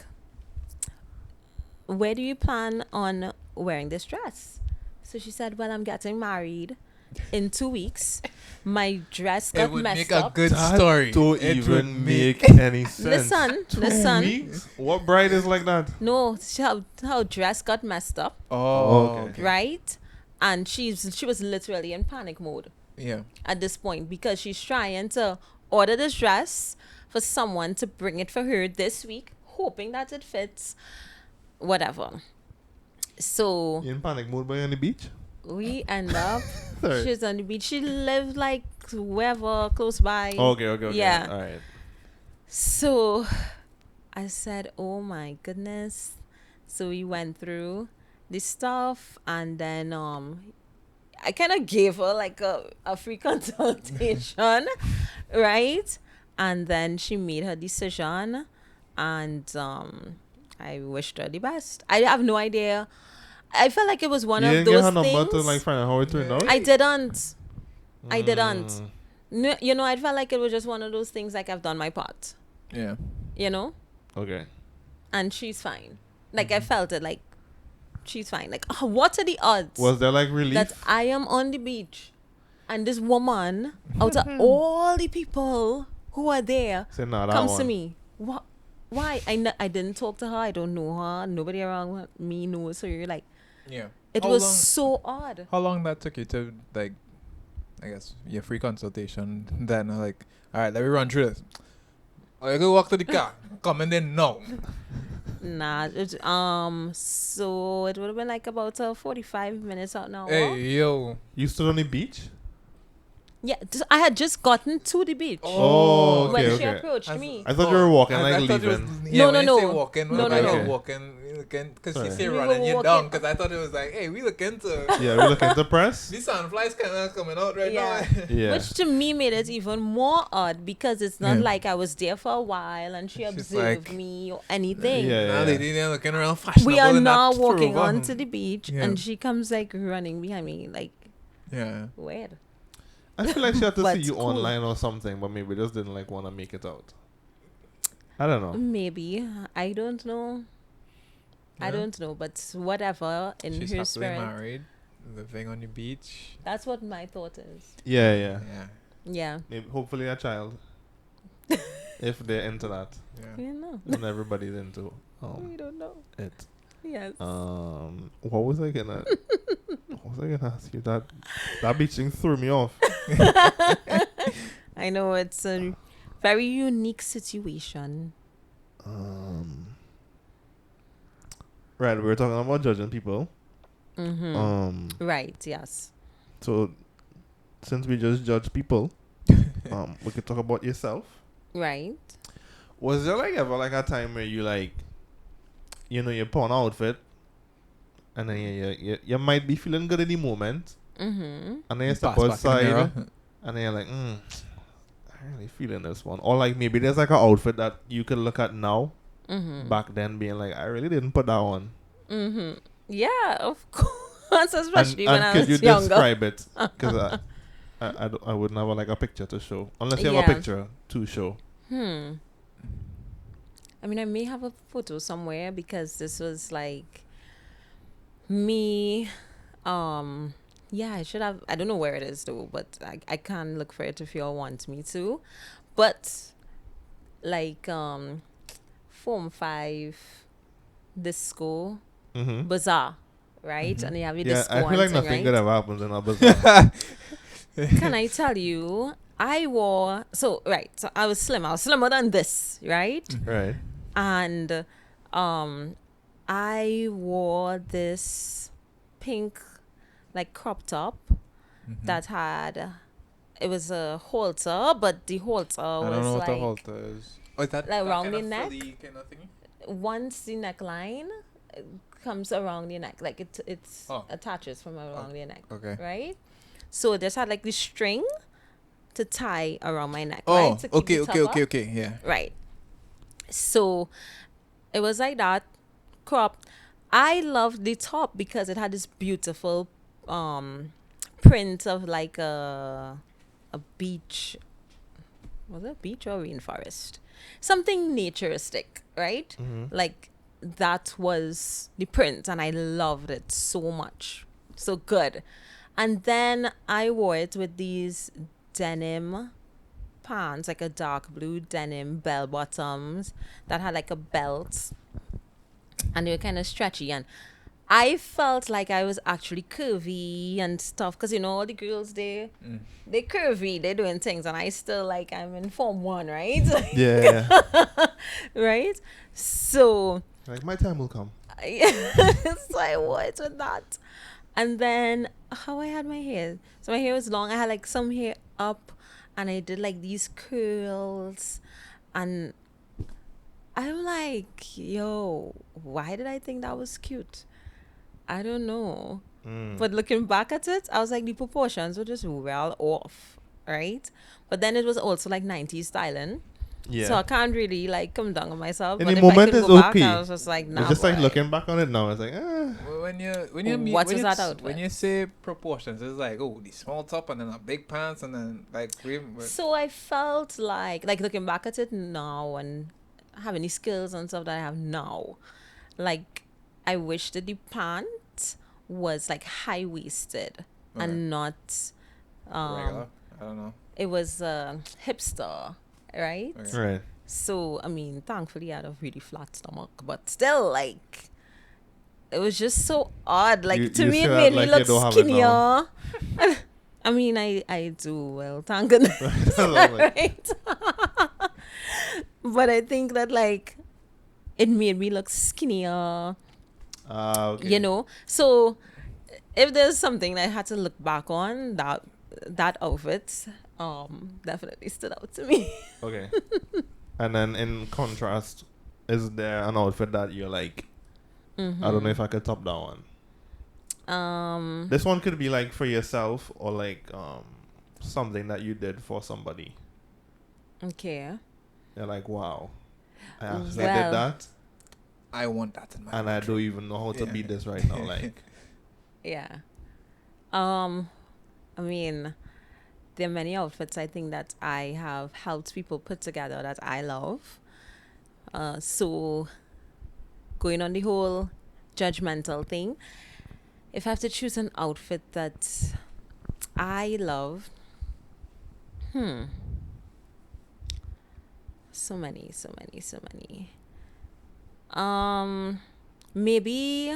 S3: where do you plan on wearing this dress? So she said, well, I'm getting married in 2 weeks. My dress got
S1: It would
S3: messed
S1: make a
S3: up.
S1: good
S2: That
S1: story.
S2: don't
S1: It would
S2: even make any sense.
S3: Listen,
S2: 2
S3: listen.
S2: weeks? What bride is like that?
S3: No, her dress got messed up,
S1: Oh,
S2: Okay.
S1: okay.
S3: right? And she was literally in panic mode
S1: Yeah.
S3: at this point because she's trying to order this dress for someone to bring it for her this week, hoping that it fits, whatever. So
S2: You in panic mode by on the beach?
S3: we end up,
S2: Sorry.
S3: she's on the beach. She lived like wherever close by.
S2: Okay.
S3: Yeah.
S2: All right.
S3: So I said, oh my goodness. So we went through the stuff, and then I kind of gave her like a free consultation, right? And then she made her decision, and I wished her the best. I have no idea. I felt like it was one
S2: You
S3: of
S2: didn't get
S3: those
S2: her number
S3: things.
S2: to like find out how it turned out?
S3: I didn't. I didn't.
S2: Mm.
S3: No, you know, I felt like it was just one of those things, like I've done my part,
S1: Yeah.
S3: you know?
S2: Okay.
S3: And she's fine. Like, I felt it, like, she's fine. Like, what are the odds
S2: Was there like relief?
S3: that I am on the beach and this woman, out of all the people who are there,
S2: Say nah, that
S3: comes to
S2: one.
S3: me? What? Why? I didn't talk to her. I don't know her. Nobody around me knows her. Like,
S1: Yeah.
S3: it
S1: How
S3: was
S1: long-
S3: so odd.
S1: How long that took you to, like, I guess, your free consultation? Then, like, all right, let me run through this. Oh, you go walk to the car. Come and then no.
S3: Nah, so it would have been like about 45 minutes out now.
S1: Hey, yo.
S2: You stood on the beach?
S3: Yeah, I had just gotten to the beach
S2: Oh,
S3: when
S2: okay,
S3: she
S2: okay.
S3: approached
S1: As-
S3: me.
S2: I thought you were walking,
S1: I
S2: like
S1: thought it was-
S2: leaving.
S1: yeah,
S3: No,
S1: when
S3: no,
S1: you say
S3: no.
S1: walking,
S3: No,
S1: like,
S2: no,
S1: you're
S2: no.
S1: walking, because
S2: Sorry.
S1: she say
S3: We
S1: running
S3: were
S1: you
S3: walking-
S1: down, because I thought it was like, hey, we looking to...
S2: Yeah, we looking to press?
S1: These sunflies kind of coming out right
S3: Yeah.
S1: now.
S2: Yeah.
S3: Which to me made it even more odd because it's not
S1: Yeah.
S3: like I was there for a while and she
S1: She's
S3: observed
S1: like-
S3: me or anything.
S2: Yeah.
S1: Now lady, they're looking around fashionable.
S3: We are
S1: in
S3: now
S1: that
S3: walking
S1: Trova.
S3: onto the beach
S1: Yeah.
S3: and she comes like running behind me, like,
S1: Yeah.
S3: weird.
S2: I feel like she had to
S3: But
S2: see you
S3: cool.
S2: online or something, but maybe just didn't like want to make it out. I don't know.
S3: Maybe. I don't know. I
S1: Yeah.
S3: don't know, but whatever in
S1: She's
S3: her
S1: happily
S3: spirit.
S1: married, living on the beach.
S3: That's what my thought is.
S2: Yeah.
S1: Yeah.
S3: Yeah.
S2: Maybe, hopefully a child. If they're into that.
S1: Yeah.
S3: You know.
S2: And everybody's into
S3: We don't know.
S2: it.
S3: Yes.
S2: What was I gonna ask you? That beach thing threw me off.
S3: I know it's a very unique situation.
S2: Right, we were talking about judging people.
S3: Mm-hmm. Right, yes.
S2: So since we just judge people, we could talk about yourself.
S3: Right.
S2: Was there like ever like a time where you like, you know, you put on an outfit, and then you might be feeling good in the moment,
S3: Mm-hmm.
S2: and then you step
S1: Pass back in the
S2: outside,
S1: mirror.
S2: and then you're like, I'm really feeling this one. Or like maybe there's like an outfit that you could look at now,
S3: Mm-hmm.
S2: back then being like, I really didn't put that on.
S3: Mm-hmm. Yeah, of course. Especially
S2: and
S3: when I
S2: could
S3: was
S2: you
S3: younger.
S2: describe it? Because I wouldn't have like a picture to show, unless you have
S3: Yeah.
S2: a picture to show.
S3: I mean, I may have a photo somewhere because this was like me. Yeah, I should have. I don't know where it is though, but I can look for it if you all want me to. But like Form 5 disco
S2: Mm-hmm.
S3: bazaar, right? And you have your
S2: Yeah,
S3: disco
S2: I feel like
S3: thing,
S2: nothing
S3: right?
S2: good ever happens in a bazaar.
S3: Can I tell you? I wore so I was slim. I was slimmer than this, right?
S2: Right.
S3: And I wore this pink like crop top that had it was a halter, but the halter
S1: I
S3: was
S1: don't know what
S3: like
S1: the halter is. Oh, is that
S3: Like
S1: that
S3: around
S1: kind
S3: the
S1: of
S3: neck?
S1: frilly kind of thing?
S3: Once the neckline comes around the neck, like it's
S1: Oh.
S3: attaches from around the neck,
S1: Okay.
S3: right? So I just had like this string to tie around my neck,
S1: Oh,
S3: right? To keep
S1: okay,
S3: the top up.
S1: okay. Yeah.
S3: Right. So it was like that cropped. I loved the top because it had this beautiful print of like a beach. Was it a beach or rainforest? Something naturistic, right? Like that was the print and I loved it so much. So good. And then I wore it with these denim pants, like a dark blue denim bell bottoms that had like a belt and they were kind of stretchy. And I felt like I was actually curvy and stuff because you know all the girls they curvy, they're doing things, and I still like I'm in Form 1, right?
S2: Yeah.
S3: Right? So
S2: Like my time will come.
S3: so I wore it with that. And then how I had my hair. So my hair was long. I had like some hair up and I did like these curls and I'm like, yo, why did I think that was cute? I don't know. But looking back at it, I was like, the proportions were just well off, right? But then it was also like 90s styling.
S2: Yeah.
S3: So I can't really like come down on myself.
S2: In
S3: But
S2: the
S3: if I
S2: moment
S3: could
S2: it's
S3: go back,
S2: okay.
S3: I was just like, nah,
S2: It's just like
S3: boy.
S2: looking back on it now. It's like,
S1: When you meet,
S3: What
S1: when
S3: was
S1: you
S3: that outfit?
S1: when you say proportions, it's like, oh, the small top and then a big pants and then like
S3: So I felt like looking back at it now and having the skills and stuff that I have now, like I wish that the pant was like high waisted
S1: Okay.
S3: and not
S1: regular. I don't know.
S3: it was hipster, right?
S1: Okay.
S2: right.
S3: So I mean, thankfully I had a really flat stomach, but still like it was just so odd. Like
S2: You-
S3: to
S2: you
S3: me, it
S2: still
S3: made
S2: like
S3: me
S2: you
S3: look
S2: don't have it
S3: skinnier.
S2: now.
S3: I mean, I do well, thank goodness.
S2: Like,
S3: Right? But I think that like it made me look skinnier,
S2: okay.
S3: you know. So if there's something that I had to look back on, that outfit definitely stood out to me.
S2: Okay. And then in contrast, is there an outfit that you're like, I don't know if I could top that one. This one could be like for yourself or like something that you did for somebody.
S3: Okay.
S2: You're like, wow, I actually
S3: Well,
S2: did that,
S1: I want that in my
S2: and I
S1: wardrobe.
S2: don't even know how to
S1: Yeah.
S2: beat this right now. Like,
S3: Yeah. I mean, there are many outfits I think that I have helped people put together that I love. So going on the whole judgmental thing, if I have to choose an outfit that I love, so many. Maybe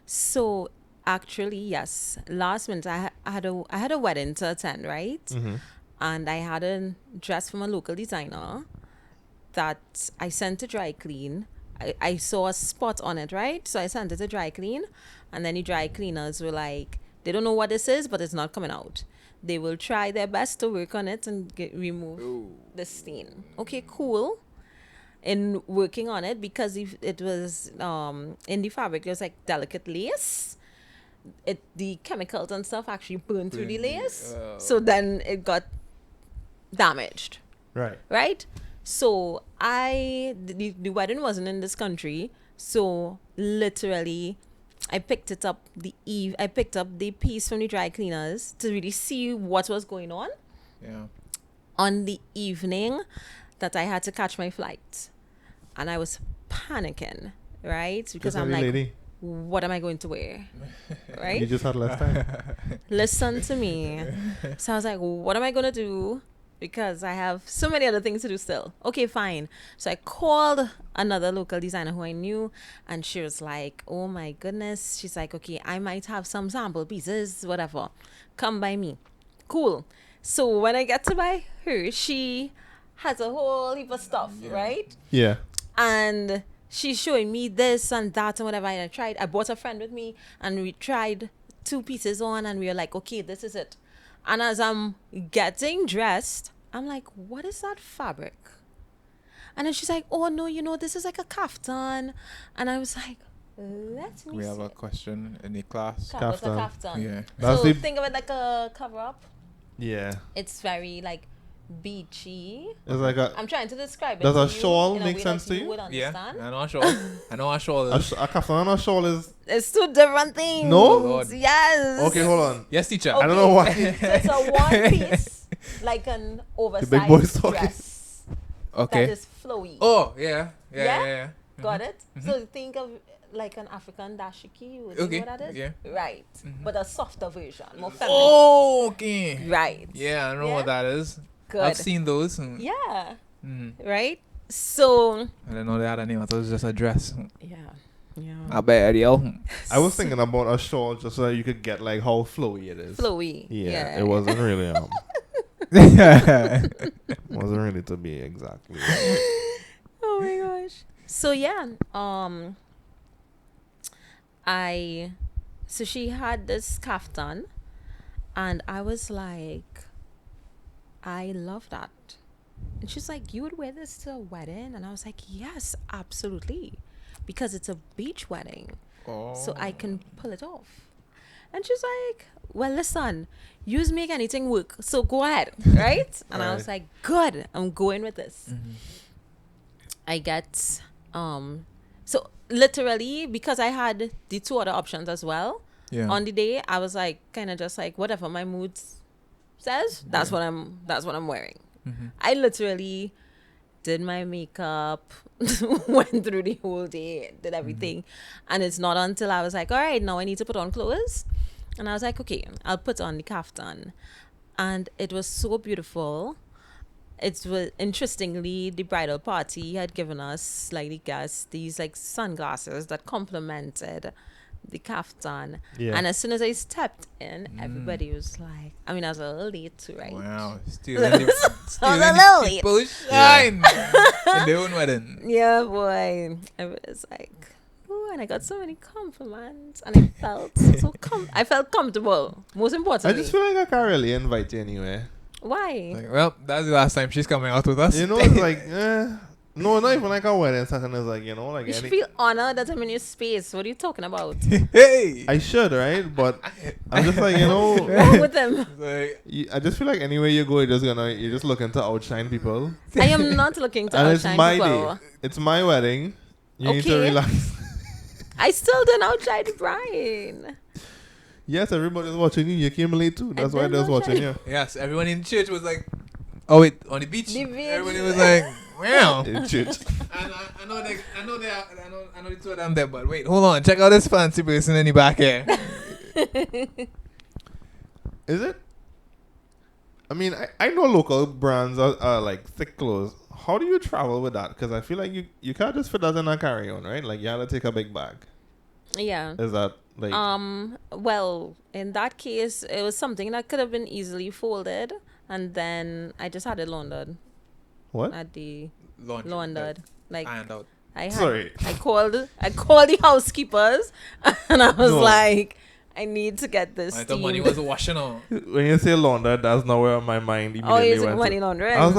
S3: so actually yes. Last minute I had a wedding to attend, right? And I had a dress from a local designer that I sent to dry clean. I saw a spot on it, right? So I sent it to dry clean, and then the dry cleaners were like, they don't know what this is, but it's not coming out. They will try their best to work on it and remove the stain. Okay, cool. In working on it, because if it was in the fabric, it was like delicate lace. The chemicals and stuff actually burned through the lace, so then it got damaged.
S2: right.
S3: Right? So the wedding wasn't in this country, so literally I picked it up I picked up the piece from the dry cleaners to really see what was going
S1: Yeah.
S3: on the evening that I had to catch my flight. And I was panicking, right? Because
S2: Just
S3: I'm
S2: any
S3: like,
S2: lady.
S3: what am I going to wear?
S2: You
S3: Right?
S2: just had less time.
S3: Listen to me. So I was like, what am I going to do? Because I have so many other things to do still. Okay, fine. So I called another local designer who I knew, and she was like, oh my goodness. She's like, okay, I might have some sample pieces, whatever. Come by me. Cool. So when I get to buy her, she has a whole heap of stuff, right?
S2: Yeah.
S3: And she's showing me this and that and whatever. And I brought a friend with me, and we tried 2 pieces on, and we were like, okay, this is it. And as I'm getting dressed, I'm like, what is that fabric? And then she's like, oh no, this is like a kaftan. And I was like, let me
S1: We have
S3: see.
S1: a question in the class.
S3: What's a
S2: Kaftan.
S3: kaftan?
S1: Yeah.
S2: That's
S3: So
S2: the-
S3: think of it like a cover up.
S2: Yeah.
S3: It's very like beachy.
S2: It's like a
S3: I'm trying to describe it.
S2: Does
S3: to
S2: a
S3: you
S2: shawl
S3: in a
S2: make
S3: way
S2: sense
S3: that
S2: to
S3: you
S2: you?
S3: would
S1: Yeah,
S3: understand.
S1: I know a shawl. I know a shawl.
S2: a kaftan and a shawl is
S3: It's two different things.
S2: No?
S1: Lord.
S3: Yes.
S2: okay. Hold on.
S1: Yes, teacher.
S2: I don't know why.
S3: So it's a one piece, like an
S2: big boy's
S3: oversized
S2: talking.
S3: dress
S1: Okay.
S3: that is flowy.
S1: Oh, yeah. Yeah,
S3: Yeah?
S1: yeah, yeah.
S3: Got it? So think of like an African dashiki. You would
S1: Okay,
S3: know what that is?
S1: yeah.
S3: Right. But a softer version, more feminine.
S1: Oh, okay.
S3: Right.
S1: Yeah, I know
S3: Yeah?
S1: what that is.
S3: Good.
S1: I've seen those.
S3: Yeah.
S1: Mm-hmm.
S3: Right? So,
S1: I didn't know they had a name. I thought it was just a dress.
S3: yeah. Yeah.
S1: I bet, yo.
S2: I was thinking about a shawl just so that you could get like how flowy it is.
S3: Flowy.
S2: Yeah, it wasn't really wasn't really to be exactly.
S3: Oh my gosh. So yeah, so she had this kaftan and I was like, I love that. And she's like, you would wear this to a wedding? And I was like, yes, absolutely. Because it's a beach wedding. So I can pull it off. And she's like, well, listen, yous make anything work. So go ahead. Right? And I was like, good. I'm going with this. I get, so literally because I had the two other options as well.
S1: Yeah.
S3: On the day, I was like, kind of just like, whatever my mood says, that's what I'm wearing. I literally did my makeup, went through the whole day, did everything. And it's not until I was like, all right, now I need to put on clothes. And I was like, okay, I'll put on the kaftan. And it was so beautiful. It was, interestingly, the bridal party had given us, like the guests, these like sunglasses that complemented the kaftan.
S2: Yeah.
S3: And as soon as I stepped in, everybody was like, I mean, I was a little late too, right?
S1: Wow. Stealing the, stealing
S3: a
S1: the
S3: little late.
S1: people's shine in their own wedding.
S3: Yeah, boy. I was like, oh, and I got so many compliments, and I felt I felt comfortable. Most
S2: I
S3: importantly,
S2: just feel like I can't really invite you anywhere.
S3: why?
S1: Like, well, that's the last time she's coming out with us.
S2: You know, it's like, no, not even like a wedding setting. It's like, you know, like
S3: You should
S2: any.
S3: feel honored that I'm in your space. What are you talking about?
S1: Hey!
S2: I should, right? But I'm just like, you know,
S3: What's wrong with them?
S1: Like,
S2: I just feel like anywhere you go, you're just looking to outshine people.
S3: I am not looking to
S2: And it's
S3: outshine
S2: my
S3: people.
S2: day. It's my wedding. You need to
S3: Okay.
S2: relax.
S3: I still didn't outshine Brian.
S2: Yes, everybody's watching you. You came late too. That's why
S3: did
S2: they're
S3: not
S2: watching
S3: try.
S2: you.
S1: yes, everyone in church was like, oh, wait, on the beach?
S3: The beach.
S1: Everybody was like, wow.
S2: In church.
S1: I know the two of them there, but wait, hold on. Check out this fancy person in the back here.
S2: Is it? I mean, I know local brands are like thick clothes. How do you travel with that? Because I feel like you can't just fit that in a carry-on, right? Like you have to take a big bag.
S3: Yeah.
S2: Is that like?
S3: Well, in that case, it was something that could have been easily folded, and then I just had it laundered
S2: What?
S3: at the
S1: Laundry.
S3: laundered. Like
S1: Ironed out.
S3: I had,
S2: Sorry.
S3: I called the housekeepers, and I was
S2: No.
S3: like, I need to get this
S1: I thought money
S3: steamed.
S1: was washing out.
S2: When you say launder, that's not where my mind
S3: Oh,
S2: immediately
S3: is it
S2: went.
S3: money
S2: to.
S3: laundering?
S2: I was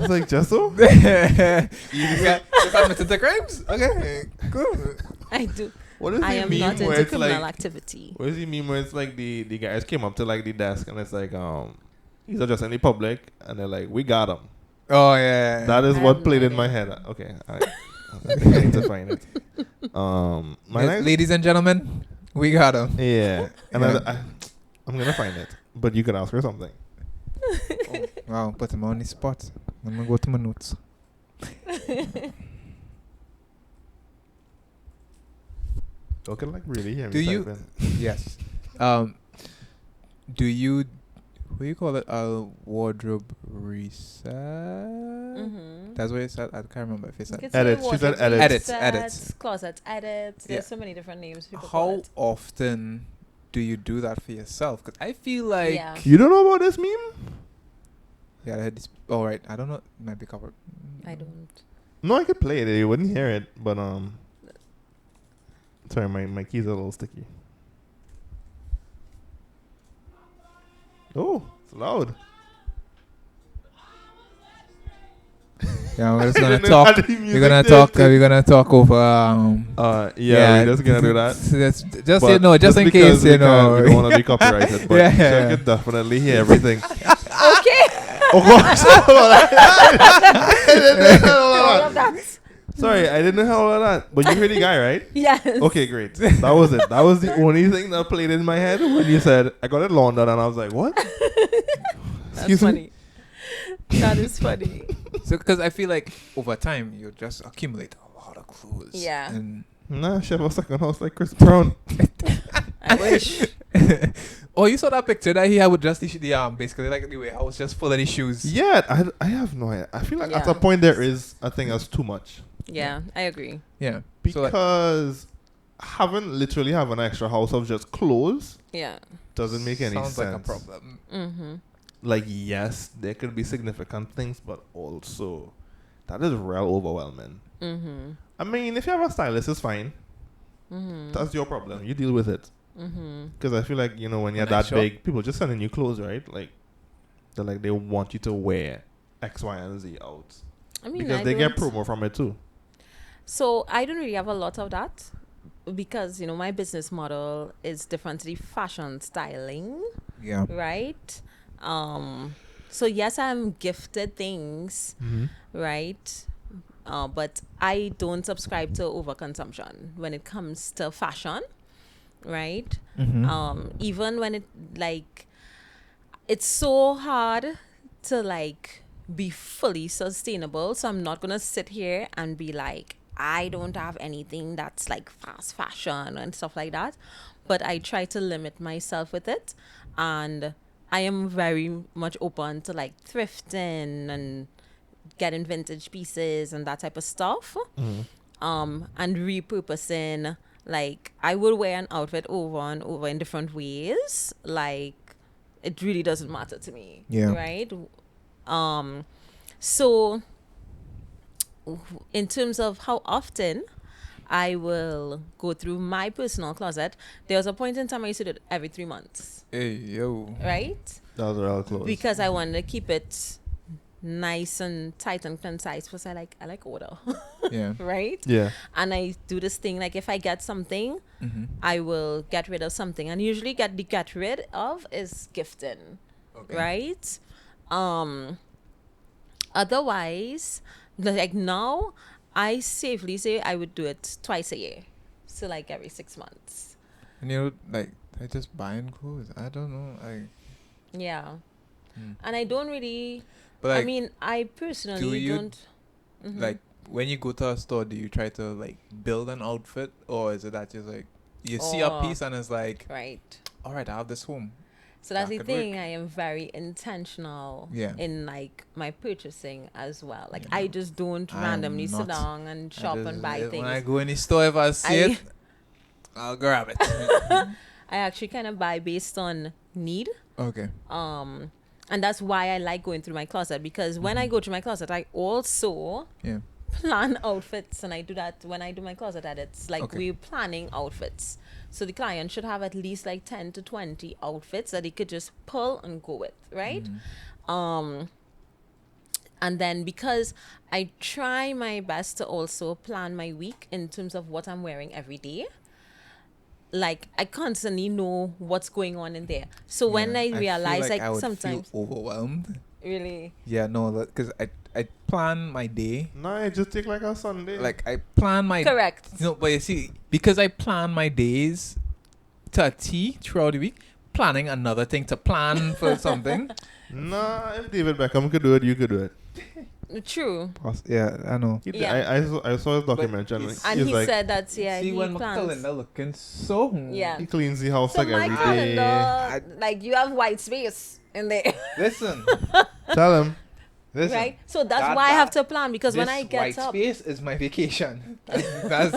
S2: like, Jesso?
S1: Just admitted to crimes? Okay, cool.
S3: I do.
S2: What does
S3: I
S2: he
S3: am
S2: mean
S3: not
S2: where
S3: into
S2: it's
S3: criminal
S2: like?
S3: activity.
S2: What does he mean where it's like the guys came up to like the desk and it's like these are just in the public and they're like, we got him.
S1: Oh, yeah.
S2: That is
S3: I
S2: what
S3: have
S2: played
S3: no
S2: in my
S3: idea.
S2: head. Okay, I need to find it. My
S1: Yes,
S2: next,
S1: ladies and gentlemen, we got him.
S2: yeah, and
S1: Yeah.
S2: I'm gonna find it, but you can ask her something.
S1: Wow, put him on the spot. I'm going to go to my notes.
S2: You can like really hear me.
S1: Do you-
S2: typing.
S1: Yes. Do you, what do you call it? A wardrobe reset?
S3: Mm-hmm.
S1: That's what it said. I can't remember if it said.
S2: Edits. She said edits.
S1: Edits,
S3: Resets,
S1: edits.
S3: Closet edits. There's
S1: Yeah.
S3: so many different names people call
S1: How
S3: it.
S1: often do you do that for yourself? Because I feel like
S3: Yeah.
S2: You don't know about this meme?
S1: I had this. Oh right, I don't know. It might be covered.
S3: I don't.
S2: No, I could play it. You wouldn't hear it, but sorry, my keys are a little sticky. Oh, it's loud.
S1: Yeah, we're just gonna
S2: didn't know
S1: talk.
S2: how the
S1: We're
S2: music
S1: gonna
S2: did.
S1: talk. We're gonna talk over.
S2: Yeah, we're just gonna do that.
S1: Just
S2: But
S1: you know, just in
S2: because
S1: case you
S2: we
S1: know.
S2: don't want to be copyrighted, but
S1: Yeah,
S2: you
S1: yeah.
S2: can definitely hear everything.
S3: Okay.
S2: Oh gosh!
S3: All of that.
S2: Sorry, I didn't know all of that. But you heard the guy, right?
S3: Yes.
S2: Okay, great. That was it. That was the only thing that played in my head when you said I got it laundered, and I was like, "What?"
S3: That's
S2: Excuse me?
S3: funny. That is funny.
S1: So, because I feel like over time you just accumulate a lot of clothes.
S3: Yeah.
S1: And
S2: Nah, she have a second house like Chris Brown.
S3: I wish.
S1: oh, you saw that picture that he had with just the basically like the warehouse just full of the shoes.
S2: Yeah, I have no idea. I feel like at
S3: Yeah.
S2: a point there is a thing that's too much
S3: Yeah, I agree.
S1: Yeah. So, like,
S2: because literally have an extra house of just clothes
S3: Yeah.
S2: doesn't make any
S1: sounds
S2: sense.
S1: like a problem.
S3: Mm-hmm.
S2: Like, yes, there could be significant things, but also that is real overwhelming.
S3: Mm-hmm.
S2: I mean, if you have a stylist, it's fine.
S3: Mm-hmm.
S2: That's your problem. You deal with it.
S3: Mm-hmm.
S2: Because I feel like, when you're
S1: When I
S2: that
S1: shop-
S2: big, people just sending you clothes, right? Like, they want you to wear X, Y, and Z out.
S3: I mean,
S2: Because
S3: I
S2: they get
S3: don't-
S2: promo from it too.
S3: So I don't really have a lot of that because my business model is different to the fashion styling,
S1: Yeah.
S3: right? So yes, I'm gifted things,
S2: Mm-hmm.
S3: right? But I don't subscribe to overconsumption when it comes to fashion, right?
S1: Mm-hmm.
S3: Even when it's so hard to be fully sustainable. So I'm not gonna sit here and be like, I don't have anything that's like fast fashion and stuff like that. But I try to limit myself with it, and I am very much open to thrifting and getting vintage pieces and that type of stuff. And repurposing. I will wear an outfit over and over in different ways. It really doesn't matter to me.
S1: Yeah.
S3: Right? So in terms of how often I will go through my personal closet, there was a point in time I used to do it every 3 months.
S1: Hey yo.
S3: Right?
S2: That was real close.
S3: Because I wanted to keep it nice and tight and concise because I like order.
S1: Yeah.
S3: Right?
S2: Yeah.
S3: And I do this thing if I get something,
S1: Mm-hmm.
S3: I will get rid of something, and usually get rid of is gifting,
S1: Okay.
S3: right? Otherwise, now, I safely say I would do it twice a year, so every 6 months.
S1: And I just buying clothes. I don't know.
S3: Yeah,
S1: Mm.
S3: and I don't really.
S1: But
S3: I mean, I personally
S1: do you,
S3: don't. Mhm.
S1: when you go to a store, do you try to build an outfit, or is it that just you see a
S3: Or-
S1: piece and it's like,
S3: right.
S1: all right, I have this home.
S3: So that's
S1: That
S3: the
S1: could
S3: thing.
S1: work.
S3: I am very intentional
S1: Yeah.
S3: in my purchasing as well.
S1: Yeah.
S3: I just don't
S1: I'm
S3: randomly sit
S1: not.
S3: down and shop and buy
S1: When I
S3: things.
S1: go in the store, if I see it, I'll grab it.
S3: I actually kind of buy based on need.
S1: Okay.
S3: And that's why I like going through my closet, because when I go through my closet, I also
S1: Yeah.
S3: plan outfits, and I do that when I do my closet edits.
S1: Okay.
S3: We're planning outfits. So the client should have at least 10 to 20 outfits that he could just pull and go with, right? And then because I try my best to also plan my week in terms of what I'm wearing every day, I constantly know what's going on in there. So when I realize
S1: feel I would
S3: sometimes
S1: feel overwhelmed.
S3: really
S1: Yeah, no, because I plan my day.
S2: No, I just take a Sunday.
S1: I plan my
S3: correct.
S1: No, but you see, because I plan my days to a T throughout the week, planning another thing to plan for something.
S2: Nah, if David Beckham could do it, you could do it.
S3: True.
S1: Yeah, I know.
S3: Yeah.
S2: I saw his documentary. And
S1: it's-
S3: And
S2: he's
S3: he
S2: like,
S3: said that
S1: See,
S3: he
S1: when my
S3: plans.
S1: calendar looking so
S3: Yeah.
S2: he cleans the house
S3: So my
S2: every day.
S3: calendar, you have white space in there,
S1: Listen,
S2: Tell him.
S1: listen.
S3: right? So that's
S1: That-
S3: why I have
S1: that-
S3: to plan, because when I
S1: This
S3: get
S1: white
S3: up.
S1: space is my vacation. That's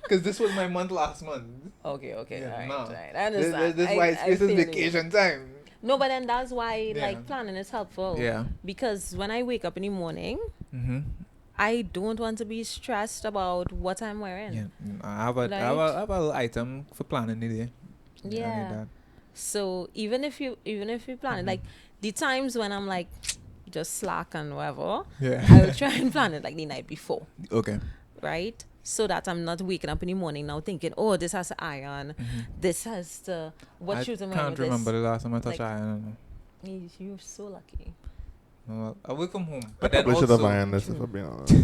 S1: because this was my month last month.
S3: Okay,
S1: Yeah,
S3: all right,
S1: no.
S3: all right. I understand.
S1: This
S3: I-
S1: white
S3: I
S1: space is
S3: feel you.
S1: vacation time.
S3: No, but then that's why
S1: Yeah.
S3: planning is helpful.
S1: Yeah.
S3: Because when I wake up in the morning,
S1: Mm-hmm.
S3: I don't want to be stressed about what I'm wearing.
S1: Yeah. I have a little item for planning the day. I need
S3: Yeah.
S1: that.
S3: So even if you plan it, the times when I'm just slack and whatever,
S1: Yeah.
S3: I will try and plan it like the night before,
S1: Okay.
S3: right? So that I'm not waking up in the morning now thinking, oh, this has to iron, this has to, what
S1: I
S3: shoes am I
S1: can't
S3: with
S1: remember
S3: this?
S1: the last time I touched
S3: Like-
S1: iron.
S3: You're so lucky.
S1: No, I will come home.
S2: I
S1: But then
S2: probably should have
S1: also,
S2: ironed this if I'm being honest.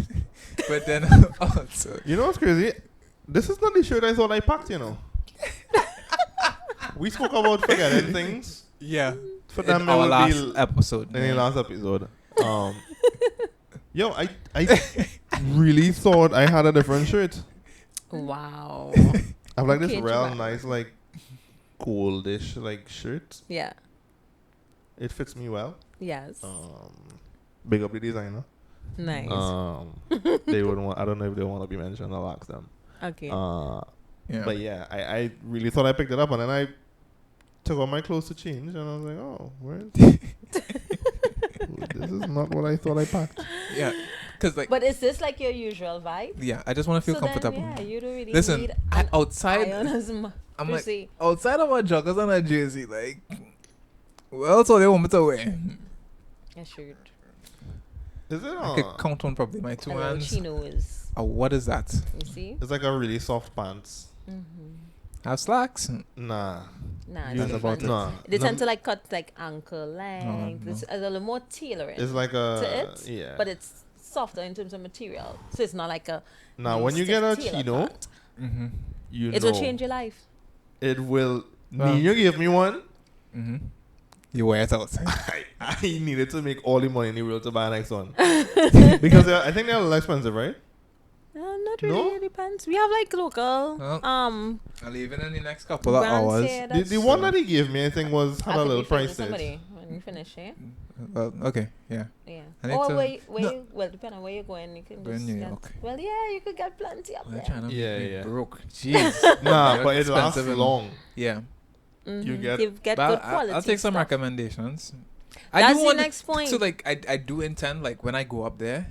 S1: but then also,
S2: You know what's crazy? This is not the shirt I thought I packed, you know. We spoke about forgetting things.
S1: yeah.
S2: For
S1: In
S2: them, it
S1: our
S2: would
S1: last
S2: be
S1: episode.
S2: in the last episode. Yo, I really thought I had a different shirt.
S3: Wow.
S2: I've like this
S3: Okay,
S2: real
S3: Jabari.
S2: nice, like, goldish, like, shirt.
S3: Yeah.
S2: It fits me well.
S3: Yes.
S2: Big up the designer.
S3: Nice.
S2: They wouldn't want, I don't know if they want to be mentioned. I'll ask them.
S3: Okay.
S1: Yeah.
S2: But yeah, I really thought I picked it up, and then I took all my clothes to change, and I was like, oh, where is this is not what I thought I packed.
S1: Yeah. Because like,
S3: But is this like your usual vibe?
S1: yeah, I just want to feel
S3: So
S1: comfortable.
S3: Then, yeah, you don't really
S1: Listen,
S3: need
S1: I,
S3: an
S1: outside,
S3: iron as much.
S1: I'm
S3: You
S1: like,
S3: see.
S1: outside of our joggers and a jersey, like, well, so they want me to wear.
S3: I should.
S2: Is it?
S1: I could count on probably my two
S3: Hello,
S1: hands.
S3: chinos.
S1: Oh, what is that?
S3: You see?
S2: It's like a really soft pants.
S1: Have slacks?
S2: Nah.
S3: Nah,
S1: You
S3: it's
S1: know about
S3: different.
S1: it.
S2: Nah.
S3: They
S2: No,
S3: tend to like cut like ankle length.
S1: no.
S3: It's a little more tailoring
S2: It's like
S3: to
S2: a
S3: it,
S2: yeah.
S3: but it's softer in terms of material. So it's not like a.
S2: Now when you get a
S3: stiff tailor
S2: chino,
S3: cut.
S1: Mm-hmm.
S2: you
S3: It
S2: know
S3: will change your life.
S2: it will.
S1: Well.
S2: Nino gave me one.
S1: Mm-hmm. You wear it out.
S2: I needed to make all the money in the world to buy a next one because I think they're a little expensive, right?
S3: Not really.
S2: No?
S3: It depends. We have like local.
S1: Well, I'll leave it in the next couple of
S3: brands
S1: hours.
S3: here
S2: The
S3: that's-
S2: one that he gave me, I think, was had
S3: I
S2: a
S3: could
S2: little
S3: be filming
S2: price tag.
S3: somebody when you finish, eh?
S1: Well, okay, yeah.
S3: Yeah.
S1: I need
S3: Or
S1: to-
S3: where
S1: No.
S3: you, well, depending on where you're going, you can
S1: Go in
S3: just
S1: New
S3: get,
S1: York.
S3: well, yeah, you could get plenty up
S1: I'm
S3: there.
S1: trying to
S2: Yeah,
S1: make me
S2: yeah.
S1: broke. Jeez.
S2: Nah,
S1: They're
S2: but it lasts
S1: expensive and-
S2: long.
S1: Yeah.
S2: You get-
S3: You get
S1: But
S3: good quality.
S1: I'll take some
S3: stuff.
S1: recommendations.
S3: That's
S1: do
S3: the
S1: want
S3: next point.
S1: So like I do intend like when I go up there,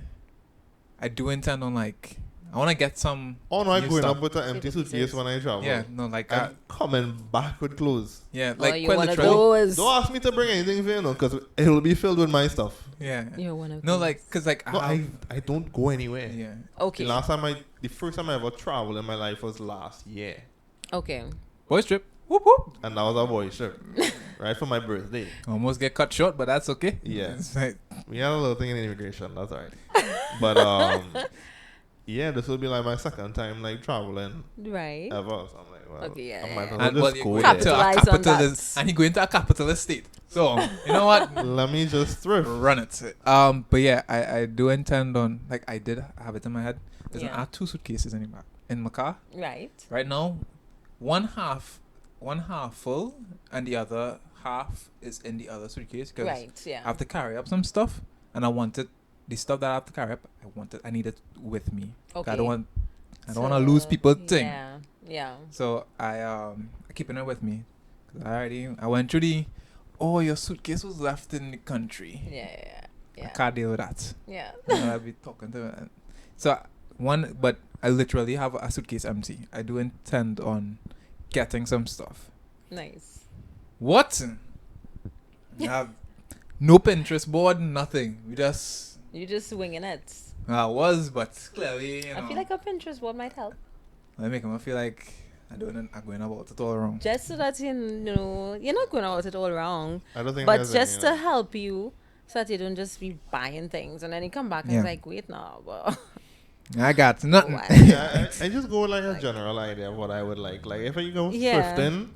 S1: I do intend on like I want to get some.
S2: Oh no, I'm
S1: new
S2: going
S1: stuff.
S2: up with an empty
S3: Super
S2: suitcase
S3: pieces.
S2: when I travel.
S1: Yeah, no, like
S2: I'm coming back with clothes.
S1: yeah,
S3: Oh,
S1: like
S3: you're
S1: quite
S3: one of
S1: literally.
S3: those.
S2: Don't ask me to bring anything for you, know, because it will be filled with my stuff.
S1: Yeah.
S3: You're one of
S1: No,
S3: those.
S1: like cause like
S2: No,
S1: I have,
S2: I don't go anywhere.
S1: yeah.
S3: Okay.
S2: The first time I ever traveled in my life was last year,
S3: Okay.
S1: Boys trip. Whoop whoop.
S2: and that was a boy trip, right for my birthday.
S1: Almost get cut short, but that's okay.
S2: Yeah.
S1: It's like,
S2: We had a little thing in immigration. That's alright. But yeah, this will be like my second time like traveling
S3: Right.
S2: ever. So I'm like, well,
S3: Okay, yeah,
S2: I
S3: yeah,
S2: might
S3: yeah.
S2: as well
S1: and well,
S2: just
S1: you
S2: go
S1: go
S2: there.
S1: into a
S3: Capitalize on
S1: capitalist,
S3: that.
S1: and he go into a capitalist state. So you know what?
S2: Let me just thrift.
S1: Run it. But yeah, I do intend on like I did have it in my head. There's
S3: Yeah.
S1: I have 2 suitcases in my car
S3: Right.
S1: right now. One half full, and the other half is in the other suitcase because
S3: Right. Yeah.
S1: I have to carry up some stuff, and I wanted the stuff that I have to carry up. I need it with me.
S3: Okay.
S1: I don't want to lose people thing.
S3: Yeah. Yeah.
S1: So I keeping it with me. 'Cause I went through your suitcase was left in the country.
S3: Yeah. Yeah.
S1: I
S3: Yeah.
S1: can't deal with that.
S3: Yeah.
S1: I'll be talking to so but I literally have a suitcase empty. I do intend on getting some stuff.
S3: Nice.
S1: What? I have no Pinterest board, nothing.
S3: You just winging it.
S1: I was, but clearly,
S3: I feel like a Pinterest board might help.
S1: I make them feel like I'm going about it all wrong.
S3: Just so that you know you're not going about it all wrong,
S2: I don't think
S3: but
S2: there's
S3: just
S2: any,
S3: to help you, so that you don't just be buying things and then you come back and
S1: Yeah.
S3: it's like, wait now, but
S1: I got nothing.
S3: Why?
S2: Yeah, I just go with like a general idea of what I would like. Like if you go
S3: Yeah.
S2: thrifting,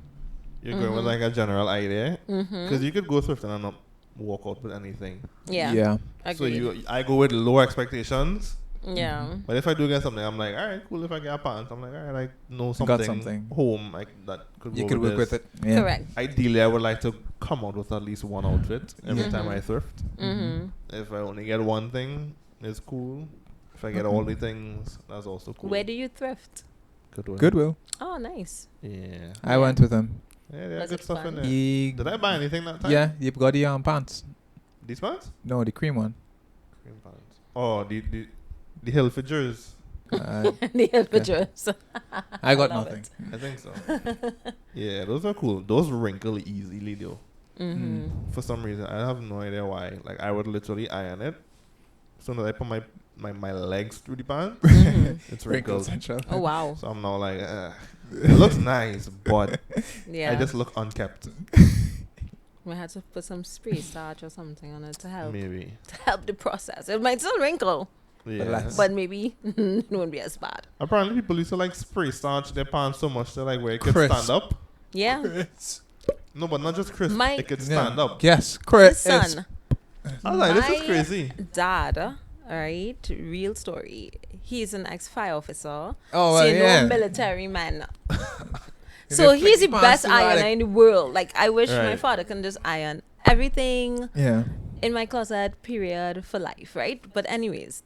S2: you're going with like a general idea. Because you could go thrifting and not walk out with anything.
S3: yeah,
S1: Yeah.
S2: So
S3: agreed.
S2: I go with low expectations.
S3: yeah,
S2: But if I do get something, I'm like, all right, cool. If I get a pants, I'm like, all right, I know
S1: Got
S2: something,
S1: something.
S2: home like that could
S1: You
S2: go
S1: could work
S2: this.
S1: with it. Yeah.
S3: correct.
S2: Ideally, I would like to come out with at least one outfit every time I thrift.
S3: Mm-hmm.
S2: If I only get one thing, it's cool. If I get all the things, that's also cool.
S3: Where do you thrift?
S2: Goodwill.
S1: Goodwill.
S3: Oh, nice.
S2: Yeah.
S1: I went with him.
S2: Yeah, there's
S3: Was
S2: good
S3: it
S2: stuff in
S3: fun?
S2: there.
S1: He,
S2: Did I buy anything that time?
S1: yeah, you've got the pants.
S2: These pants?
S1: No, the cream one.
S2: Cream pants. Oh, the Hilford jerseys.
S3: The pictures.
S1: I got
S3: love
S1: nothing.
S2: I think so. Yeah, those are cool. Those wrinkle easily though. For some reason, I have no idea why. Like I would literally iron it. So when I put my legs through the pants, it's
S1: Wrinkle
S2: wrinkled.
S1: central.
S3: Oh wow.
S2: So I'm now like, it looks nice, but
S3: Yeah.
S2: I just look unkept.
S3: We had to put some spray starch or something on it to help
S2: Maybe.
S3: the process. It might still wrinkle,
S2: Yeah.
S3: but maybe it won't be as bad.
S2: Apparently, people used to like spray starch their pants so much that like where it could
S1: Crisp.
S2: stand up.
S3: Yeah.
S2: No, but not just crisp.
S3: My-
S2: It could stand up.
S1: Yes,
S3: His
S1: correct.
S3: son,
S2: I was like, this is
S3: My-
S2: crazy.
S3: dad, all right, real story. He's an ex-fire officer.
S1: Oh,
S3: so you
S1: yeah.
S3: know, military man.
S1: If
S3: So
S1: you
S3: he's the
S1: flick
S3: best
S1: pants too hard,
S3: ironer in the world. Like I wish my
S2: Right.
S3: father can just iron everything
S1: Yeah.
S3: in my closet, period, for life, right? But anyways,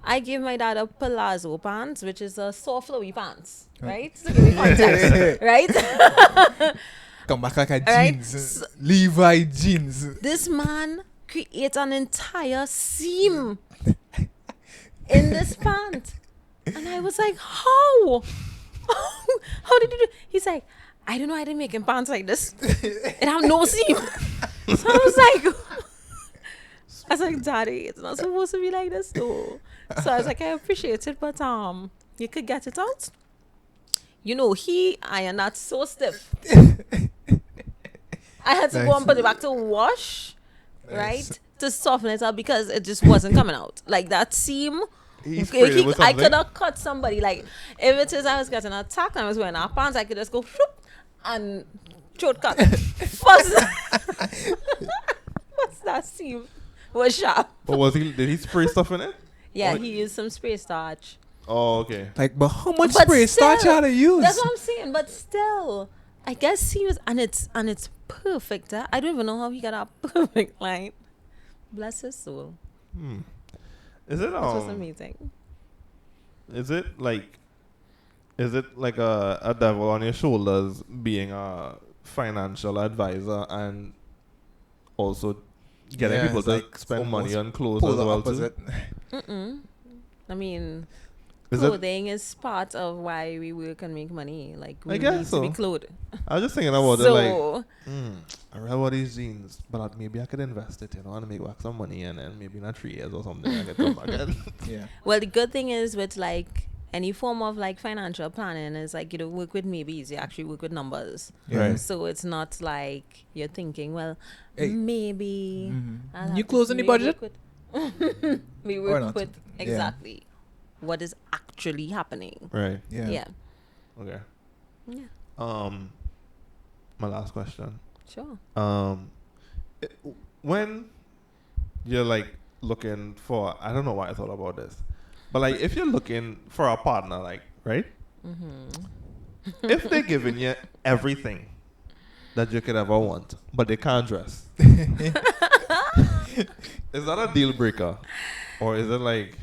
S3: I gave my dad a palazzo pants, which is a soft flowy pants, right? To give you context, right?
S1: Come back like a
S3: Alright,
S1: jeans.
S3: so-
S1: Levi jeans.
S3: This man creates an entire seam in this pant. And I was like, how? How did you do? He's like, I don't know. I didn't make him pants like this. It have no seam. So I was like, Daddy, it's not supposed to be like this though. So I was like, I appreciate it, but you could get it out. You know, he ironed that so stiff. I had to go
S1: Nice.
S3: and put it back to wash,
S1: Nice.
S3: right? To soften it up because it just wasn't coming out. Like that seam.
S2: He sprayed it with
S3: I
S2: something.
S3: could have cut somebody. Like if it is I was getting attacked and I was wearing our pants, I could just go whoop, and throat cut. First that seam was sharp.
S2: But did he spray stuff in it?
S3: Yeah,
S2: Oh,
S3: he used some spray starch.
S2: Oh, okay.
S1: Like, but how much
S3: But
S1: spray starch
S3: still,
S1: you had to use?
S3: That's what I'm saying. But still, I guess he was, and it's perfect. Huh? I don't even know how he got a perfect line. Bless his soul.
S2: Is it
S3: That was amazing.
S2: Is it like a devil on your shoulders being a financial advisor and also getting
S1: Yeah,
S2: people
S1: it's
S2: to
S1: like
S2: spend money on clothes as
S1: polar
S2: well too?
S1: opposite.
S3: I mean,
S2: Is it,
S3: clothing is part of why we work and make money. Like we
S2: guess
S3: need
S2: so.
S3: to be clothed.
S2: I was just thinking about it like,
S3: So
S2: I really want these jeans, but maybe I could invest it, and make back some money, and then maybe in 3 years or something I could come back and
S1: Yeah.
S3: well, the good thing is with like any form of like financial planning is like you don't work with maybes, you actually work with numbers.
S1: Yeah.
S2: Right.
S3: So it's not like you're thinking, well,
S1: Hey.
S3: maybe
S1: Mhm.
S3: I'll have
S1: You
S3: to
S1: closing the
S3: we
S1: budget?
S3: work with- we
S1: Or
S3: work
S1: not?
S3: with
S1: Yeah.
S3: exactly what is actually happening.
S2: right.
S1: Yeah.
S3: Yeah.
S2: Okay.
S3: Yeah.
S2: My last question.
S3: Sure.
S2: When you're like looking for, I don't know why I thought about this, but like if you're looking for a partner, like, right? If they're giving you everything that you could ever want, but they can't dress, is that a deal breaker? Or is it like,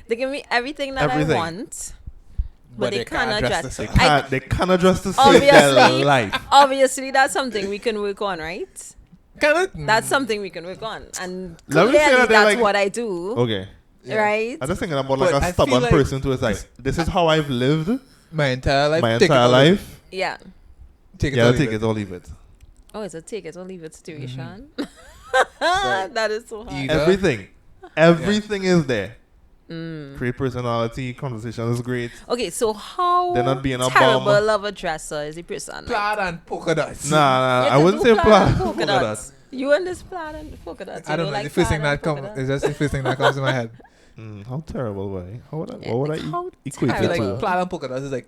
S3: They give me everything that
S2: Everything.
S3: I want, but they cannot dress.
S2: they
S3: I-
S2: can't address to save their
S3: Obviously.
S2: life?
S3: Obviously, that's something we can work on, right?
S1: Kind
S3: That's something we can work on, and
S2: Let me say
S3: clearly
S2: that they're
S3: that's
S2: like-
S3: what I do,
S2: Okay.
S3: right?
S2: I'm just thinking about like
S1: But I
S2: a
S1: feel
S2: stubborn
S1: like-
S2: person too. It's like, this is how I've lived
S1: my entire life.
S2: my
S1: Take it
S2: entire
S1: or leave
S2: life.
S3: Yeah.
S1: it. Take it.
S2: Yeah,
S1: or
S2: I'll
S1: leave
S2: take it or leave it.
S3: Oh, it's a take it or leave it situation.
S1: Right.
S3: That is so hard.
S1: Either.
S2: Everything. Everything is there.
S3: Mm.
S2: Great personality, conversation is great.
S3: Okay, so how
S2: They're not being a
S3: terrible
S2: bum.
S3: of a dresser is the person? Like,
S1: Plaid and polka dots.
S2: Nah,
S3: you
S2: I wouldn't
S3: do
S2: say
S3: plaid and
S2: plaid.
S3: polka dots. You and this plaid and polka dots.
S1: I
S3: You
S1: don't know.
S3: like
S1: The first thing
S3: plaid
S1: that
S3: and polka
S1: comes
S3: dots?
S1: is just the first thing that comes to my head.
S2: How terrible would I? How would I,
S3: Yeah,
S2: what would I
S3: like how
S2: equate
S1: I
S2: it
S1: feel
S3: terrible.
S1: like
S2: to?
S1: plaid and polka dots is like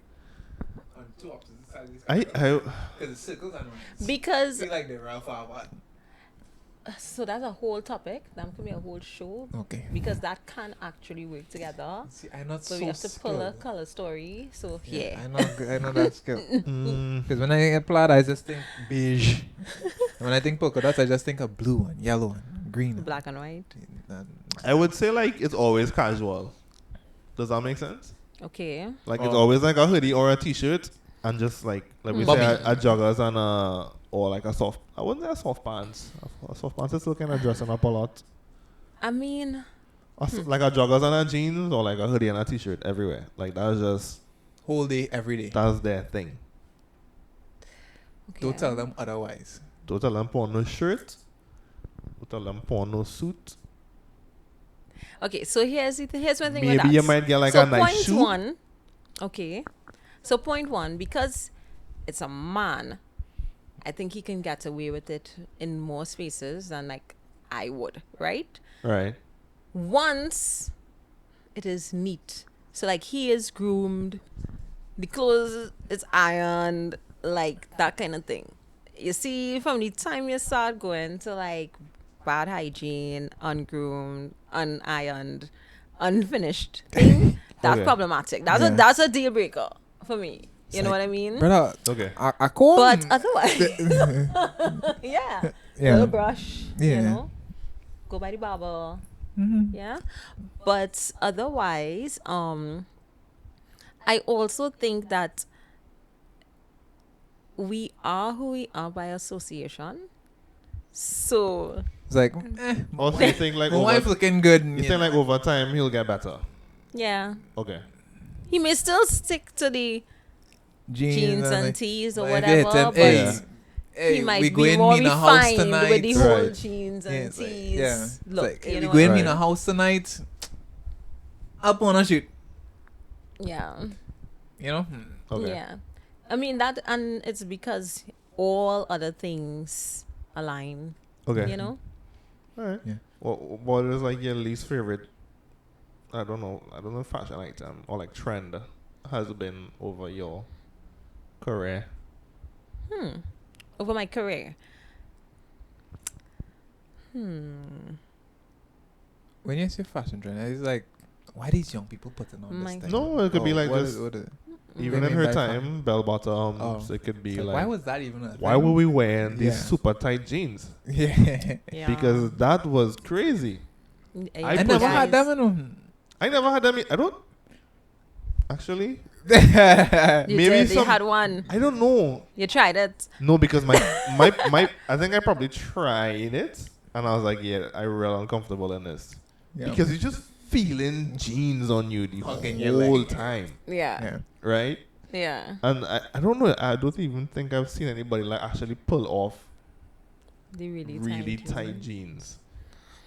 S1: on two opposite sides.
S2: I
S1: Because it's circles and rounds.
S3: Because
S1: I feel like they're round far apart.
S3: so that's a whole topic. That could be a whole show
S1: Okay.
S3: because that can actually work together.
S1: See, I'm not
S3: So
S1: so
S3: we have to pull a
S1: skilled.
S3: color story. So yeah.
S1: I know that skill.
S2: mm,
S1: Because when I get plaid, I just think beige. And when I think polka dots, I just think of blue and yellow and green.
S3: Black and white.
S1: And
S2: I would say like it's always casual. Does that make sense?
S3: Okay.
S2: Like it's
S1: Oh.
S2: always like a hoodie or a t-shirt and just like we
S1: Bobby.
S2: say a joggers and or like a soft. I wouldn't say a soft pants. A soft pants is still kind of dressing up a lot.
S3: I mean,
S2: Like a joggers and a jeans or like a hoodie and a t-shirt everywhere. Like that's just
S1: whole day, every day.
S2: that's their thing.
S1: Don't tell them otherwise.
S2: Don't tell them porno shirt. Don't tell them porno suit.
S3: Okay, so here's one thing with
S2: Maybe
S3: that.
S2: you might get like
S3: So
S2: a nice
S3: point
S2: shoe.
S3: one, okay. So point one, because it's a man, I think he can get away with it in more spaces than like I would, right?
S2: Right.
S3: Once it is neat, so like he is groomed, the clothes is ironed, like that kind of thing. You see, from the time you start going to like bad hygiene, ungroomed, unironed, unfinished thing, that's
S2: Okay.
S3: problematic.
S1: Yeah.
S3: That's a deal breaker for me. You know
S1: like-
S3: what I mean?
S1: Brother,
S2: Okay.
S1: I call
S3: But otherwise, yeah,
S1: Yeah.
S3: little brush, you
S1: Yeah.
S3: know, go by the barber,
S1: Mhm.
S3: yeah. But otherwise, I also think that we are who we are by association. So
S1: It's like,
S2: Also, you think like
S1: my wife
S2: over,
S1: looking good.
S2: you think like over time he'll get better.
S3: yeah,
S2: Okay.
S3: he may still stick to the jeans and
S1: like,
S3: tees or
S1: but if you hit
S3: whatever,
S1: him,
S3: but
S1: hey,
S2: Yeah.
S1: hey,
S3: he might
S1: we
S3: be
S1: going
S3: more
S1: in a house
S3: refined
S1: tonight.
S3: with the whole
S2: Right.
S3: jeans
S1: Yeah,
S3: and
S1: it's like,
S3: tees
S1: yeah. It's
S3: look.
S1: like,
S3: You
S1: hey,
S3: know
S1: we
S3: what
S1: going
S3: I
S1: in
S2: Right.
S1: a house tonight. Up on a shoot.
S3: Yeah.
S1: You know?
S2: Okay.
S3: Yeah. I mean that, and it's because all other things align.
S2: Okay.
S3: You know?
S2: Alright.
S1: Yeah.
S2: What is like your least favorite? I don't know, fashion item or like trend has been over your career.
S3: Over my career. Hmm.
S1: When you say fashion trend, it's like, why these young people putting on
S3: My-
S1: this thing?
S2: No, it could be like
S1: what
S2: just-
S1: is- what is it?
S2: Even
S1: They
S2: in
S1: mean
S2: her
S1: by
S2: time, bell bottoms.
S1: Oh.
S2: It could be
S1: It's like,
S2: like,
S1: why was that even a
S2: why
S1: thing?
S2: were we wearing these
S1: Yeah.
S2: super tight jeans?
S1: Yeah.
S3: Yeah.
S2: Because that was crazy.
S1: I never had them in
S2: I never had them. I don't actually.
S3: You
S2: maybe
S3: did, you
S2: some-
S3: had one.
S2: I don't know.
S3: You tried it.
S2: No, because my I think I probably tried it and I was like, yeah, I'm real uncomfortable in this.
S1: Yeah.
S2: Because you're just feeling jeans on you the
S1: Hugging your
S2: whole
S1: leg.
S2: time,
S3: Yeah.
S1: Yeah.
S2: right?
S3: Yeah.
S2: And I don't know. I don't even think I've seen anybody like actually pull off
S3: The really,
S2: really
S3: tight
S2: tight jeans.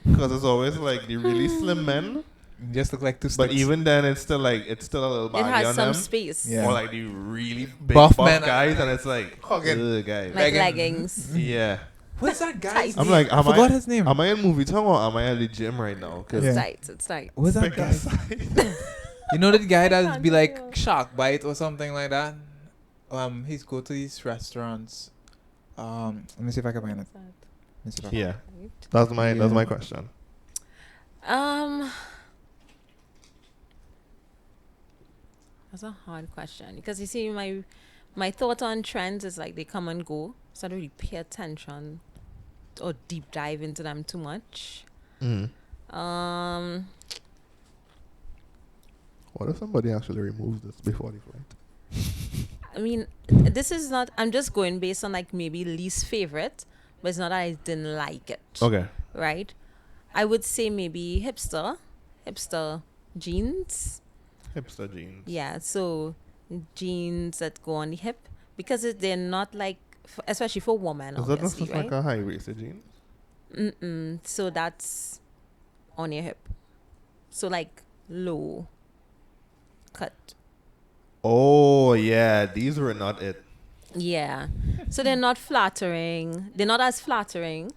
S2: Because it's always like the really slim men,
S1: You just look like two
S2: but
S1: sticks.
S2: even then it's still a little
S3: It
S2: baggy
S3: has
S2: on
S3: some
S2: them.
S3: space.
S1: Yeah.
S2: Or like the really big
S1: Buff
S2: buff,
S1: men
S2: guys, and it's like,
S1: Hugging.
S2: ugh, guys.
S3: Like
S1: Leggings.
S3: leggings.
S2: Yeah.
S1: What's that guy's
S3: Tight.
S2: I'm
S1: name?
S2: like,
S1: I forgot his name.
S2: Am I in movie time or am I at the gym right now? Cause
S1: Yeah.
S3: It's tight.
S1: What's that guy? You know that guy that be like
S3: Can't
S1: shark bite or something like that? He's go to these restaurants. Let me see if I can find it. Let me see if I can
S2: Yeah, that's my
S1: Yeah.
S2: question.
S3: That's a hard question because you see, my thought on trends is like they come and go, so I don't really pay attention or deep dive into them too much.
S2: What if somebody actually removes this before the flight?
S3: I mean, this is not. I'm just going based on like maybe least favorite, but it's not that I didn't like it.
S2: Okay.
S3: Right? I would say maybe hipster jeans.
S2: Hipster jeans.
S3: Yeah, so jeans that go on the hip because they're not like, especially for women,
S2: Is that not
S3: obviously,
S2: just
S3: right?
S2: like a high waisted jeans?
S3: So that's on your hip. So like low cut.
S2: Oh yeah, these were not it.
S3: Yeah. So they're not flattering. They're not as flattering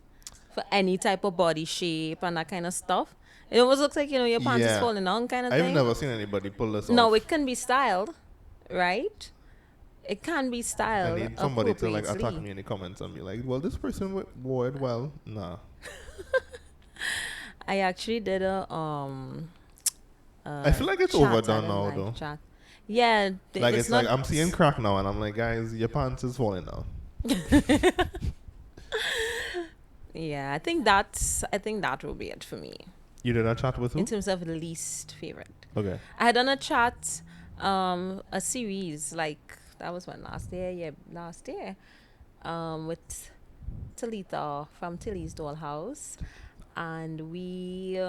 S3: for any type of body shape and that kind of stuff. It almost looks like, your pants is
S2: Yeah.
S3: falling down kind of
S2: I've
S3: thing.
S2: never seen anybody pull this
S3: No,
S2: off.
S3: it can be styled, right? It can be
S2: I
S3: styled
S2: need somebody to like attack
S3: appropriately.
S2: me in the comments and be like, well, this person wore it well. Nah.
S3: I actually did a
S2: I feel like it's
S3: chat. I
S2: down
S3: didn't
S2: now,
S3: like
S2: though.
S3: chat. Yeah,
S2: Like it's like
S3: not-
S2: I'm seeing crack now, and I'm like, guys, your pants is falling down.
S3: Yeah, I think that will be it for me
S2: You did a chat with who?
S3: in terms of least favorite.
S2: Okay.
S3: I had done a chat, a series like that was when last year, with Talitha from Tilly's Dollhouse, and we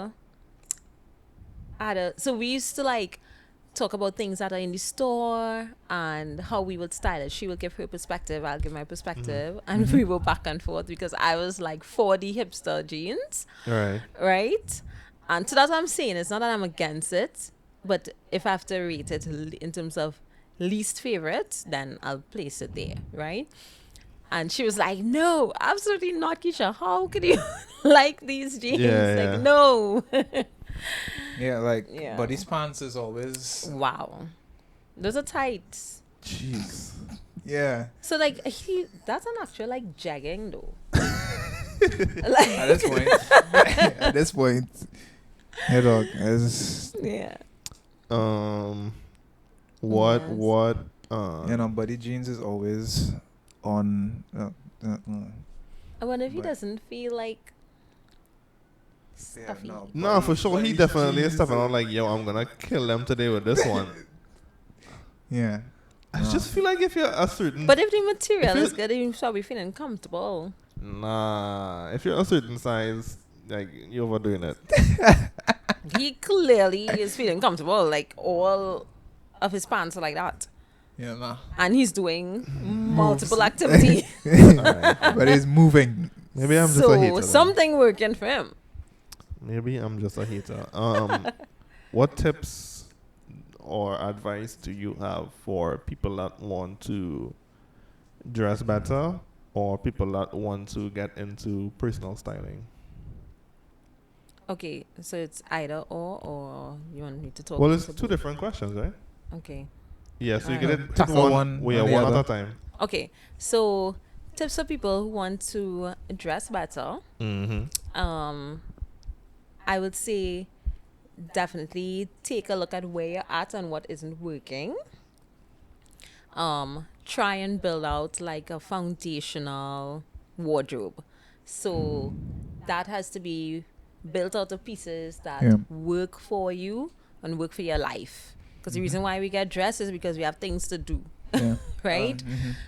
S3: had we used to like talk about things that are in the store and how we would style it. She will give her perspective, I'll give my perspective, and we will back and forth because I was like for the hipster jeans,
S2: Right.
S3: right? And so that's what I'm saying. It's not that I'm against it, but if I have to rate it in terms of least favorite, then I'll place it there, right? And she was like, "No, absolutely not, Keisha. How could you like these jeans?
S2: Yeah,
S3: like,
S2: yeah.
S3: no."
S1: Yeah, like
S3: Yeah.
S1: buddy's pants is always.
S3: Wow, those are tight.
S2: Jeez.
S1: Yeah.
S3: So like that's an actual like jegging though.
S1: At this point, at this point, hey dog, it's,
S3: Yeah.
S2: What?
S3: Yes.
S2: What?
S1: you know, buddy jeans is always on.
S3: I wonder if he
S1: But-
S3: doesn't feel like
S1: Yeah,
S3: stuffy.
S2: No, for sure. He
S1: buddy
S2: definitely is
S1: jeans
S2: stepping
S1: is-
S2: out like, yo, I'm gonna kill them today with this one.
S1: Yeah.
S2: I just feel like if you're a certain,
S3: But if the material
S2: If you-
S3: is good, you should be feeling comfortable.
S2: nah, if you're a certain size, like you're overdoing it.
S3: He clearly is feeling comfortable. Like all of his pants are like that,
S1: Yeah, nah.
S3: and he's doing multiple activity.
S2: Alright.
S1: But it's moving.
S2: Maybe I'm just a hater.
S3: So
S2: then.
S3: something working for him.
S2: Maybe I'm just a hater. What tips or advice do you have for people that want to dress better or people that want to get into personal styling?
S3: Okay, so it's either or you want me to talk?
S2: Well, it's
S3: about
S2: two different questions, right?
S3: Okay.
S2: Yeah, so you
S3: Alright.
S2: get it
S1: Tackle
S2: one,
S1: one
S2: we are
S1: and the
S2: one
S1: other.
S2: at a time.
S3: Okay, so tips for people who want to dress better.
S2: Mm-hmm.
S3: I would say definitely take a look at where you're at and what isn't working. Try and build out like a foundational wardrobe. So that has to be built out of pieces that
S1: Yeah.
S3: work for you and work for your life. Because the reason why we get dressed is because we have things to do,
S1: Yeah.
S3: right?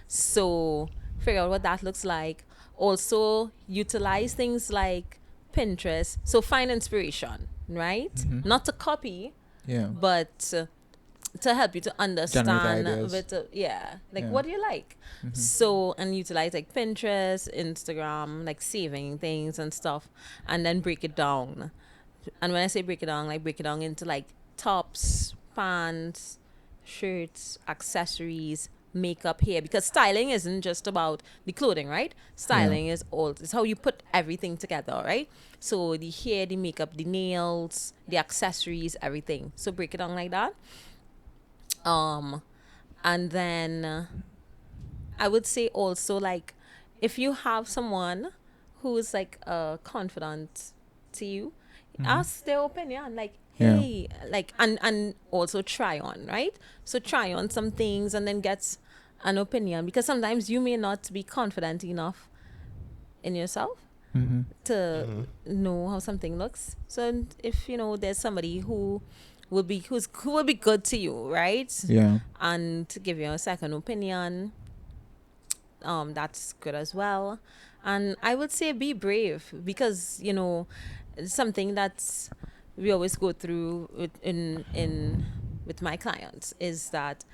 S3: So figure out what that looks like. Also utilize things like Pinterest. So find inspiration, right? Not to copy,
S1: Yeah.
S3: but to help you to understand
S1: ideas.
S3: with
S1: Yeah.
S3: what do you like. So and utilize like Pinterest, Instagram, like saving things and stuff, and then break it down. And when I say break it down, like break it down into like tops, pants, shirts, accessories, makeup, hair, because styling isn't just about the clothing, right? Styling is all, it's how you put everything together, right? So the hair, the makeup, the nails, the accessories, everything. So break it down like that. And then I would say also like if you have someone who is like confident to you, ask their opinion, like
S1: Yeah.
S3: hey, like and also try on, right? So try on some things and then get an opinion, because sometimes you may not be confident enough in yourself to know how something looks. So if you know there's somebody who will be who will be good to you, right?
S1: Yeah.
S3: And to give you a second opinion, that's good as well. And I would say be brave, because you know something that's we always go through with my clients is that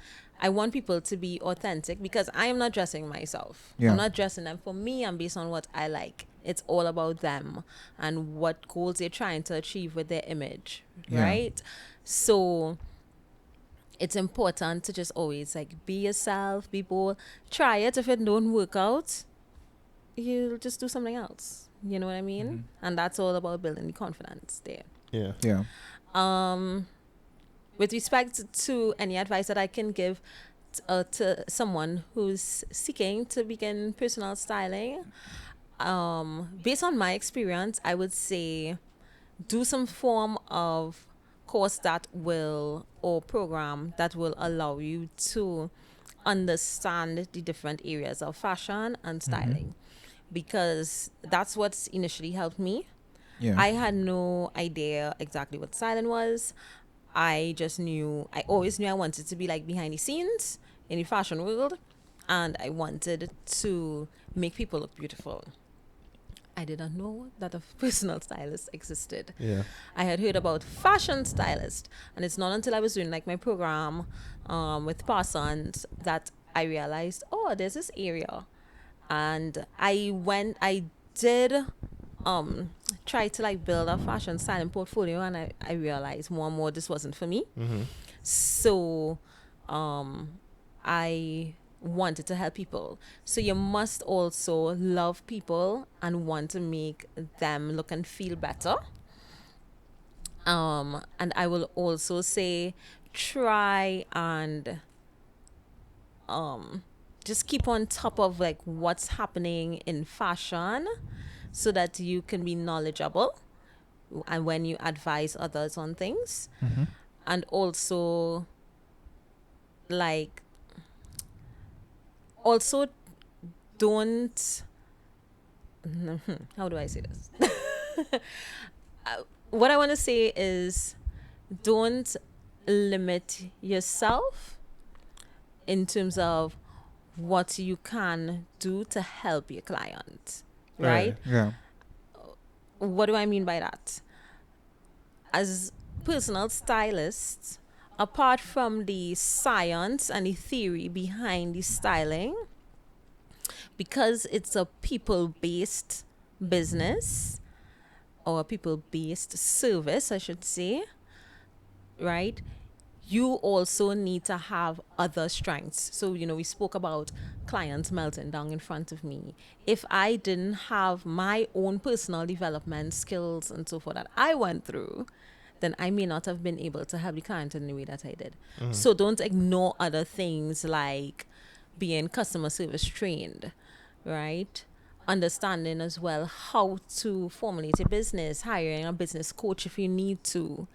S3: I want people to be authentic, because I am not dressing myself.
S1: Yeah.
S3: I'm not dressing them for me. I'm based on what I like. It's all about them and what goals they're trying to achieve with their image,
S1: Yeah.
S3: right? So it's important to just always like be yourself, be bold. Try it. If it don't work out, you'll just do something else. You know what I mean? And that's all about building the confidence there.
S2: Yeah.
S1: Yeah.
S3: With respect to any advice that I can give to someone who's seeking to begin personal styling, based on my experience, I would say do some form of course that will, or program that will allow you to understand the different areas of fashion and styling, because that's what's initially helped me.
S1: Yeah.
S3: I had no idea exactly what styling was. I always knew I wanted to be like behind the scenes in the fashion world, and I wanted to make people look beautiful. I did not know that a personal stylist existed.
S2: Yeah.
S3: I had heard about fashion stylist, and it's not until I was doing like my program with Parsons that I realized, oh, there's this area, and I did try to like build a fashion styling portfolio, and I realized more and more this wasn't for me.
S2: Mm-hmm.
S3: So I wanted to help people. So you must also love people and want to make them look and feel better. And I will also say try and just keep on top of like what's happening in fashion so that you can be knowledgeable and when you advise others on things.
S1: Mm-hmm.
S3: And also like also don't how do I say this? What I want to say is don't limit yourself in terms of what you can do to help your client, right?
S1: Yeah.
S3: What do I mean by that? As personal stylists, apart from the science and the theory behind the styling, because it's a people based business or a people based service, I should say, right? You also need to have other strengths. So, we spoke about clients melting down in front of me. If I didn't have my own personal development skills and so forth that I went through, then I may not have been able to help the client in the way that I did.
S2: Mm-hmm.
S3: So don't ignore other things like being customer service trained, right? Understanding as well how to formulate a business, hiring a business coach if you need to,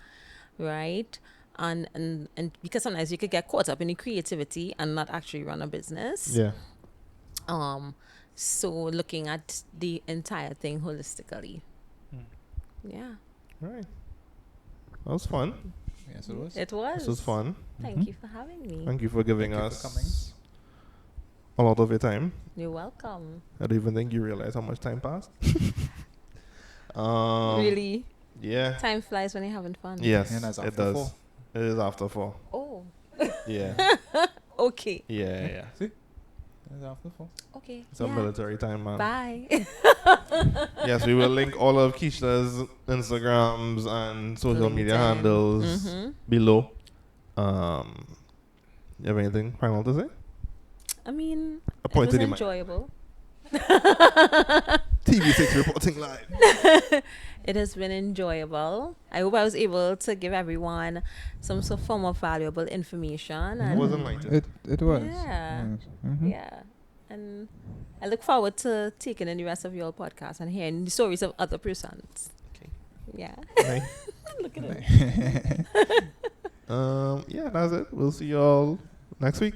S3: right? And because sometimes you could get caught up in the creativity and not actually run a business.
S2: Yeah.
S3: So looking at the entire thing holistically. Yeah.
S2: All right. That was fun.
S1: Yes, it was.
S3: It was.
S2: This was fun.
S3: Thank you for having me.
S2: Thank you for giving
S1: Thank you
S2: us
S1: for coming.
S2: a lot of your time.
S3: You're welcome.
S2: I don't even think you realize how much time passed.
S3: Really?
S2: Yeah.
S3: Time flies when you're having fun.
S2: Yes,
S1: And that's
S2: it
S1: after
S2: does.
S1: 4.
S2: It is after 4.
S3: Oh.
S2: Yeah.
S3: Okay.
S2: Yeah.
S1: See? It's after 4.
S3: Okay.
S2: It's a military time, man.
S3: Bye.
S2: Yes, we will link all of Keisha's Instagrams and social media
S3: LinkedIn.
S2: handles below. You have anything final to say?
S3: I mean,
S2: A
S3: it
S2: point
S3: was
S2: to the mic.
S3: enjoyable.
S2: TV6 reporting live.
S3: It has been enjoyable. I hope I was able to give everyone some sort of form of valuable information.
S2: It
S3: And
S2: was enlightening.
S1: It was.
S3: Yeah.
S1: Yes. Mhm.
S3: Yeah. And I look forward to taking in the rest of your podcast and hearing the stories of other persons.
S2: Okay.
S3: Yeah.
S2: Nice.
S3: Look at it.
S2: Yeah, that's it. We'll see you all next week.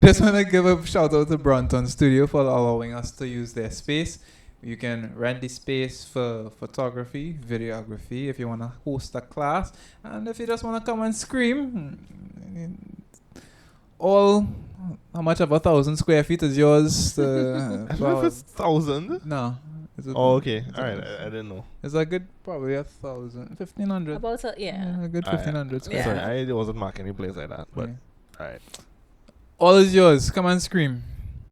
S1: Just want to give a shout out to Brunton Studio for allowing us to use their space. You can rent the space for photography, videography, if you want to host a class, and if you just want to come and scream. All, how much of 1,000 square feet is yours?
S2: I don't know if it's 1,000.
S1: No.
S2: Oh, okay. All right. I didn't know.
S1: It's a good, probably 1,000, 1,500.
S3: About
S1: A good 1,500 square
S3: Yeah.
S2: Sorry, I wasn't marking any place like that. But
S1: Yeah.
S2: all right.
S1: All is yours. Come and scream.